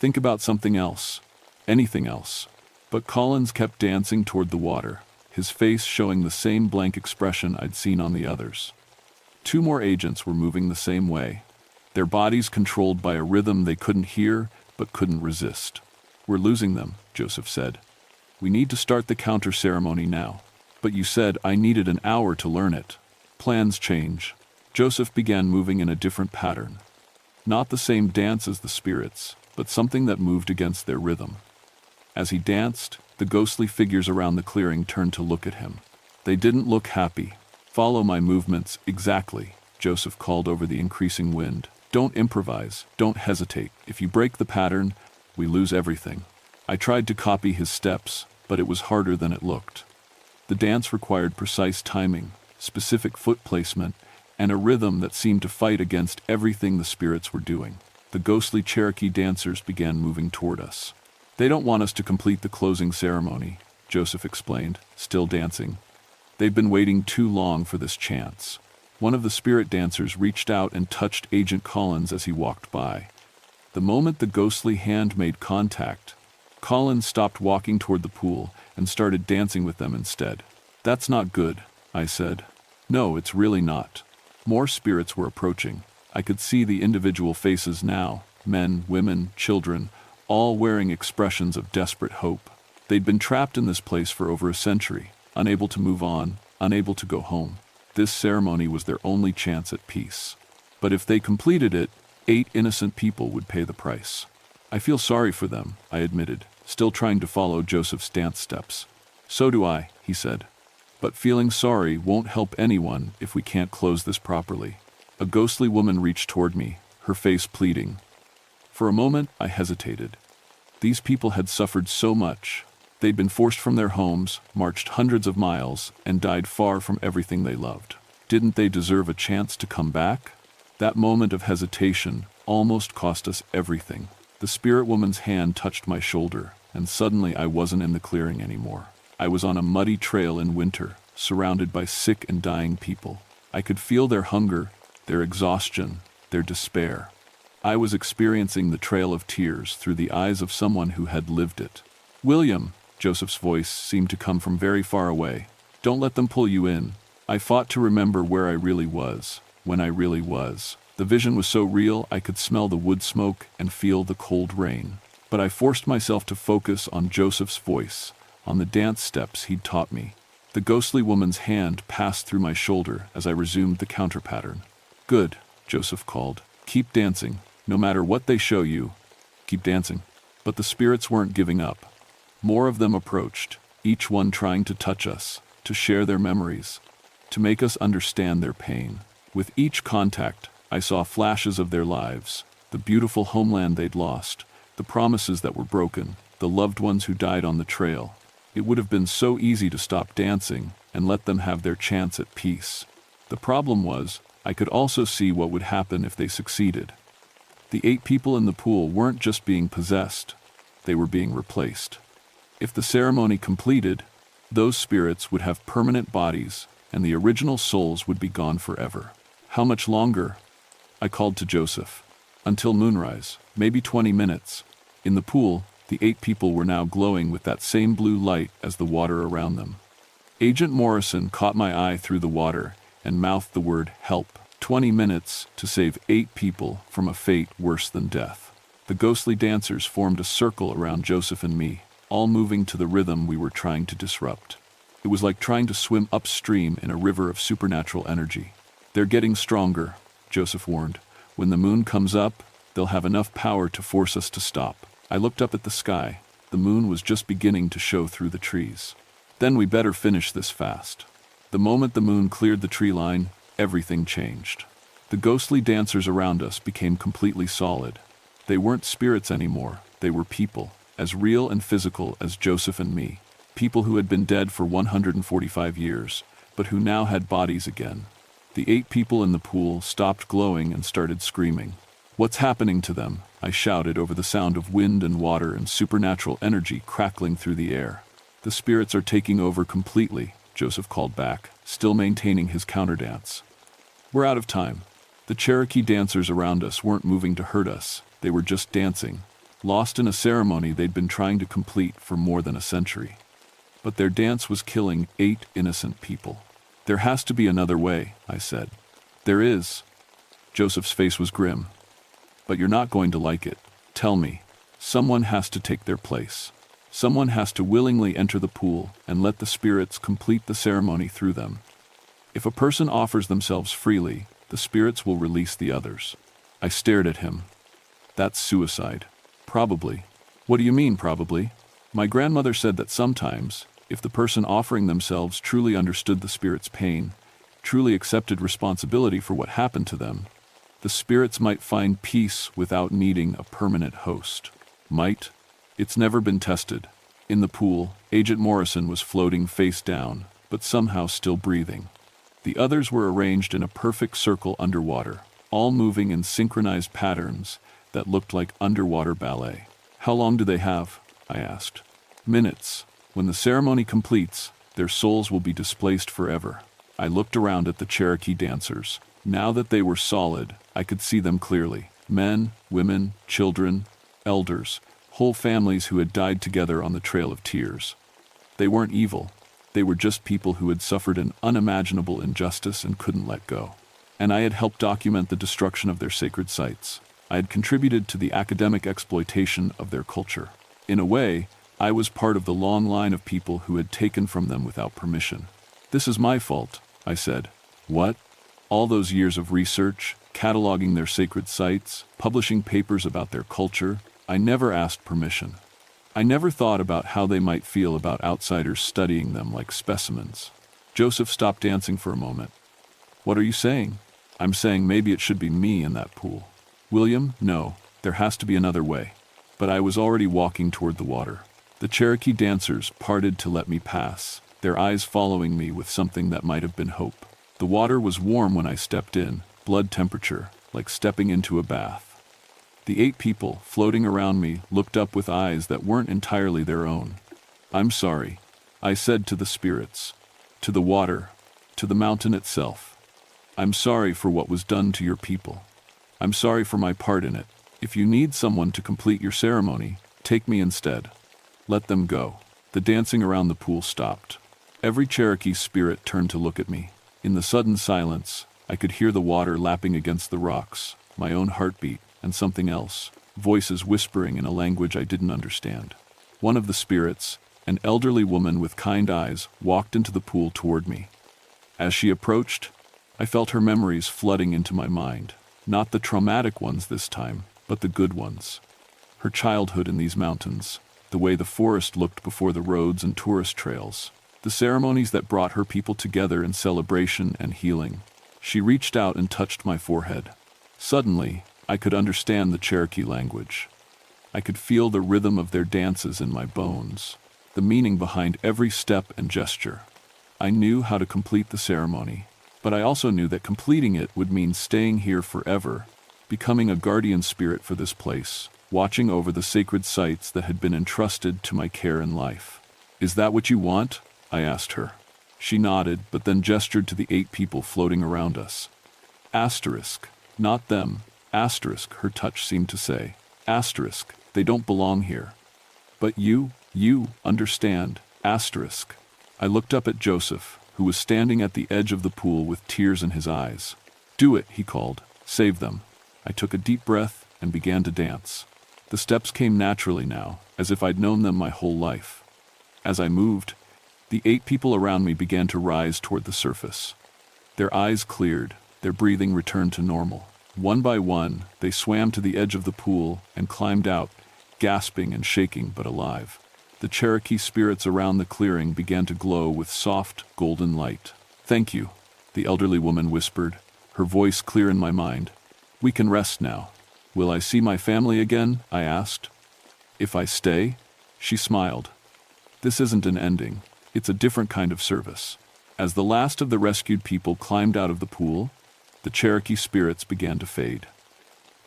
"Think about something else. Anything else." But Collins kept dancing toward the water, his face showing the same blank expression I'd seen on the others. 2 more agents were moving the same way, their bodies controlled by a rhythm they couldn't hear but couldn't resist. "We're losing them," Joseph said. "We need to start the counter ceremony now." "But you said I needed an hour to learn it." "Plans change." Joseph began moving in a different pattern. Not the same dance as the spirits, but something that moved against their rhythm. As he danced, the ghostly figures around the clearing turned to look at him. They didn't look happy. "Follow my movements exactly," Joseph called over the increasing wind. "Don't improvise, don't hesitate. If you break the pattern, we lose everything." I tried to copy his steps, but it was harder than it looked. The dance required precise timing, specific foot placement, and a rhythm that seemed to fight against everything the spirits were doing. The ghostly Cherokee dancers began moving toward us. "They don't want us to complete the closing ceremony," Joseph explained, still dancing. "They've been waiting too long for this chance." One of the spirit dancers reached out and touched Agent Collins as he walked by. The moment the ghostly hand made contact, Collins stopped walking toward the pool and started dancing with them instead. "That's not good," I said. "No, it's really not." More spirits were approaching. I could see the individual faces now, men, women, children, all wearing expressions of desperate hope. They'd been trapped in this place for over a century, unable to move on, unable to go home. This ceremony was their only chance at peace. But if they completed it, 8 innocent people would pay the price. I feel sorry for them, I admitted, still trying to follow Joseph's dance steps. So do I, he said. But feeling sorry won't help anyone if we can't close this properly. A ghostly woman reached toward me, her face pleading. For a moment, I hesitated. These people had suffered so much. They'd been forced from their homes, marched hundreds of miles, and died far from everything they loved. Didn't they deserve a chance to come back? That moment of hesitation almost cost us everything. The spirit woman's hand touched my shoulder, and suddenly I wasn't in the clearing anymore. I was on a muddy trail in winter, surrounded by sick and dying people. I could feel their hunger, their exhaustion, their despair. I was experiencing the trail of tears through the eyes of someone who had lived it. William, Joseph's voice seemed to come from very far away. Don't let them pull you in. I fought to remember where I really was, when I really was. The vision was so real I could smell the wood smoke and feel the cold rain. But I forced myself to focus on Joseph's voice, on the dance steps he'd taught me. The ghostly woman's hand passed through my shoulder as I resumed the counter pattern. Good, Joseph called. Keep dancing. No matter what they show you, keep dancing. But the spirits weren't giving up. More of them approached, each one trying to touch us, to share their memories, to make us understand their pain. With each contact, I saw flashes of their lives, the beautiful homeland they'd lost, the promises that were broken, the loved ones who died on the trail. It would have been so easy to stop dancing and let them have their chance at peace. The problem was, I could also see what would happen if they succeeded. The 8 people in the pool weren't just being possessed, they were being replaced. If the ceremony completed, those spirits would have permanent bodies and the original souls would be gone forever. How much longer? I called to Joseph. Until moonrise, maybe 20 minutes. In the pool, the 8 people were now glowing with that same blue light as the water around them. Agent Morrison caught my eye through the water and mouthed the word help. 20 minutes to save 8 people from a fate worse than death. The ghostly dancers formed a circle around Joseph and me, all moving to the rhythm we were trying to disrupt. It was like trying to swim upstream in a river of supernatural energy. They're getting stronger, Joseph warned. When the moon comes up, they'll have enough power to force us to stop. I looked up at the sky. The moon was just beginning to show through the trees. Then we better finish this fast. The moment the moon cleared the tree line, everything changed. The ghostly dancers around us became completely solid. They weren't spirits anymore, they were people, as real and physical as Joseph and me. People who had been dead for 145 years, but who now had bodies again. The 8 people in the pool stopped glowing and started screaming. What's happening to them? I shouted over the sound of wind and water and supernatural energy crackling through the air. The spirits are taking over completely, Joseph called back, still maintaining his counterdance. We're out of time. The Cherokee dancers around us weren't moving to hurt us, they were just dancing, lost in a ceremony they'd been trying to complete for more than a century. But their dance was killing 8 innocent people. There has to be another way, I said. There is. Joseph's face was grim. But you're not going to like it. Tell me. Someone has to take their place. Someone has to willingly enter the pool and let the spirits complete the ceremony through them. If a person offers themselves freely, the spirits will release the others. I stared at him. That's suicide. Probably. What do you mean, probably? My grandmother said that sometimes, if the person offering themselves truly understood the spirit's pain, truly accepted responsibility for what happened to them, the spirits might find peace without needing a permanent host. Might? It's never been tested. In the pool, Agent Morrison was floating face down, but somehow still breathing. The others were arranged in a perfect circle underwater, all moving in synchronized patterns that looked like underwater ballet. How long do they have? I asked. Minutes. When the ceremony completes, their souls will be displaced forever. I looked around at the Cherokee dancers. Now that they were solid, I could see them clearly. Men, women, children, elders, whole families who had died together on the Trail of Tears. They weren't evil. They were just people who had suffered an unimaginable injustice and couldn't let go. And I had helped document the destruction of their sacred sites. I had contributed to the academic exploitation of their culture. In a way, I was part of the long line of people who had taken from them without permission. This is my fault, I said. What? All those years of research, cataloging their sacred sites, publishing papers about their culture, I never asked permission. I never thought about how they might feel about outsiders studying them like specimens. Joseph stopped dancing for a moment. What are you saying? I'm saying maybe it should be me in that pool. William, no, there has to be another way. But I was already walking toward the water. The Cherokee dancers parted to let me pass, their eyes following me with something that might have been hope. The water was warm when I stepped in, blood temperature, like stepping into a bath. The 8 people floating around me looked up with eyes that weren't entirely their own. I'm sorry, I said to the spirits, to the water, to the mountain itself. I'm sorry for what was done to your people. I'm sorry for my part in it. If you need someone to complete your ceremony, take me instead. Let them go. The dancing around the pool stopped. Every Cherokee spirit turned to look at me. In the sudden silence, I could hear the water lapping against the rocks, my own heartbeat, and something else, voices whispering in a language I didn't understand. One of the spirits, an elderly woman with kind eyes, walked into the pool toward me. As she approached, I felt her memories flooding into my mind, not the traumatic ones this time, but the good ones. Her childhood in these mountains, the way the forest looked before the roads and tourist trails, the ceremonies that brought her people together in celebration and healing. She reached out and touched my forehead. Suddenly, I could understand the Cherokee language. I could feel the rhythm of their dances in my bones, the meaning behind every step and gesture. I knew how to complete the ceremony, but I also knew that completing it would mean staying here forever, becoming a guardian spirit for this place, watching over the sacred sites that had been entrusted to my care in life. Is that what you want? I asked her. She nodded, but then gestured to the 8 people floating around us. Asterisk, not them. Asterisk, her touch seemed to say. Asterisk, they don't belong here. But you understand. Asterisk. I looked up at Joseph, who was standing at the edge of the pool with tears in his eyes. Do it, he called. Save them. I took a deep breath and began to dance. The steps came naturally now, as if I'd known them my whole life. As I moved, the 8 people around me began to rise toward the surface. Their eyes cleared, their breathing returned to normal. One by one, they swam to the edge of the pool and climbed out, gasping and shaking but alive. The Cherokee spirits around the clearing began to glow with soft, golden light. Thank you, the elderly woman whispered, her voice clear in my mind. We can rest now. Will I see my family again? I asked. If I stay? She smiled. This isn't an ending. It's a different kind of service. As the last of the rescued people climbed out of the pool, the Cherokee spirits began to fade.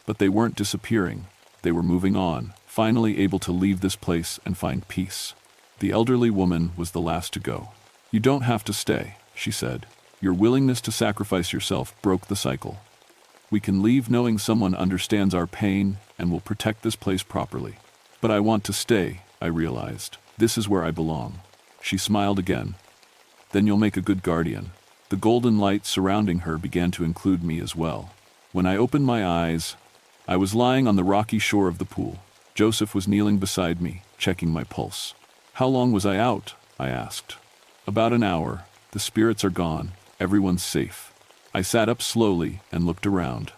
But they weren't disappearing. They were moving on, finally able to leave this place and find peace. The elderly woman was the last to go. You don't have to stay, she said. Your willingness to sacrifice yourself broke the cycle. We can leave knowing someone understands our pain and will protect this place properly. But I want to stay, I realized. This is where I belong. She smiled again. Then you'll make a good guardian. The golden light surrounding her began to include me as well. When I opened my eyes, I was lying on the rocky shore of the pool. Joseph was kneeling beside me, checking my pulse. How long was I out? I asked. About an hour. The spirits are gone. Everyone's safe. I sat up slowly and looked around.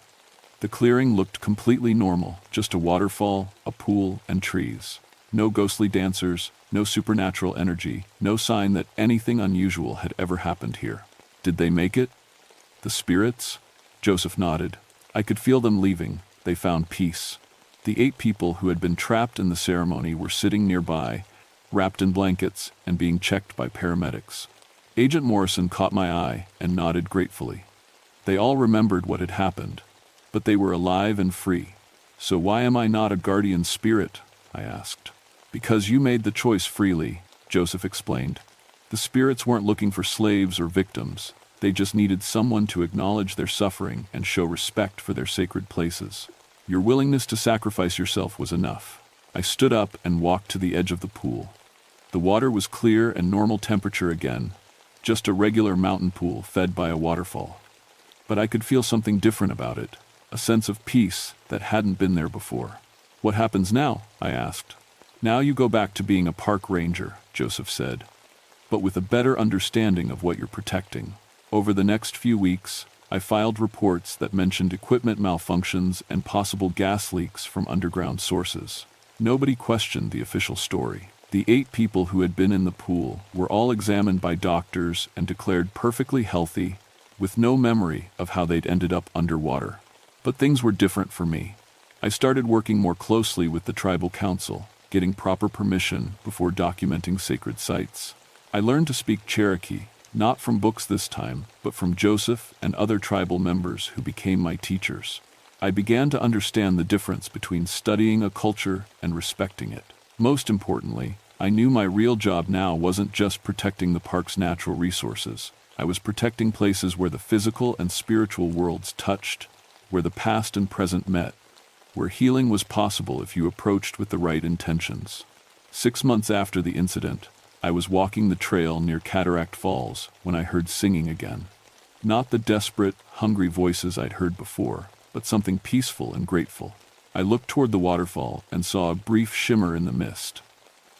The clearing looked completely normal, just a waterfall, a pool, and trees. No ghostly dancers, no supernatural energy, no sign that anything unusual had ever happened here. Did they make it? The spirits? Joseph nodded. I could feel them leaving. They found peace. The 8 people who had been trapped in the ceremony were sitting nearby, wrapped in blankets and being checked by paramedics. Agent Morrison caught my eye and nodded gratefully. They all remembered what had happened, but they were alive and free. So why am I not a guardian spirit? I asked. Because you made the choice freely, Joseph explained. The spirits weren't looking for slaves or victims. They just needed someone to acknowledge their suffering and show respect for their sacred places. Your willingness to sacrifice yourself was enough. I stood up and walked to the edge of the pool. The water was clear and normal temperature again, just a regular mountain pool fed by a waterfall. But I could feel something different about it, a sense of peace that hadn't been there before. What happens now? I asked. Now you go back to being a park ranger, Joseph said, but with a better understanding of what you're protecting. Over the next few weeks, I filed reports that mentioned equipment malfunctions and possible gas leaks from underground sources. Nobody questioned the official story. The 8 people who had been in the pool were all examined by doctors and declared perfectly healthy, with no memory of how they'd ended up underwater. But things were different for me. I started working more closely with the tribal council, getting proper permission before documenting sacred sites. I learned to speak Cherokee, not from books this time, but from Joseph and other tribal members who became my teachers. I began to understand the difference between studying a culture and respecting it. Most importantly, I knew my real job now wasn't just protecting the park's natural resources. I was protecting places where the physical and spiritual worlds touched, where the past and present met, where healing was possible if you approached with the right intentions. 6 months after the incident, I was walking the trail near Cataract Falls when I heard singing again. Not the desperate, hungry voices I'd heard before, but something peaceful and grateful. I looked toward the waterfall and saw a brief shimmer in the mist.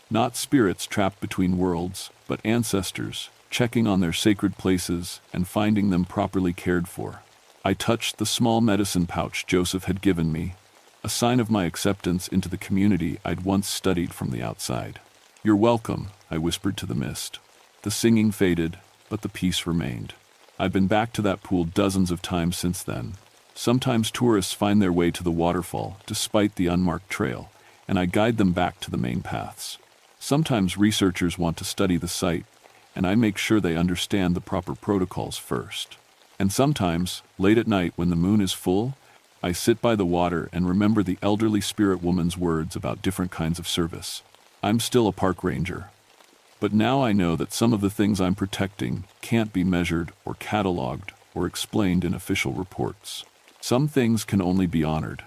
Not spirits trapped between worlds, but ancestors, checking on their sacred places and finding them properly cared for. I touched the small medicine pouch Joseph had given me, a sign of my acceptance into the community I'd once studied from the outside. "You're welcome," I whispered to the mist. The singing faded, but the peace remained. I've been back to that pool dozens of times since then. Sometimes tourists find their way to the waterfall despite the unmarked trail, and I guide them back to the main paths. Sometimes researchers want to study the site, and I make sure they understand the proper protocols first. And sometimes, late at night when the moon is full, I sit by the water and remember the elderly spirit woman's words about different kinds of service. I'm still a park ranger, but now I know that some of the things I'm protecting can't be measured or cataloged or explained in official reports. Some things can only be honored.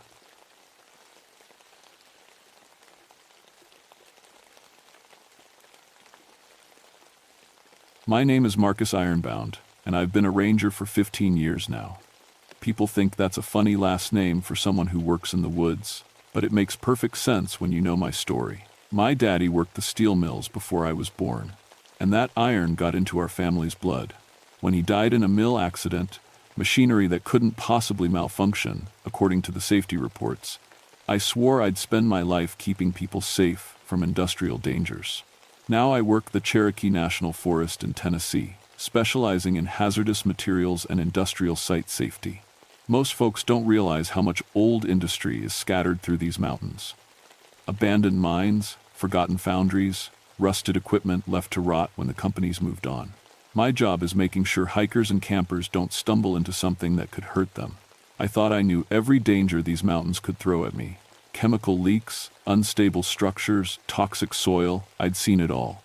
My name is Marcus Ironbound, and I've been a ranger for 15 years now. People think that's a funny last name for someone who works in the woods, but it makes perfect sense when you know my story. My daddy worked the steel mills before I was born, and that iron got into our family's blood. When he died in a mill accident, machinery that couldn't possibly malfunction, according to the safety reports, I swore I'd spend my life keeping people safe from industrial dangers. Now I work the Cherokee National Forest in Tennessee, specializing in hazardous materials and industrial site safety. Most folks don't realize how much old industry is scattered through these mountains. Abandoned mines, forgotten foundries, rusted equipment left to rot when the companies moved on. My job is making sure hikers and campers don't stumble into something that could hurt them. I thought I knew every danger these mountains could throw at me. Chemical leaks, unstable structures, toxic soil, I'd seen it all.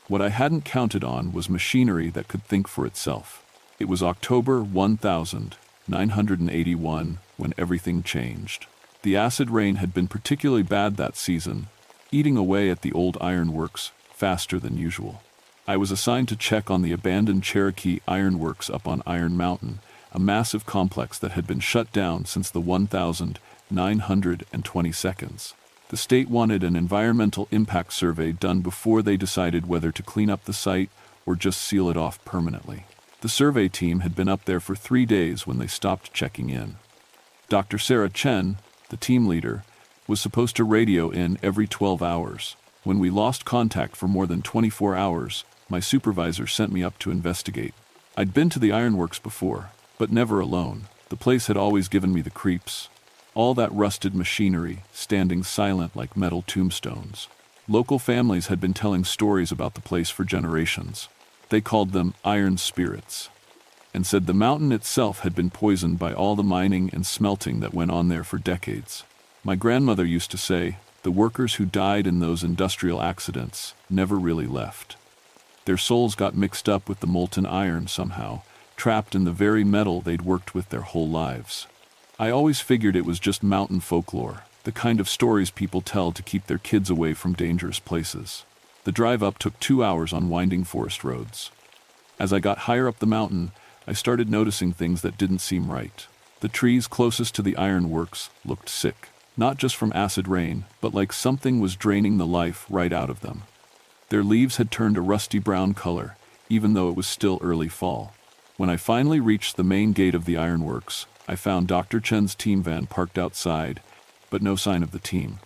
What I hadn't counted on was machinery that could think for itself. It was October 1981 when everything changed. The acid rain had been particularly bad that season, eating away at the old ironworks faster than usual. I was assigned to check on the abandoned Cherokee Ironworks up on Iron Mountain, a massive complex that had been shut down since the 1922. The state wanted an environmental impact survey done before they decided whether to clean up the site or just seal it off permanently. The survey team had been up there for 3 days when they stopped checking in. Dr. Sarah Chen, the team leader, was supposed to radio in every 12 hours. When we lost contact for more than 24 hours, my supervisor sent me up to investigate. I'd been to the ironworks before, but never alone. The place had always given me the creeps. All that rusted machinery, standing silent like metal tombstones. Local families had been telling stories about the place for generations. They called them iron spirits, and said the mountain itself had been poisoned by all the mining and smelting that went on there for decades. My grandmother used to say, the workers who died in those industrial accidents never really left. Their souls got mixed up with the molten iron somehow, trapped in the very metal they'd worked with their whole lives. I always figured it was just mountain folklore, the kind of stories people tell to keep their kids away from dangerous places. The drive up took 2 hours on winding forest roads. As I got higher up the mountain, I started noticing things that didn't seem right. The trees closest to the ironworks looked sick, not just from acid rain, but like something was draining the life right out of them. Their leaves had turned a rusty brown color, even though it was still early fall. When I finally reached the main gate of the ironworks, I found Dr. Chen's team van parked outside, but no sign of the team.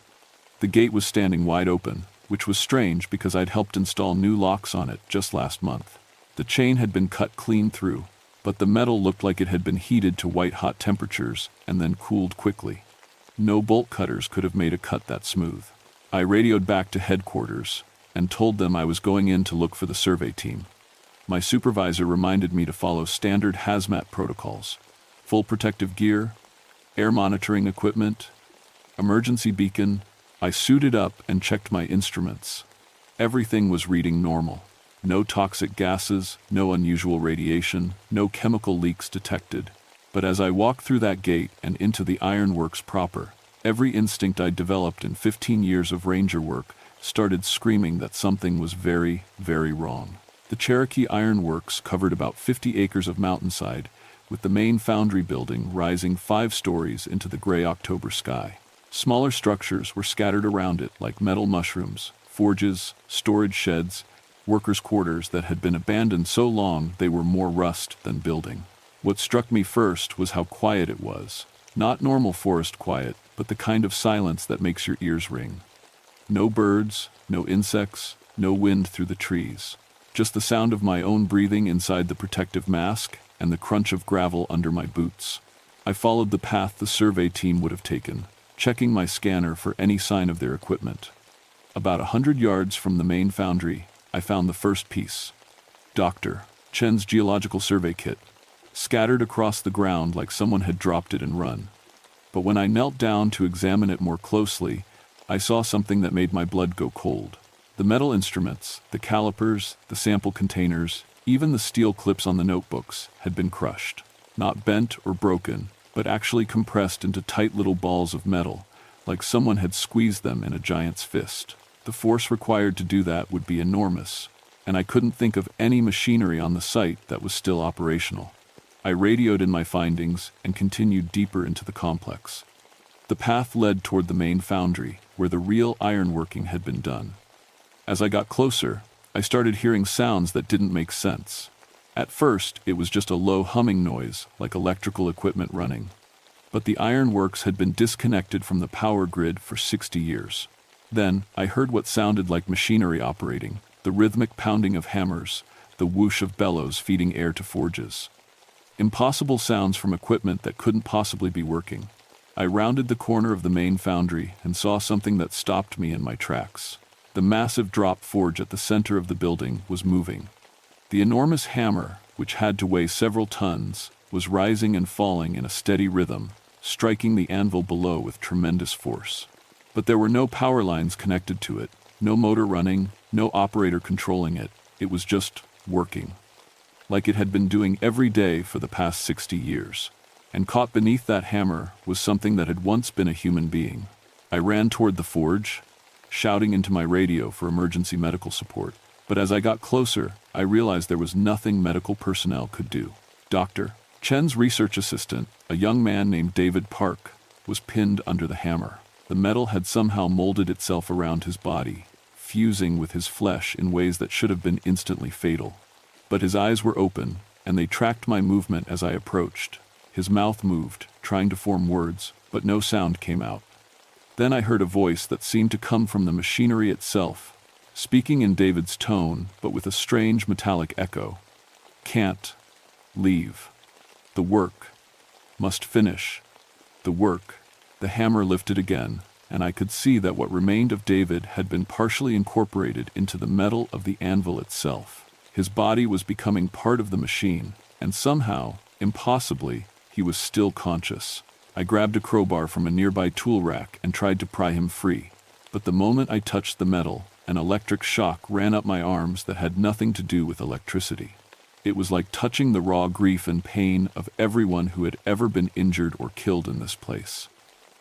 The gate was standing wide open, which was strange because I'd helped install new locks on it just last month. The chain had been cut clean through, but the metal looked like it had been heated to white-hot temperatures and then cooled quickly. No bolt cutters could have made a cut that smooth. I radioed back to headquarters and told them I was going in to look for the survey team. My supervisor reminded me to follow standard hazmat protocols: full protective gear, air monitoring equipment, emergency beacon. I suited up and checked my instruments. Everything was reading normal. No toxic gases, no unusual radiation, no chemical leaks detected. But as I walked through that gate and into the ironworks proper, every instinct I'd developed in 15 years of ranger work started screaming that something was very, very wrong. The Cherokee Ironworks covered about 50 acres of mountainside, with the main foundry building rising 5 stories into the gray October sky. Smaller structures were scattered around it like metal mushrooms, forges, storage sheds, workers' quarters that had been abandoned so long they were more rust than building. What struck me first was how quiet it was. Not normal forest quiet, but the kind of silence that makes your ears ring. No birds, no insects, no wind through the trees. Just the sound of my own breathing inside the protective mask and the crunch of gravel under my boots. I followed the path the survey team would have taken, checking my scanner for any sign of their equipment. About 100 yards from the main foundry, I found the first piece. Dr. Chen's geological survey kit, scattered across the ground like someone had dropped it and run. But when I knelt down to examine it more closely, I saw something that made my blood go cold. The metal instruments, the calipers, the sample containers, even the steel clips on the notebooks had been crushed. Not bent or broken, but actually compressed into tight little balls of metal, like someone had squeezed them in a giant's fist. The force required to do that would be enormous, and I couldn't think of any machinery on the site that was still operational. I radioed in my findings and continued deeper into the complex. The path led toward the main foundry, where the real ironworking had been done. As I got closer, I started hearing sounds that didn't make sense. At first, it was just a low humming noise, like electrical equipment running. But the ironworks had been disconnected from the power grid for 60 years. Then, I heard what sounded like machinery operating, the rhythmic pounding of hammers, the whoosh of bellows feeding air to forges. Impossible sounds from equipment that couldn't possibly be working. I rounded the corner of the main foundry and saw something that stopped me in my tracks. The massive drop forge at the center of the building was moving. The enormous hammer, which had to weigh several tons, was rising and falling in a steady rhythm, striking the anvil below with tremendous force. But there were no power lines connected to it, no motor running, no operator controlling it. It was just working, like it had been doing every day for the past 60 years. And caught beneath that hammer was something that had once been a human being. I ran toward the forge, shouting into my radio for emergency medical support. But as I got closer, I realized there was nothing medical personnel could do. Dr. Chen's research assistant, a young man named David Park, was pinned under the hammer. The metal had somehow molded itself around his body, fusing with his flesh in ways that should have been instantly fatal. But his eyes were open, and they tracked my movement as I approached. His mouth moved, trying to form words, but no sound came out. Then I heard a voice that seemed to come from the machinery itself, speaking in David's tone, but with a strange metallic echo. Can't leave. The work must finish. The work. The hammer lifted again, and I could see that what remained of David had been partially incorporated into the metal of the anvil itself. His body was becoming part of the machine, and somehow, impossibly, he was still conscious. I grabbed a crowbar from a nearby tool rack and tried to pry him free. But the moment I touched the metal, an electric shock ran up my arms that had nothing to do with electricity. It was like touching the raw grief and pain of everyone who had ever been injured or killed in this place.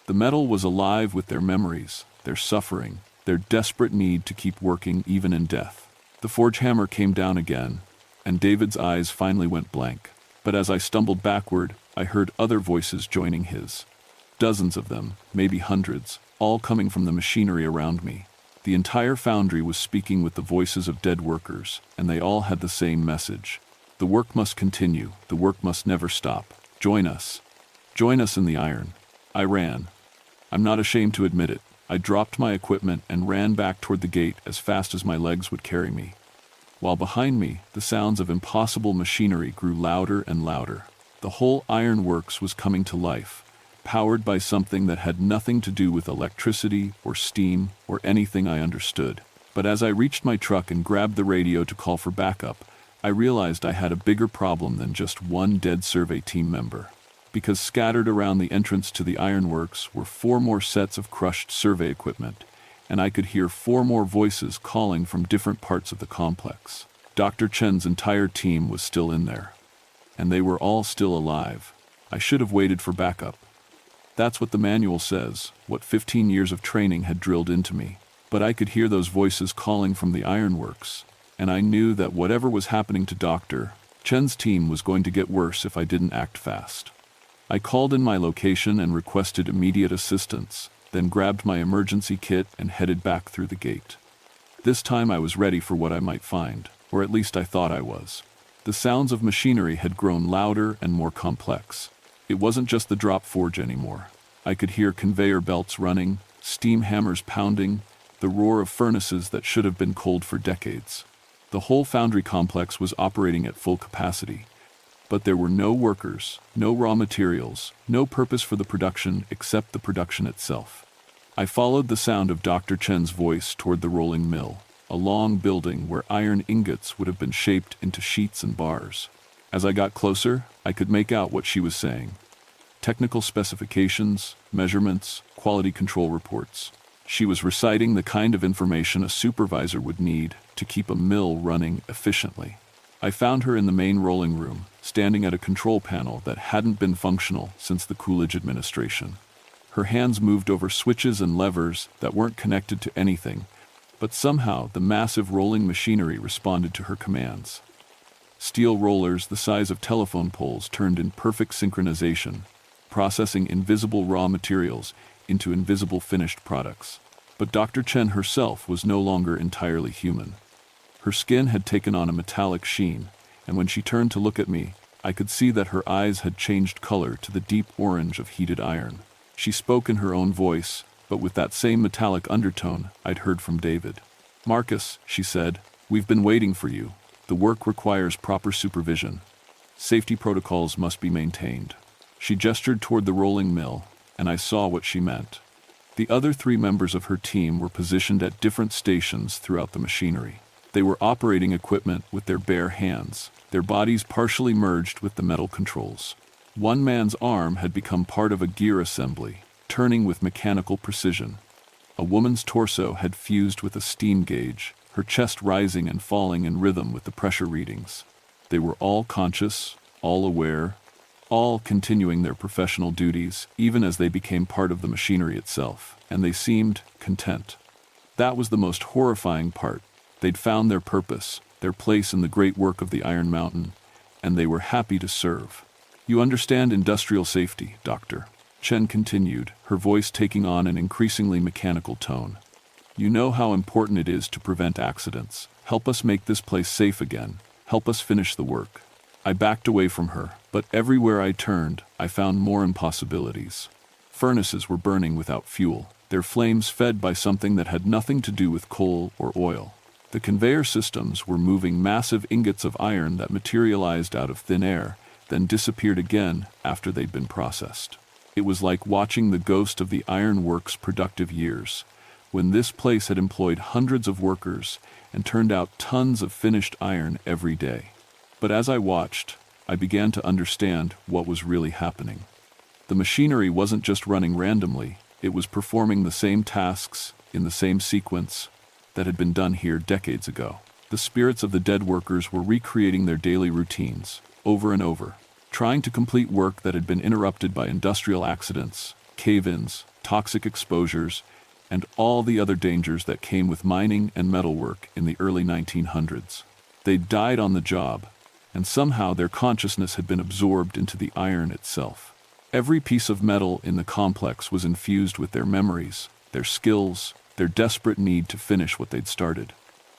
The metal was alive with their memories, their suffering, their desperate need to keep working even in death. The forge hammer came down again, and David's eyes finally went blank. But as I stumbled backward, I heard other voices joining his. Dozens of them, maybe hundreds, all coming from the machinery around me. The entire foundry was speaking with the voices of dead workers, and they all had the same message. The work must continue, the work must never stop. Join us. Join us in the iron. I ran. I'm not ashamed to admit it. I dropped my equipment and ran back toward the gate as fast as my legs would carry me. While behind me, the sounds of impossible machinery grew louder and louder. The whole ironworks was coming to life, powered by something that had nothing to do with electricity or steam or anything I understood. But as I reached my truck and grabbed the radio to call for backup, I realized I had a bigger problem than just one dead survey team member. Because scattered around the entrance to the ironworks were 4 more sets of crushed survey equipment, and I could hear 4 more voices calling from different parts of the complex. Dr. Chen's entire team was still in there, and they were all still alive. I should have waited for backup. That's what the manual says, what 15 years of training had drilled into me. But I could hear those voices calling from the ironworks, and I knew that whatever was happening to Dr. Chen's team was going to get worse if I didn't act fast. I called in my location and requested immediate assistance, then grabbed my emergency kit and headed back through the gate. This time I was ready for what I might find, or at least I thought I was. The sounds of machinery had grown louder and more complex. It wasn't just the drop forge anymore. I could hear conveyor belts running, steam hammers pounding, the roar of furnaces that should have been cold for decades. The whole foundry complex was operating at full capacity. But there were no workers, no raw materials, no purpose for the production except the production itself. I followed the sound of Dr. Chen's voice toward the rolling mill, a long building where iron ingots would have been shaped into sheets and bars. As I got closer, I could make out what she was saying. Technical specifications, measurements, quality control reports. She was reciting the kind of information a supervisor would need to keep a mill running efficiently. I found her in the main rolling room, standing at a control panel that hadn't been functional since the Coolidge administration. Her hands moved over switches and levers that weren't connected to anything, but somehow the massive rolling machinery responded to her commands. Steel rollers the size of telephone poles turned in perfect synchronization, processing invisible raw materials into invisible finished products. But Dr. Chen herself was no longer entirely human. Her skin had taken on a metallic sheen, and when she turned to look at me, I could see that her eyes had changed color to the deep orange of heated iron. She spoke in her own voice, but with that same metallic undertone I'd heard from David. "Marcus," she said, "we've been waiting for you. The work requires proper supervision. Safety protocols must be maintained." She gestured toward the rolling mill, and I saw what she meant. The other 3 members of her team were positioned at different stations throughout the machinery. They were operating equipment with their bare hands, their bodies partially merged with the metal controls. One man's arm had become part of a gear assembly, turning with mechanical precision. A woman's torso had fused with a steam gauge, her chest rising and falling in rhythm with the pressure readings. They were all conscious, all aware, all continuing their professional duties, even as they became part of the machinery itself, and they seemed content. That was the most horrifying part. They'd found their purpose, their place in the great work of the Iron Mountain, and they were happy to serve. "You understand industrial safety, Doctor," Chen continued, her voice taking on an increasingly mechanical tone. "You know how important it is to prevent accidents. Help us make this place safe again. Help us finish the work." I backed away from her, but everywhere I turned, I found more impossibilities. Furnaces were burning without fuel, their flames fed by something that had nothing to do with coal or oil. The conveyor systems were moving massive ingots of iron that materialized out of thin air, then disappeared again after they'd been processed. It was like watching the ghost of the ironworks' productive years, when this place had employed hundreds of workers and turned out tons of finished iron every day. But as I watched, I began to understand what was really happening. The machinery wasn't just running randomly, it was performing the same tasks, in the same sequence, that had been done here decades ago. The spirits of the dead workers were recreating their daily routines, over and over, trying to complete work that had been interrupted by industrial accidents, cave-ins, toxic exposures, and all the other dangers that came with mining and metalwork in the early 1900s. They'd died on the job, and somehow their consciousness had been absorbed into the iron itself. Every piece of metal in the complex was infused with their memories, their skills, their desperate need to finish what they'd started.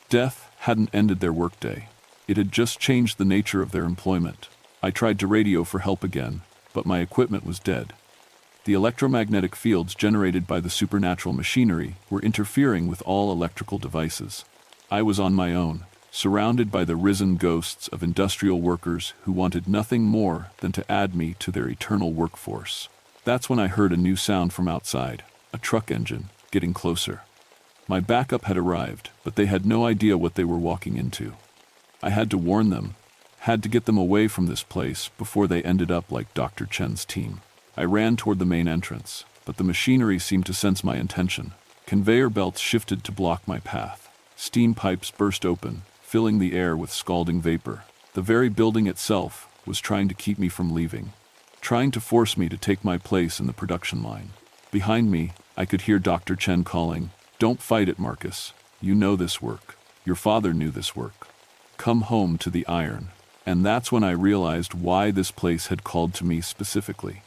Death hadn't ended their workday. It had just changed the nature of their employment. I tried to radio for help again, but my equipment was dead. The electromagnetic fields generated by the supernatural machinery were interfering with all electrical devices. I was on my own, surrounded by the risen ghosts of industrial workers who wanted nothing more than to add me to their eternal workforce. That's when I heard a new sound from outside, a truck engine, getting closer. My backup had arrived, but they had no idea what they were walking into. I had to warn them, had to get them away from this place before they ended up like Dr. Chen's team. I ran toward the main entrance, but the machinery seemed to sense my intention. Conveyor belts shifted to block my path. Steam pipes burst open, filling the air with scalding vapor. The very building itself was trying to keep me from leaving, trying to force me to take my place in the production line. Behind me, I could hear Dr. Chen calling, "Don't fight it, Marcus. You know this work. Your father knew this work. Come home to the iron." And that's when I realized why this place had called to me specifically.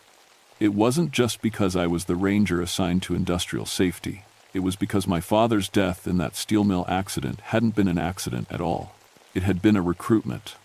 It wasn't just because I was the ranger assigned to industrial safety. It was because my father's death in that steel mill accident hadn't been an accident at all. It had been a recruitment.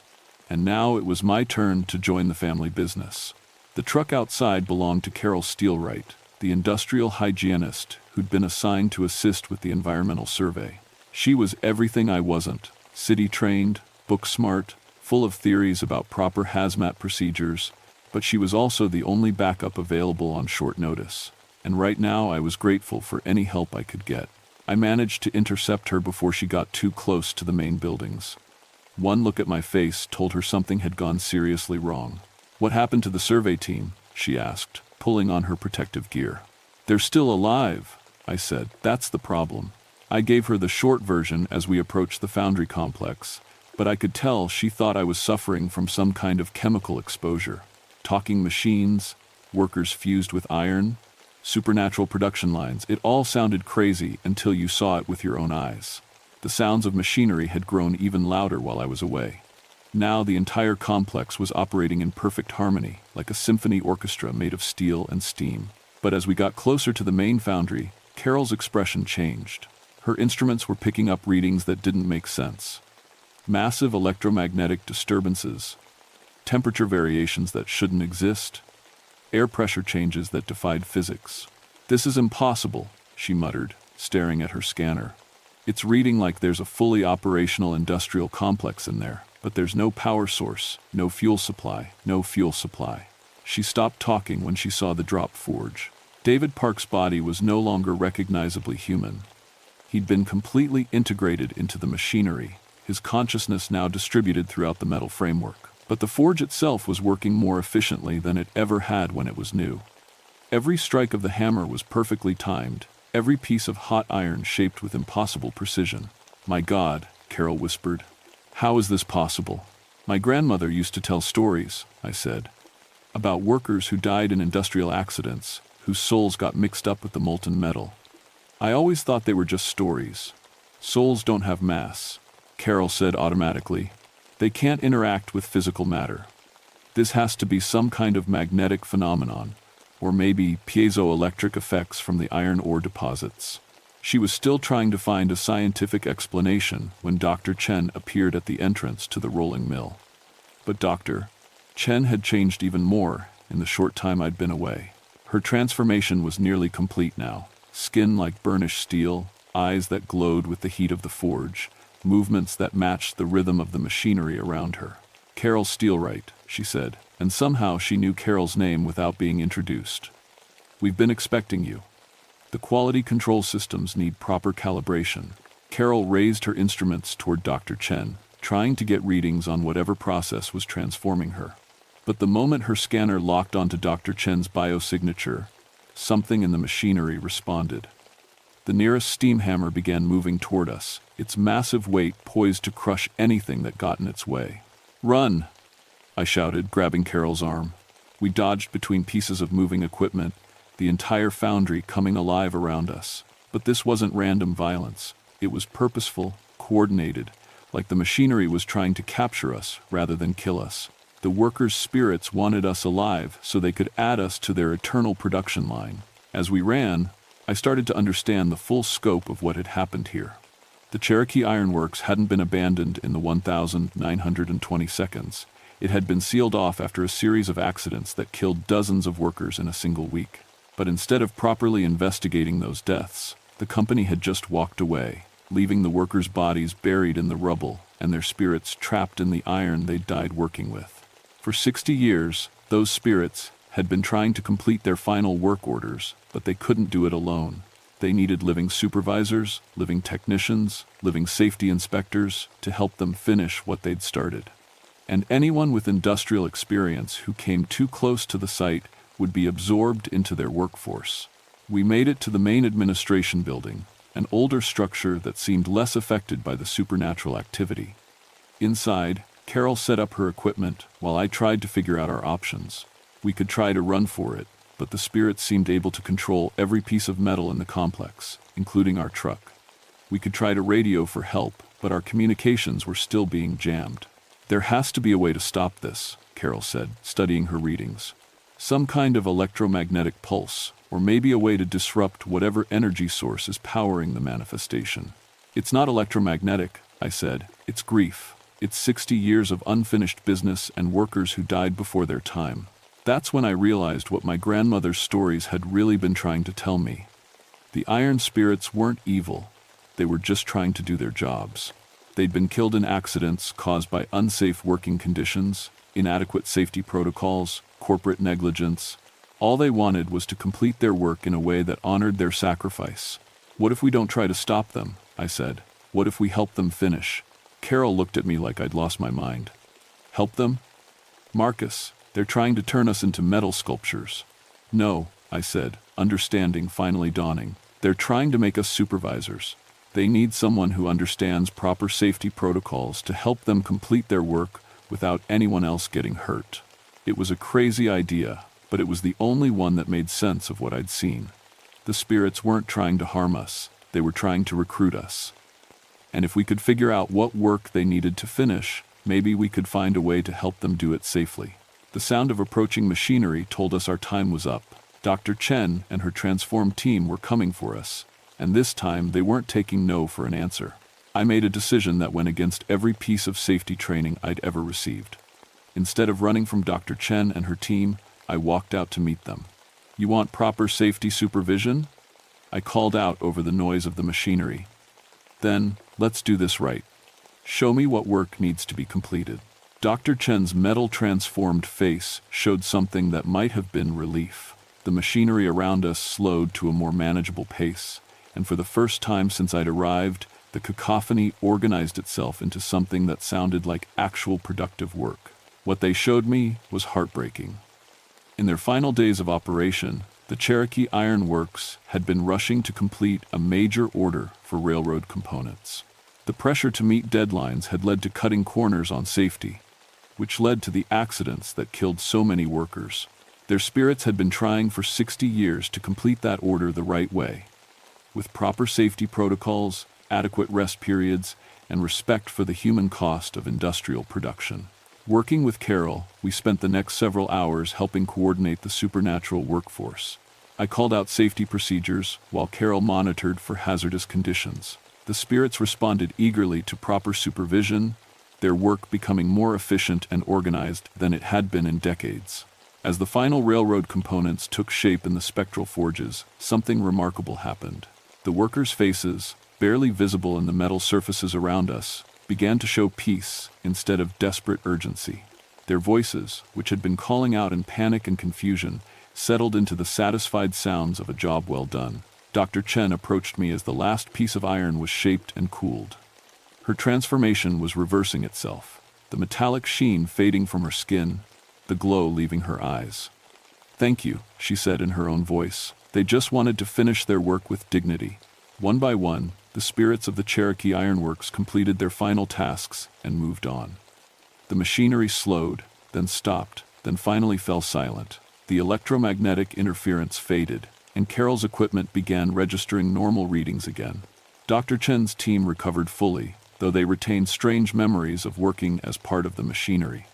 And now it was my turn to join the family business. The truck outside belonged to Carol Steelwright, the industrial hygienist who'd been assigned to assist with the environmental survey. She was everything I wasn't: city-trained, book-smart, full of theories about proper hazmat procedures, but she was also the only backup available on short notice. And right now I was grateful for any help I could get. I managed to intercept her before she got too close to the main buildings. One look at my face told her something had gone seriously wrong. "What happened to the survey team?" she asked, pulling on her protective gear. "They're still alive," I said. "That's the problem." I gave her the short version as we approached the foundry complex, but I could tell she thought I was suffering from some kind of chemical exposure. Talking machines, workers fused with iron, supernatural production lines. It all sounded crazy until you saw it with your own eyes. The sounds of machinery had grown even louder while I was away. Now the entire complex was operating in perfect harmony, like a symphony orchestra made of steel and steam. But as we got closer to the main foundry, Carol's expression changed. Her instruments were picking up readings that didn't make sense. Massive electromagnetic disturbances, temperature variations that shouldn't exist, air pressure changes that defied physics. "This is impossible," she muttered, staring at her scanner. "It's reading like there's a fully operational industrial complex in there, but there's no power source, no fuel supply, no fuel supply." She stopped talking when she saw the drop forge. David Park's body was no longer recognizably human. He'd been completely integrated into the machinery, his consciousness now distributed throughout the metal framework. But the forge itself was working more efficiently than it ever had when it was new. Every strike of the hammer was perfectly timed, every piece of hot iron shaped with impossible precision. "My God," Carol whispered. "How is this possible?" "My grandmother used to tell stories," I said, "about workers who died in industrial accidents, whose souls got mixed up with the molten metal. I always thought they were just stories. Souls don't have mass," Carol said automatically. "They can't interact with physical matter. This has to be some kind of magnetic phenomenon, or maybe piezoelectric effects from the iron ore deposits." She was still trying to find a scientific explanation when Dr. Chen appeared at the entrance to the rolling mill. But Dr. Chen had changed even more in the short time I'd been away. Her transformation was nearly complete now. Skin like burnished steel, eyes that glowed with the heat of the forge, movements that matched the rhythm of the machinery around her. "Carol Steelwright," she said, and somehow she knew Carol's name without being introduced. "We've been expecting you. The quality control systems need proper calibration." Carol raised her instruments toward Dr. Chen, trying to get readings on whatever process was transforming her. But the moment her scanner locked onto Dr. Chen's biosignature, something in the machinery responded. The nearest steam hammer began moving toward us, its massive weight poised to crush anything that got in its way. "Run!" I shouted, grabbing Carol's arm. We dodged between pieces of moving equipment, the entire foundry coming alive around us. But this wasn't random violence. It was purposeful, coordinated, like the machinery was trying to capture us rather than kill us. The workers' spirits wanted us alive so they could add us to their eternal production line. As we ran, I started to understand the full scope of what had happened here. The Cherokee Ironworks hadn't been abandoned in the 1,920 seconds. It had been sealed off after a series of accidents that killed dozens of workers in a single week. But instead of properly investigating those deaths, the company had just walked away, leaving the workers' bodies buried in the rubble and their spirits trapped in the iron they'd died working with. For 60 years, those spirits had been trying to complete their final work orders, but they couldn't do it alone. They needed living supervisors, living technicians, living safety inspectors to help them finish what they'd started. And anyone with industrial experience who came too close to the site would be absorbed into their workforce. We made it to the main administration building, an older structure that seemed less affected by the supernatural activity. Inside, Carol set up her equipment while I tried to figure out our options. We could try to run for it, but the spirits seemed able to control every piece of metal in the complex, including our truck. We could try to radio for help, but our communications were still being jammed. There has to be a way to stop this, Carol said, studying her readings. Some kind of electromagnetic pulse, or maybe a way to disrupt whatever energy source is powering the manifestation. It's not electromagnetic, I said. It's grief. It's 60 years of unfinished business and workers who died before their time. That's when I realized what my grandmother's stories had really been trying to tell me. The iron spirits weren't evil. They were just trying to do their jobs. They'd been killed in accidents caused by unsafe working conditions, inadequate safety protocols, corporate negligence. All they wanted was to complete their work in a way that honored their sacrifice. What if we don't try to stop them? I said. What if we help them finish? Carol looked at me like I'd lost my mind. Help them? Marcus, they're trying to turn us into metal sculptures. No, I said, understanding finally dawning. They're trying to make us supervisors. They need someone who understands proper safety protocols to help them complete their work without anyone else getting hurt. It was a crazy idea, but it was the only one that made sense of what I'd seen. The spirits weren't trying to harm us. They were trying to recruit us. And if we could figure out what work they needed to finish, maybe we could find a way to help them do it safely. The sound of approaching machinery told us our time was up. Dr. Chen and her transformed team were coming for us, and this time they weren't taking no for an answer. I made a decision that went against every piece of safety training I'd ever received. Instead of running from Dr. Chen and her team, I walked out to meet them. You want proper safety supervision? I called out over the noise of the machinery. Then, let's do this right. Show me what work needs to be completed. Dr. Chen's metal-transformed face showed something that might have been relief. The machinery around us slowed to a more manageable pace, and for the first time since I'd arrived, the cacophony organized itself into something that sounded like actual productive work. What they showed me was heartbreaking. In their final days of operation, the Cherokee Iron Works had been rushing to complete a major order for railroad components. The pressure to meet deadlines had led to cutting corners on safety, which led to the accidents that killed so many workers. Their spirits had been trying for 60 years to complete that order the right way, with proper safety protocols, adequate rest periods, and respect for the human cost of industrial production. Working with Carol, we spent the next several hours helping coordinate the supernatural workforce. I called out safety procedures while Carol monitored for hazardous conditions. The spirits responded eagerly to proper supervision, their work becoming more efficient and organized than it had been in decades. As the final railroad components took shape in the spectral forges, something remarkable happened. The workers' faces, barely visible in the metal surfaces around us, began to show peace instead of desperate urgency. Their voices, which had been calling out in panic and confusion, settled into the satisfied sounds of a job well done. Dr. Chen approached me as the last piece of iron was shaped and cooled. Her transformation was reversing itself, the metallic sheen fading from her skin, the glow leaving her eyes. "Thank you," she said in her own voice. They just wanted to finish their work with dignity. One by one, the spirits of the Cherokee Ironworks completed their final tasks and moved on. The machinery slowed, then stopped, then finally fell silent. The electromagnetic interference faded, and Carol's equipment began registering normal readings again. Dr. Chen's team recovered fully, though they retained strange memories of working as part of the machinery.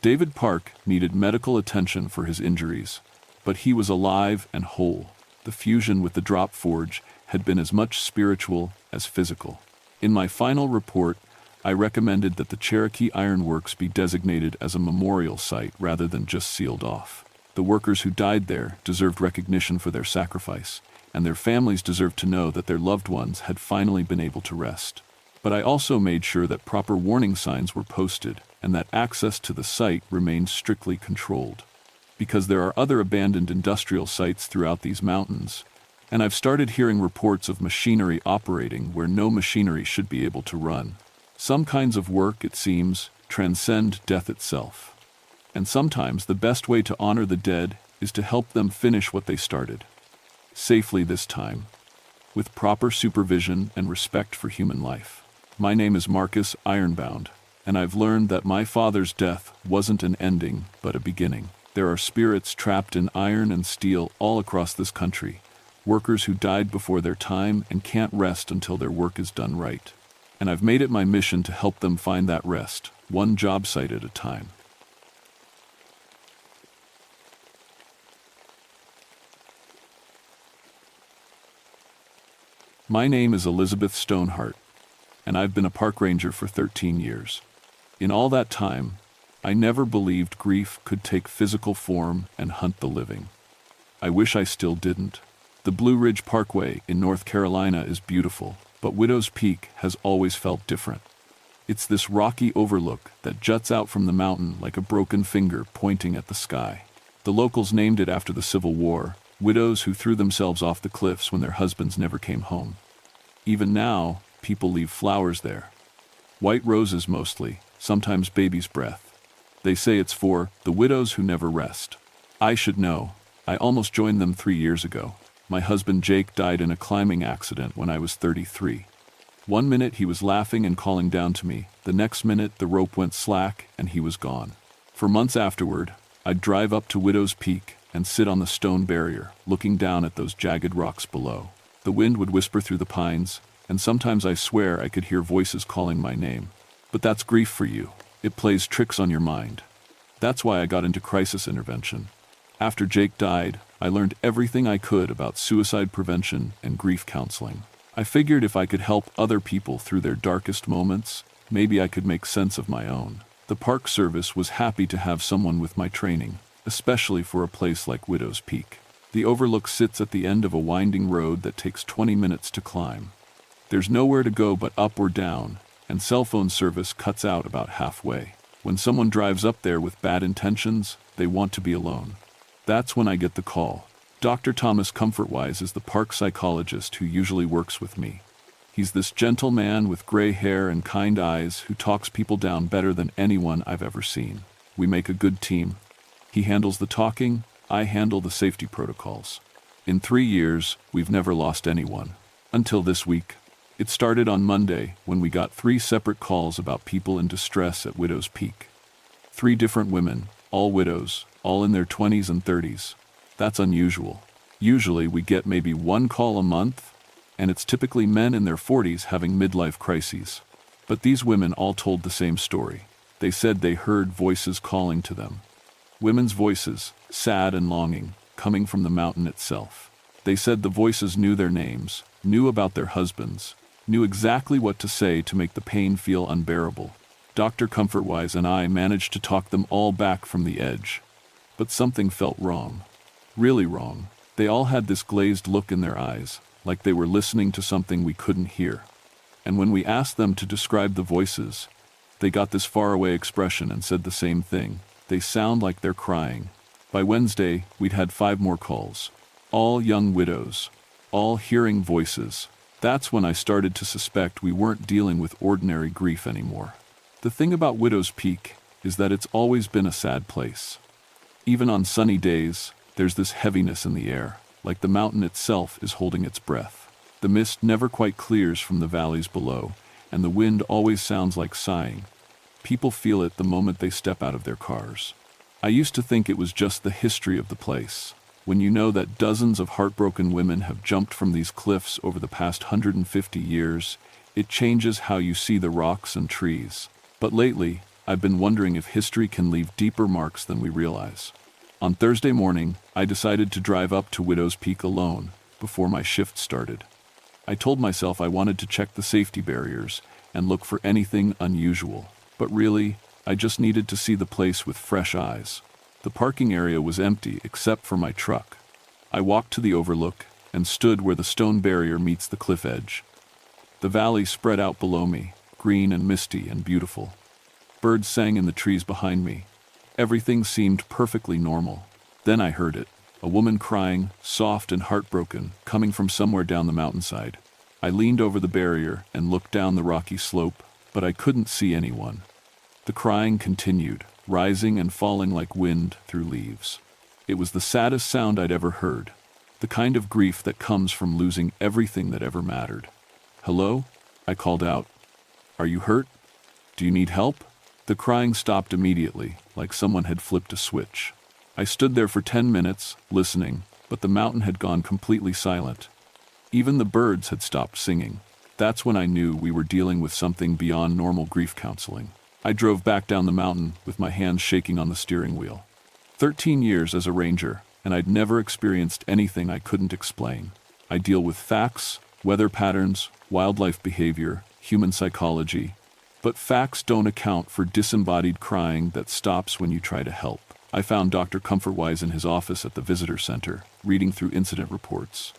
David Park needed medical attention for his injuries, but he was alive and whole. The fusion with the drop forge had been as much spiritual as physical. In my final report, I recommended that the Cherokee Ironworks be designated as a memorial site rather than just sealed off. The workers who died there deserved recognition for their sacrifice, and their families deserved to know that their loved ones had finally been able to rest. But I also made sure that proper warning signs were posted and that access to the site remained strictly controlled. Because there are other abandoned industrial sites throughout these mountains, and I've started hearing reports of machinery operating where no machinery should be able to run. Some kinds of work, it seems, transcend death itself. And sometimes the best way to honor the dead is to help them finish what they started. Safely this time, with proper supervision and respect for human life. My name is Marcus Ironbound, and I've learned that my father's death wasn't an ending, but a beginning. There are spirits trapped in iron and steel all across this country, workers who died before their time and can't rest until their work is done right. And I've made it my mission to help them find that rest, one job site at a time. My name is Elizabeth Stonehart, and I've been a park ranger for 13 years. In all that time, I never believed grief could take physical form and hunt the living. I wish I still didn't. The Blue Ridge Parkway in North Carolina is beautiful, but Widow's Peak has always felt different. It's this rocky overlook that juts out from the mountain like a broken finger pointing at the sky. The locals named it after the Civil War, widows who threw themselves off the cliffs when their husbands never came home. Even now, people leave flowers there. White roses mostly, sometimes baby's breath. They say it's for the widows who never rest. I should know. I almost joined them 3 years ago. My husband Jake died in a climbing accident when I was 33. One minute he was laughing and calling down to me. The next minute the rope went slack and he was gone. For months afterward, I'd drive up to Widow's Peak and sit on the stone barrier, looking down at those jagged rocks below. The wind would whisper through the pines, and sometimes I swear I could hear voices calling my name. But that's grief for you. It plays tricks on your mind. That's why I got into crisis intervention. After Jake died, I learned everything I could about suicide prevention and grief counseling. I figured if I could help other people through their darkest moments, maybe I could make sense of my own. The Park Service was happy to have someone with my training, especially for a place like Widow's Peak. The overlook sits at the end of a winding road that takes 20 minutes to climb. There's nowhere to go but up or down, and cell phone service cuts out about halfway. When someone drives up there with bad intentions, they want to be alone. That's when I get the call. Dr. Thomas Comfortwise is the park psychologist who usually works with me. He's this gentle man with gray hair and kind eyes who talks people down better than anyone I've ever seen. We make a good team. He handles the talking, I handle the safety protocols. In 3 years, we've never lost anyone. Until this week. It started on Monday when we got 3 separate calls about people in distress at Widow's Peak. 3 different women, all widows, all in their 20s and 30s. That's unusual. Usually we get maybe 1 call a month, and it's typically men in their 40s having midlife crises. But these women all told the same story. They said they heard voices calling to them. Women's voices, sad and longing, coming from the mountain itself. They said the voices knew their names, knew about their husbands, knew exactly what to say to make the pain feel unbearable. Dr. Comfortwise and I managed to talk them all back from the edge. But something felt wrong. Really wrong. They all had this glazed look in their eyes, like they were listening to something we couldn't hear. And when we asked them to describe the voices, they got this faraway expression and said the same thing. They sound like they're crying. By Wednesday, we'd had 5 more calls. All young widows. All hearing voices. That's when I started to suspect we weren't dealing with ordinary grief anymore. The thing about Widow's Peak is that it's always been a sad place. Even on sunny days, there's this heaviness in the air, like the mountain itself is holding its breath. The mist never quite clears from the valleys below, and the wind always sounds like sighing. People feel it the moment they step out of their cars. I used to think it was just the history of the place. When you know that dozens of heartbroken women have jumped from these cliffs over the past 150 years, it changes how you see the rocks and trees. But lately, I've been wondering if history can leave deeper marks than we realize. On Thursday morning, I decided to drive up to Widow's Peak alone, before my shift started. I told myself I wanted to check the safety barriers and look for anything unusual. But really, I just needed to see the place with fresh eyes. The parking area was empty except for my truck. I walked to the overlook and stood where the stone barrier meets the cliff edge. The valley spread out below me, green and misty and beautiful. Birds sang in the trees behind me. Everything seemed perfectly normal. Then I heard it, a woman crying, soft and heartbroken, coming from somewhere down the mountainside. I leaned over the barrier and looked down the rocky slope, but I couldn't see anyone. The crying continued, rising and falling like wind through leaves. It was the saddest sound I'd ever heard, the kind of grief that comes from losing everything that ever mattered. "Hello?" I called out. "Are you hurt? Do you need help?" The crying stopped immediately, like someone had flipped a switch. I stood there for 10 minutes, listening, but the mountain had gone completely silent. Even the birds had stopped singing. That's when I knew we were dealing with something beyond normal grief counseling. I drove back down the mountain with my hands shaking on the steering wheel. 13 years as a ranger, and I'd never experienced anything I couldn't explain. I deal with facts, weather patterns, wildlife behavior, human psychology. But facts don't account for disembodied crying that stops when you try to help. I found Dr. Comfortwise in his office at the visitor center, reading through incident reports.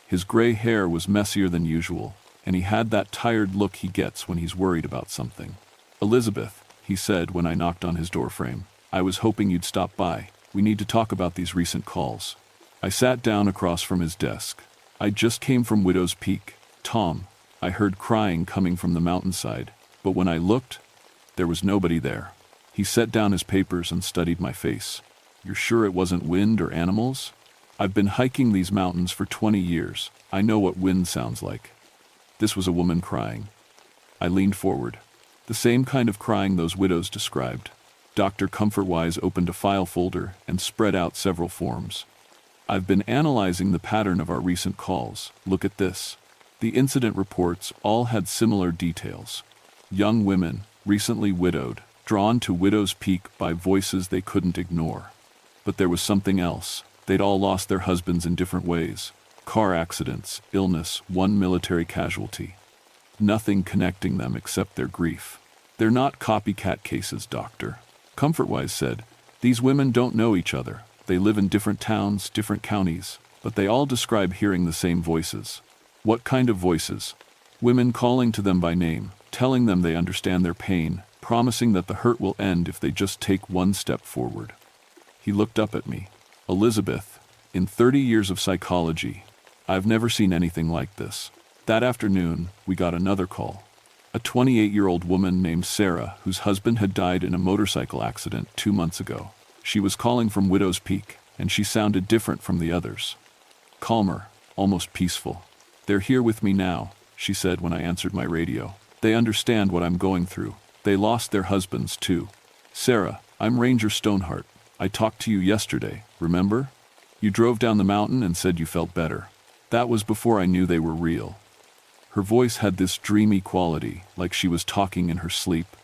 His gray hair was messier than usual, and he had that tired look he gets when he's worried about something. "Elizabeth," he said when I knocked on his doorframe, "I was hoping you'd stop by. We need to talk about these recent calls." I sat down across from his desk. "I just came from Widow's Peak, Tom. I heard crying coming from the mountainside, but when I looked, there was nobody there." He set down his papers and studied my face. "You're sure it wasn't wind or animals?" "I've been hiking these mountains for 20 years. I know what wind sounds like." This was a woman crying. I leaned forward. The same kind of crying those widows described. Dr. Comfortwise opened a file folder and spread out several forms. "I've been analyzing the pattern of our recent calls. Look at this." The incident reports all had similar details. Young women, recently widowed, drawn to Widow's Peak by voices they couldn't ignore. But there was something else. They'd all lost their husbands in different ways. Car accidents, illness, one military casualty. Nothing connecting them except their grief. "They're not copycat cases, Doctor," Comfortwise said. "These women don't know each other. They live in different towns, different counties, but they all describe hearing the same voices." "What kind of voices?" "Women calling to them by name, telling them they understand their pain, promising that the hurt will end if they just take one step forward." He looked up at me. "Elizabeth, in 30 years of psychology, I've never seen anything like this." That afternoon, we got another call. A 28-year-old woman named Sarah, whose husband had died in a motorcycle accident 2 months ago. She was calling from Widow's Peak, and she sounded different from the others. Calmer, almost peaceful. "They're here with me now," she said when I answered my radio. "They understand what I'm going through. They lost their husbands, too." "Sarah, I'm Ranger Stoneheart. I talked to you yesterday, remember? You drove down the mountain and said you felt better. That was before I knew they were real." Her voice had this dreamy quality, like she was talking in her sleep.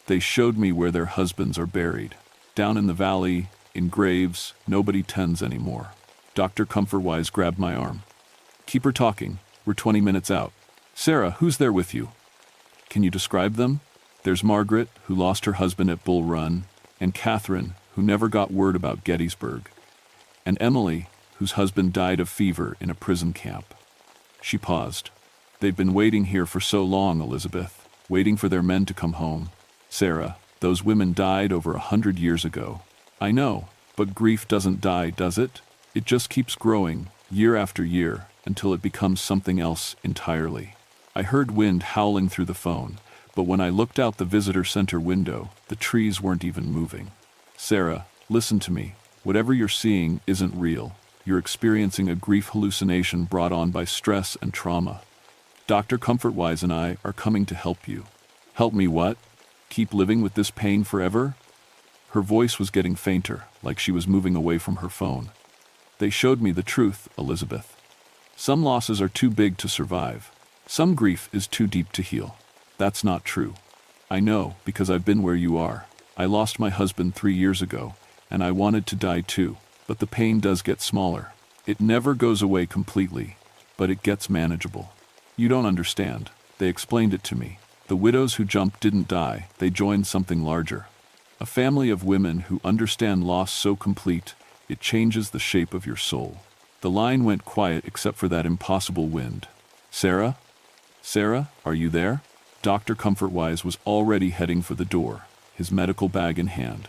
"They showed me where their husbands are buried. Down in the valley, in graves, nobody tends anymore." Dr. Comfortwise grabbed my arm. "Keep her talking. We're 20 minutes out." "Sarah, who's there with you? Can you describe them?" "There's Margaret, who lost her husband at Bull Run, and Catherine, who never got word about Gettysburg, and Emily, whose husband died of fever in a prison camp." She paused. "They've been waiting here for so long, Elizabeth, waiting for their men to come home. Sarah, those women died over 100 years ago." "I know, but grief doesn't die, does it? It just keeps growing, year after year, until it becomes something else entirely." I heard wind howling through the phone, but when I looked out the visitor center window, the trees weren't even moving. "Sarah, listen to me. Whatever you're seeing isn't real. You're experiencing a grief hallucination brought on by stress and trauma. Dr. Comfortwise and I are coming to help you." "Help me what? Keep living with this pain forever?" Her voice was getting fainter, like she was moving away from her phone. "They showed me the truth, Elizabeth. Some losses are too big to survive. Some grief is too deep to heal. That's not true. I know, because I've been where you are. I lost my husband 3 years ago, and I wanted to die too. But the pain does get smaller. It never goes away completely, but it gets manageable. You don't understand. They explained it to me. The widows who jumped didn't die. They joined something larger. A family of women who understand loss so complete, it changes the shape of your soul. The line went quiet except for that impossible wind. Sarah? Sarah, are you there? Dr. Comfortwise was already heading for the door, his medical bag in hand.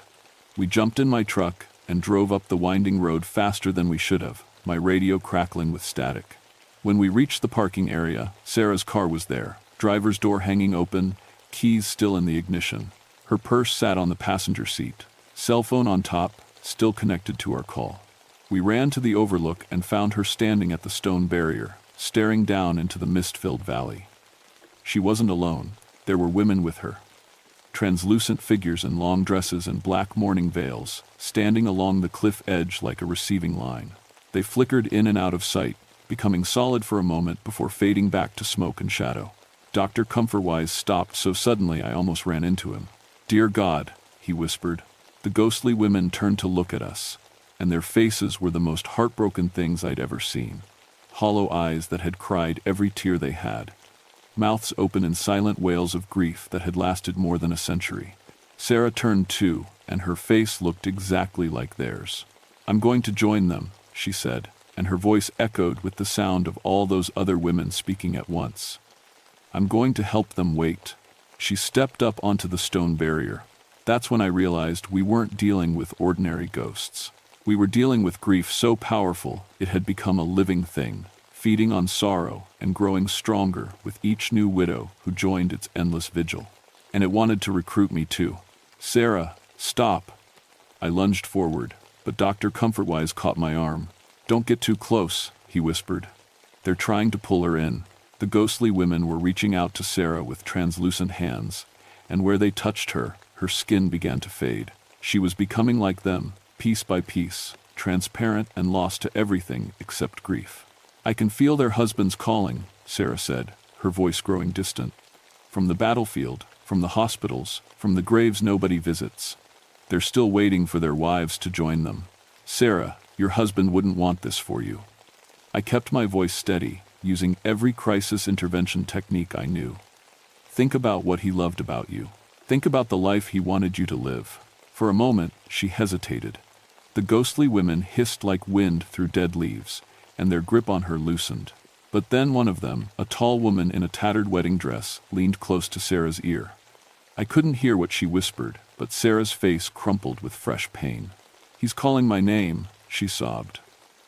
We jumped in my truck and drove up the winding road faster than we should have, my radio crackling with static. When we reached the parking area, Sarah's car was there, driver's door hanging open, keys still in the ignition. Her purse sat on the passenger seat, cell phone on top, still connected to our call. We ran to the overlook and found her standing at the stone barrier, staring down into the mist-filled valley. She wasn't alone. There were women with her. Translucent figures in long dresses and black mourning veils, standing along the cliff edge like a receiving line. They flickered in and out of sight, becoming solid for a moment before fading back to smoke and shadow. Dr. Comfortwise stopped so suddenly I almost ran into him. "Dear God," he whispered. The ghostly women turned to look at us, and their faces were the most heartbroken things I'd ever seen. Hollow eyes that had cried every tear they had. Mouths open in silent wails of grief that had lasted more than a century. Sarah turned too, and her face looked exactly like theirs. "I'm going to join them," she said, and her voice echoed with the sound of all those other women speaking at once. "I'm going to help them wait." She stepped up onto the stone barrier. That's when I realized we weren't dealing with ordinary ghosts. We were dealing with grief so powerful it had become a living thing, feeding on sorrow and growing stronger with each new widow who joined its endless vigil. And it wanted to recruit me too. "Sarah, stop!" I lunged forward, but Dr. Comfortwise caught my arm. "Don't get too close," he whispered. "They're trying to pull her in." The ghostly women were reaching out to Sarah with translucent hands, and where they touched her, her skin began to fade. She was becoming like them, piece by piece, transparent and lost to everything except grief. "I can feel their husbands calling," Sarah said, her voice growing distant. "From the battlefield, from the hospitals, from the graves nobody visits. They're still waiting for their wives to join them. Sarah, your husband wouldn't want this for you." I kept my voice steady, using every crisis intervention technique I knew. "Think about what he loved about you. Think about the life he wanted you to live." For a moment, she hesitated. The ghostly women hissed like wind through dead leaves, and their grip on her loosened. But then one of them, a tall woman in a tattered wedding dress, leaned close to Sarah's ear. I couldn't hear what she whispered, but Sarah's face crumpled with fresh pain. "He's calling my name," she sobbed.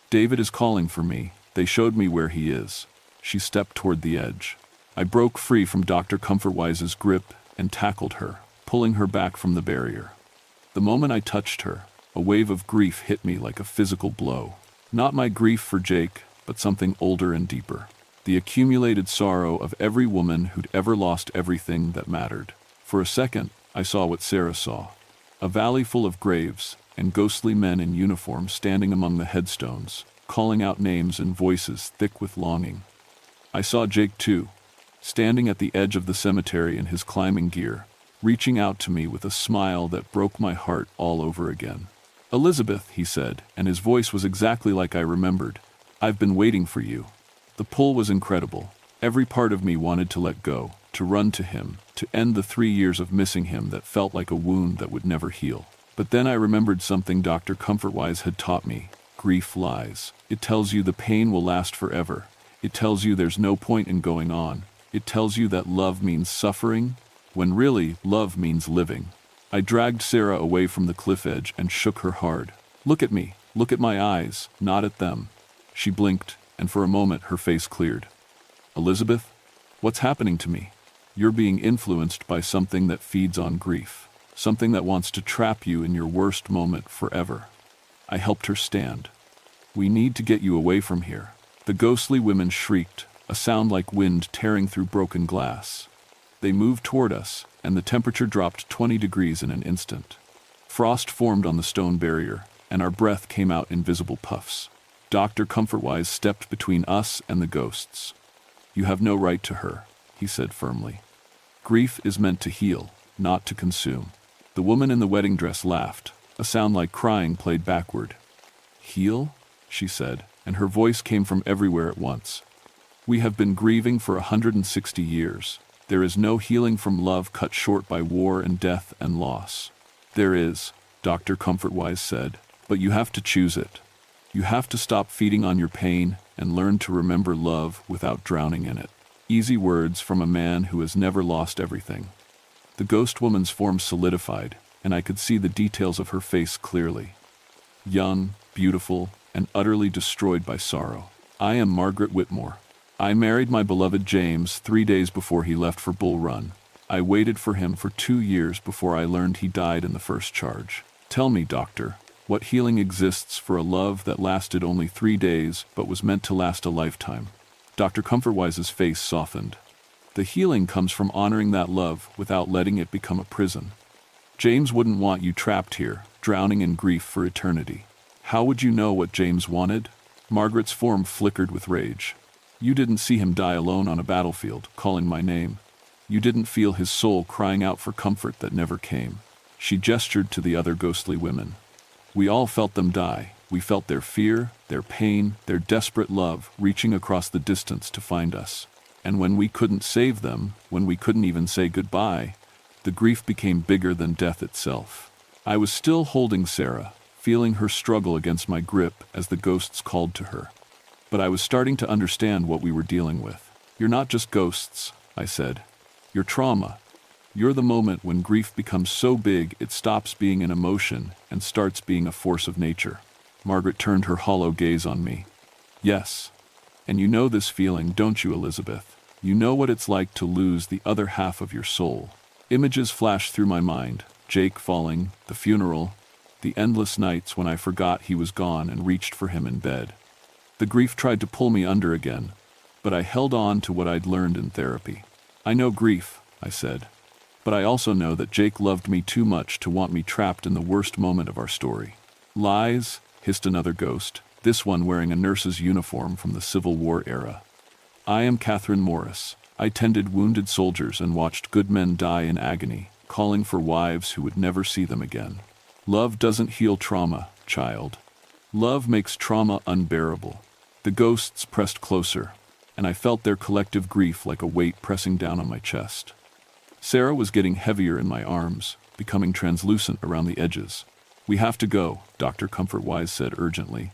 "David is calling for me. They showed me where he is." She stepped toward the edge. I broke free from Dr. Comfortwise's grip and tackled her, pulling her back from the barrier. The moment I touched her, a wave of grief hit me like a physical blow. Not my grief for Jake, but something older and deeper. The accumulated sorrow of every woman who'd ever lost everything that mattered. For a second, I saw what Sarah saw. A valley full of graves, and ghostly men in uniform standing among the headstones, calling out names and voices thick with longing. I saw Jake too, standing at the edge of the cemetery in his climbing gear, reaching out to me with a smile that broke my heart all over again. "Elizabeth," he said, and his voice was exactly like I remembered. "I've been waiting for you." The pull was incredible. Every part of me wanted to let go, to run to him, to end the 3 years of missing him that felt like a wound that would never heal. But then I remembered something Dr. Comfortwise had taught me. Grief lies. It tells you the pain will last forever. It tells you there's no point in going on. It tells you that love means suffering, when really, love means living. I dragged Sarah away from the cliff edge and shook her hard. "Look at me. Look at my eyes, not at them." She blinked, and for a moment her face cleared. "Elizabeth, what's happening to me?" "You're being influenced by something that feeds on grief. Something that wants to trap you in your worst moment forever." I helped her stand. "We need to get you away from here." The ghostly women shrieked, a sound like wind tearing through broken glass. They moved toward us, and the temperature dropped 20 degrees in an instant. Frost formed on the stone barrier, and our breath came out in visible puffs. Dr. Comfortwise stepped between us and the ghosts. "You have no right to her," he said firmly. "Grief is meant to heal, not to consume." The woman in the wedding dress laughed. A sound like crying played backward. "Heal?" she said, and her voice came from everywhere at once. "We have been grieving for 160 years. There is no healing from love cut short by war and death and loss." There is, Dr. Comfortwise said, but you have to choose it. You have to stop feeding on your pain and learn to remember love without drowning in it. Easy words from a man who has never lost everything. The ghost woman's form solidified, and I could see the details of her face clearly. Young, beautiful, and utterly destroyed by sorrow. I am Margaret Whitmore. I married my beloved James 3 days before he left for Bull Run. I waited for him for 2 years before I learned he died in the first charge. Tell me, doctor, what healing exists for a love that lasted only 3 days but was meant to last a lifetime? Dr. Comfortwise's face softened. The healing comes from honoring that love without letting it become a prison. James wouldn't want you trapped here, drowning in grief for eternity. How would you know what James wanted? Margaret's form flickered with rage. You didn't see him die alone on a battlefield, calling my name. You didn't feel his soul crying out for comfort that never came. She gestured to the other ghostly women. We all felt them die. We felt their fear, their pain, their desperate love reaching across the distance to find us. And when we couldn't save them, when we couldn't even say goodbye, the grief became bigger than death itself. I was still holding Sarah, feeling her struggle against my grip as the ghosts called to her. But I was starting to understand what we were dealing with. You're not just ghosts, I said. You're trauma. You're the moment when grief becomes so big it stops being an emotion and starts being a force of nature. Margaret turned her hollow gaze on me. Yes. And you know this feeling, don't you, Elizabeth? You know what it's like to lose the other half of your soul. Images flashed through my mind. Jake falling, the funeral, the endless nights when I forgot he was gone and reached for him in bed. The grief tried to pull me under again, but I held on to what I'd learned in therapy. I know grief, I said, but I also know that Jake loved me too much to want me trapped in the worst moment of our story. Lies, hissed another ghost, this one wearing a nurse's uniform from the Civil War era. I am Catherine Morris. I tended wounded soldiers and watched good men die in agony, calling for wives who would never see them again. Love doesn't heal trauma, child. Love makes trauma unbearable. The ghosts pressed closer, and I felt their collective grief like a weight pressing down on my chest. Sarah was getting heavier in my arms, becoming translucent around the edges. We have to go, Dr. Comfortwise said urgently.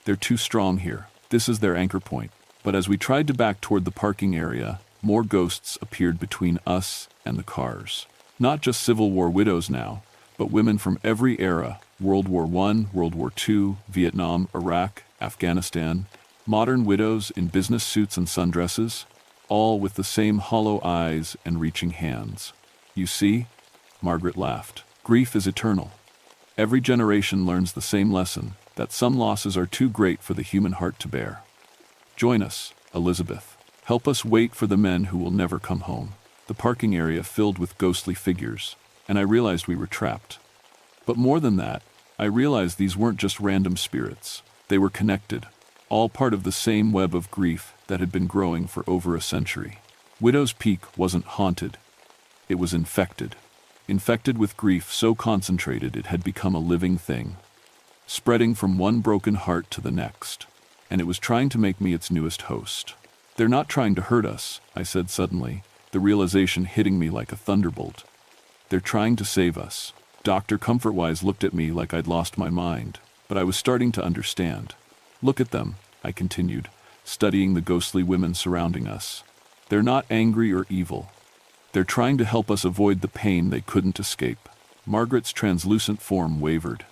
They're too strong here. This is their anchor point. But as we tried to back toward the parking area, more ghosts appeared between us and the cars. Not just Civil War widows now, but women from every era, World War I, World War II, Vietnam, Iraq, Afghanistan, modern widows in business suits and sundresses, all with the same hollow eyes and reaching hands. You see? Margaret laughed. Grief is eternal. Every generation learns the same lesson, that some losses are too great for the human heart to bear. Join us, Elizabeth. Help us wait for the men who will never come home. The parking area filled with ghostly figures, and I realized we were trapped. But more than that, I realized these weren't just random spirits. They were connected, all part of the same web of grief that had been growing for over a century. Widow's Peak wasn't haunted. It was infected. Infected with grief so concentrated it had become a living thing, spreading from one broken heart to the next. And it was trying to make me its newest host. They're not trying to hurt us, I said suddenly, the realization hitting me like a thunderbolt. They're trying to save us. Dr. Comfortwise looked at me like I'd lost my mind, but I was starting to understand. Look at them, I continued, studying the ghostly women surrounding us. They're not angry or evil. They're trying to help us avoid the pain they couldn't escape. Margaret's translucent form wavered.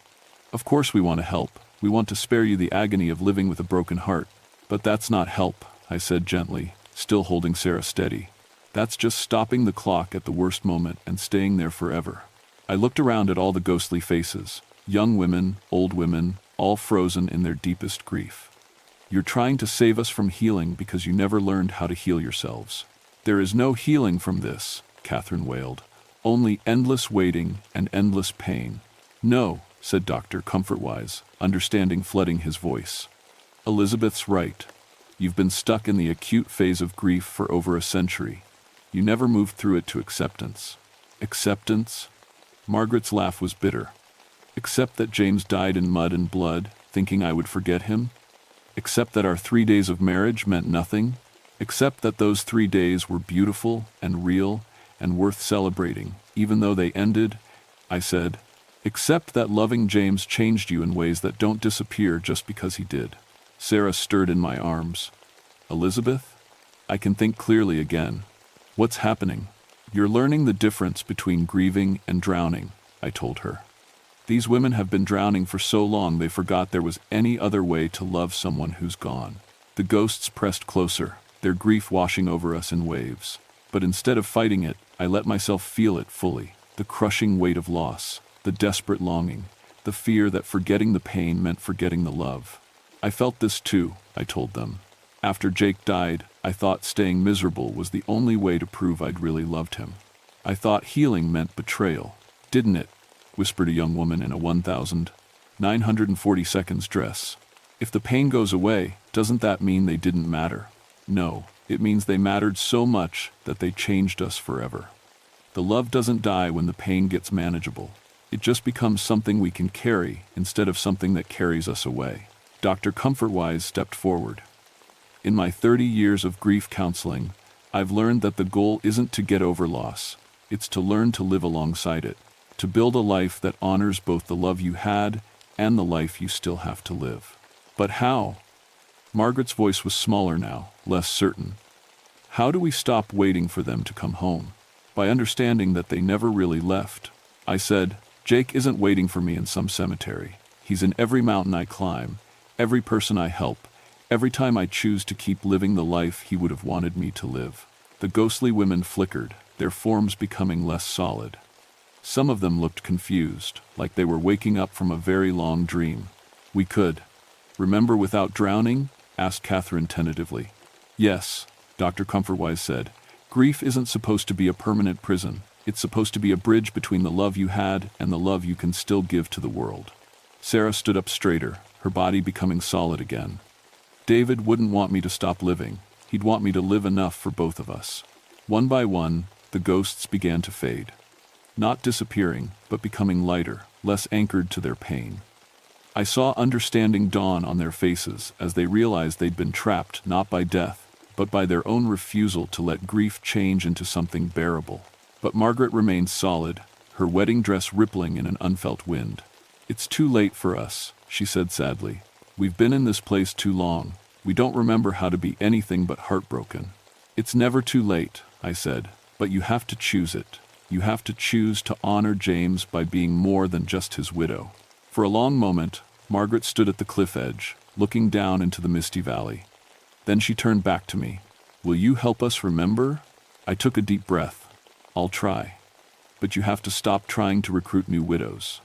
Of course we want to help. We want to spare you the agony of living with a broken heart. But that's not help, I said gently, still holding Sarah steady. That's just stopping the clock at the worst moment and staying there forever. I looked around at all the ghostly faces, young women, old women, all frozen in their deepest grief. You're trying to save us from healing because you never learned how to heal yourselves. There is no healing from this, Catherine wailed. Only endless waiting and endless pain. No, said Dr. Comfortwise, understanding flooding his voice. Elizabeth's right. You've been stuck in the acute phase of grief for over a century. You never moved through it to acceptance. Acceptance? Margaret's laugh was bitter. Accept that James died in mud and blood, thinking I would forget him? Accept that our 3 days of marriage meant nothing? Accept that those 3 days were beautiful and real and worth celebrating, even though they ended, I said. Accept that loving James changed you in ways that don't disappear just because he did. Sarah stirred in my arms. Elizabeth? I can think clearly again. What's happening? You're learning the difference between grieving and drowning, I told her. These women have been drowning for so long they forgot there was any other way to love someone who's gone. The ghosts pressed closer, their grief washing over us in waves. But instead of fighting it, I let myself feel it fully. The crushing weight of loss, the desperate longing, the fear that forgetting the pain meant forgetting the love. I felt this too, I told them. After Jake died, I thought staying miserable was the only way to prove I'd really loved him. I thought healing meant betrayal. Didn't it? Whispered a young woman in a 1,940 seconds dress. If the pain goes away, doesn't that mean they didn't matter? No, it means they mattered so much that they changed us forever. The love doesn't die when the pain gets manageable. It just becomes something we can carry instead of something that carries us away. Dr. Comfortwise stepped forward. In my 30 years of grief counseling, I've learned that the goal isn't to get over loss. It's to learn to live alongside it, to build a life that honors both the love you had and the life you still have to live. But how? Margaret's voice was smaller now, less certain. How do we stop waiting for them to come home? By understanding that they never really left. I said, Jake isn't waiting for me in some cemetery. He's in every mountain I climb, every person I help, every time I choose to keep living the life he would have wanted me to live. The ghostly women flickered, their forms becoming less solid. Some of them looked confused, like they were waking up from a very long dream. We could. Remember without drowning? Asked Catherine tentatively. Yes, Dr. Comfortwise said. Grief isn't supposed to be a permanent prison. It's supposed to be a bridge between the love you had and the love you can still give to the world. Sarah stood up straighter, her body becoming solid again. David wouldn't want me to stop living. He'd want me to live enough for both of us. One by one, the ghosts began to fade. Not disappearing, but becoming lighter, less anchored to their pain. I saw understanding dawn on their faces as they realized they'd been trapped not by death, but by their own refusal to let grief change into something bearable. But Margaret remained solid, her wedding dress rippling in an unfelt wind. It's too late for us, she said sadly. We've been in this place too long. We don't remember how to be anything but heartbroken. It's never too late, I said, but you have to choose it. You have to choose to honor James by being more than just his widow. For a long moment, Margaret stood at the cliff edge, looking down into the misty valley. Then she turned back to me. Will you help us remember? I took a deep breath. I'll try. But you have to stop trying to recruit new widows.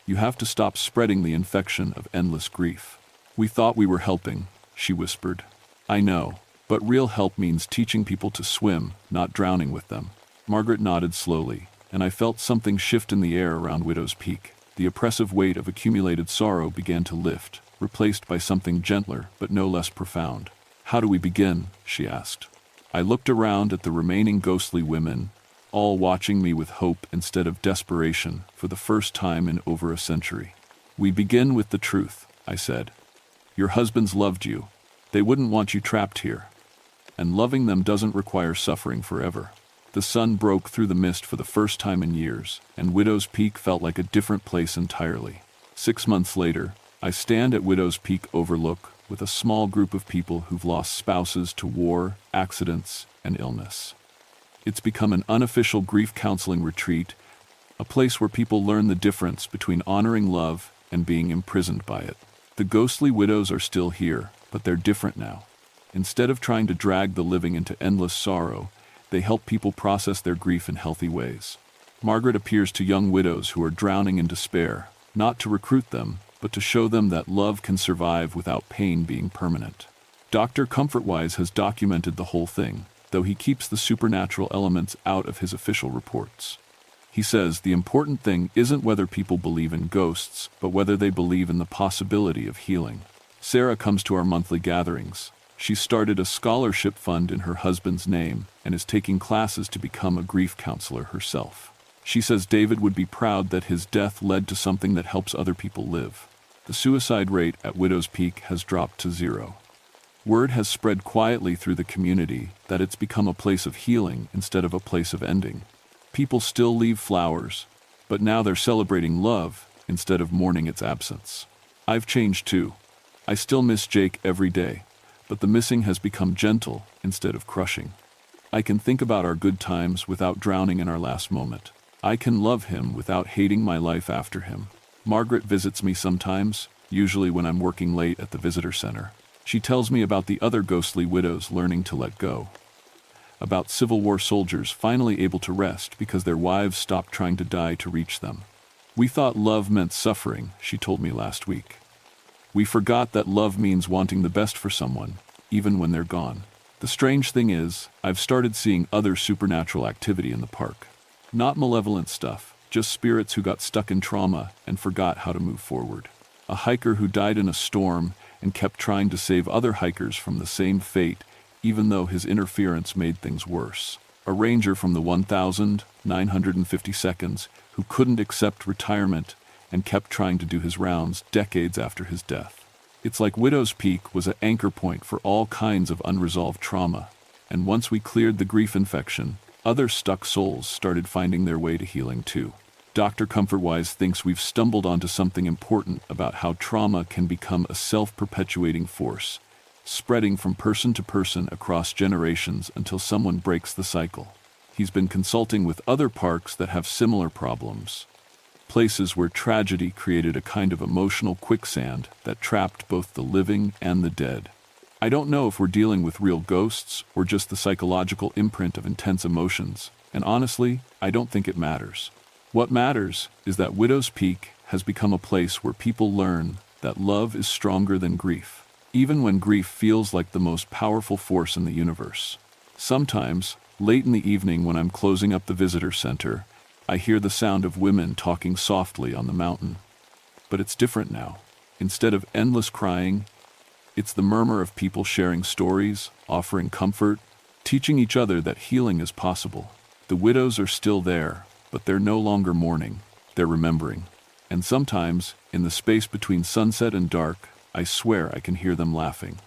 You have to stop spreading the infection of endless grief. We thought we were helping, she whispered. I know, but real help means teaching people to swim, not drowning with them. Margaret nodded slowly, and I felt something shift in the air around Widow's Peak. The oppressive weight of accumulated sorrow began to lift, replaced by something gentler but no less profound. How do we begin? She asked. I looked around at the remaining ghostly women, all watching me with hope instead of desperation for the first time in over a century. We begin with the truth, I said. Your husbands loved you. They wouldn't want you trapped here. And loving them doesn't require suffering forever. The sun broke through the mist for the first time in years, and Widow's Peak felt like a different place entirely. 6 months later, I stand at Widow's Peak Overlook with a small group of people who've lost spouses to war, accidents, and illness. It's become an unofficial grief counseling retreat, a place where people learn the difference between honoring love and being imprisoned by it. The ghostly widows are still here, but they're different now. Instead of trying to drag the living into endless sorrow, they help people process their grief in healthy ways. Margaret appears to young widows who are drowning in despair, not to recruit them, but to show them that love can survive without pain being permanent. Dr. Comfortwise has documented the whole thing, though he keeps the supernatural elements out of his official reports. He says the important thing isn't whether people believe in ghosts, but whether they believe in the possibility of healing. Sarah comes to our monthly gatherings. She started a scholarship fund in her husband's name and is taking classes to become a grief counselor herself. She says David would be proud that his death led to something that helps other people live. The suicide rate at Widow's Peak has dropped to 0. Word has spread quietly through the community that it's become a place of healing instead of a place of ending. People still leave flowers, But now they're celebrating love instead of mourning its absence. I've changed too. I still miss Jake every day, but the missing has become gentle instead of crushing. I can think about our good times without drowning in our last moment. I can love him without hating my life after him. Margaret visits me sometimes, usually when I'm working late at the visitor center. She tells me about the other ghostly widows learning to let go, about Civil War soldiers finally able to rest because their wives stopped trying to die to reach them. We thought love meant suffering, she told me last week. We forgot that love means wanting the best for someone, even when they're gone. The strange thing is, I've started seeing other supernatural activity in the park. Not malevolent stuff, just spirits who got stuck in trauma and forgot how to move forward. A hiker who died in a storm and kept trying to save other hikers from the same fate, even though his interference made things worse. A ranger from the 1952nd who couldn't accept retirement and kept trying to do his rounds decades after his death. It's like Widow's Peak was an anchor point for all kinds of unresolved trauma, and once we cleared the grief infection, other stuck souls started finding their way to healing too. Dr. Comfortwise thinks we've stumbled onto something important about how trauma can become a self-perpetuating force, spreading from person to person across generations until someone breaks the cycle. He's been consulting with other parks that have similar problems, places where tragedy created a kind of emotional quicksand that trapped both the living and the dead. I don't know if we're dealing with real ghosts or just the psychological imprint of intense emotions, and honestly, I don't think it matters. What matters is that Widow's Peak has become a place where people learn that love is stronger than grief, even when grief feels like the most powerful force in the universe. Sometimes, late in the evening when I'm closing up the visitor center, I hear the sound of women talking softly on the mountain. But it's different now. Instead of endless crying, it's the murmur of people sharing stories, offering comfort, teaching each other that healing is possible. The widows are still there, but they're no longer mourning, they're remembering. And sometimes, in the space between sunset and dark, I swear I can hear them laughing.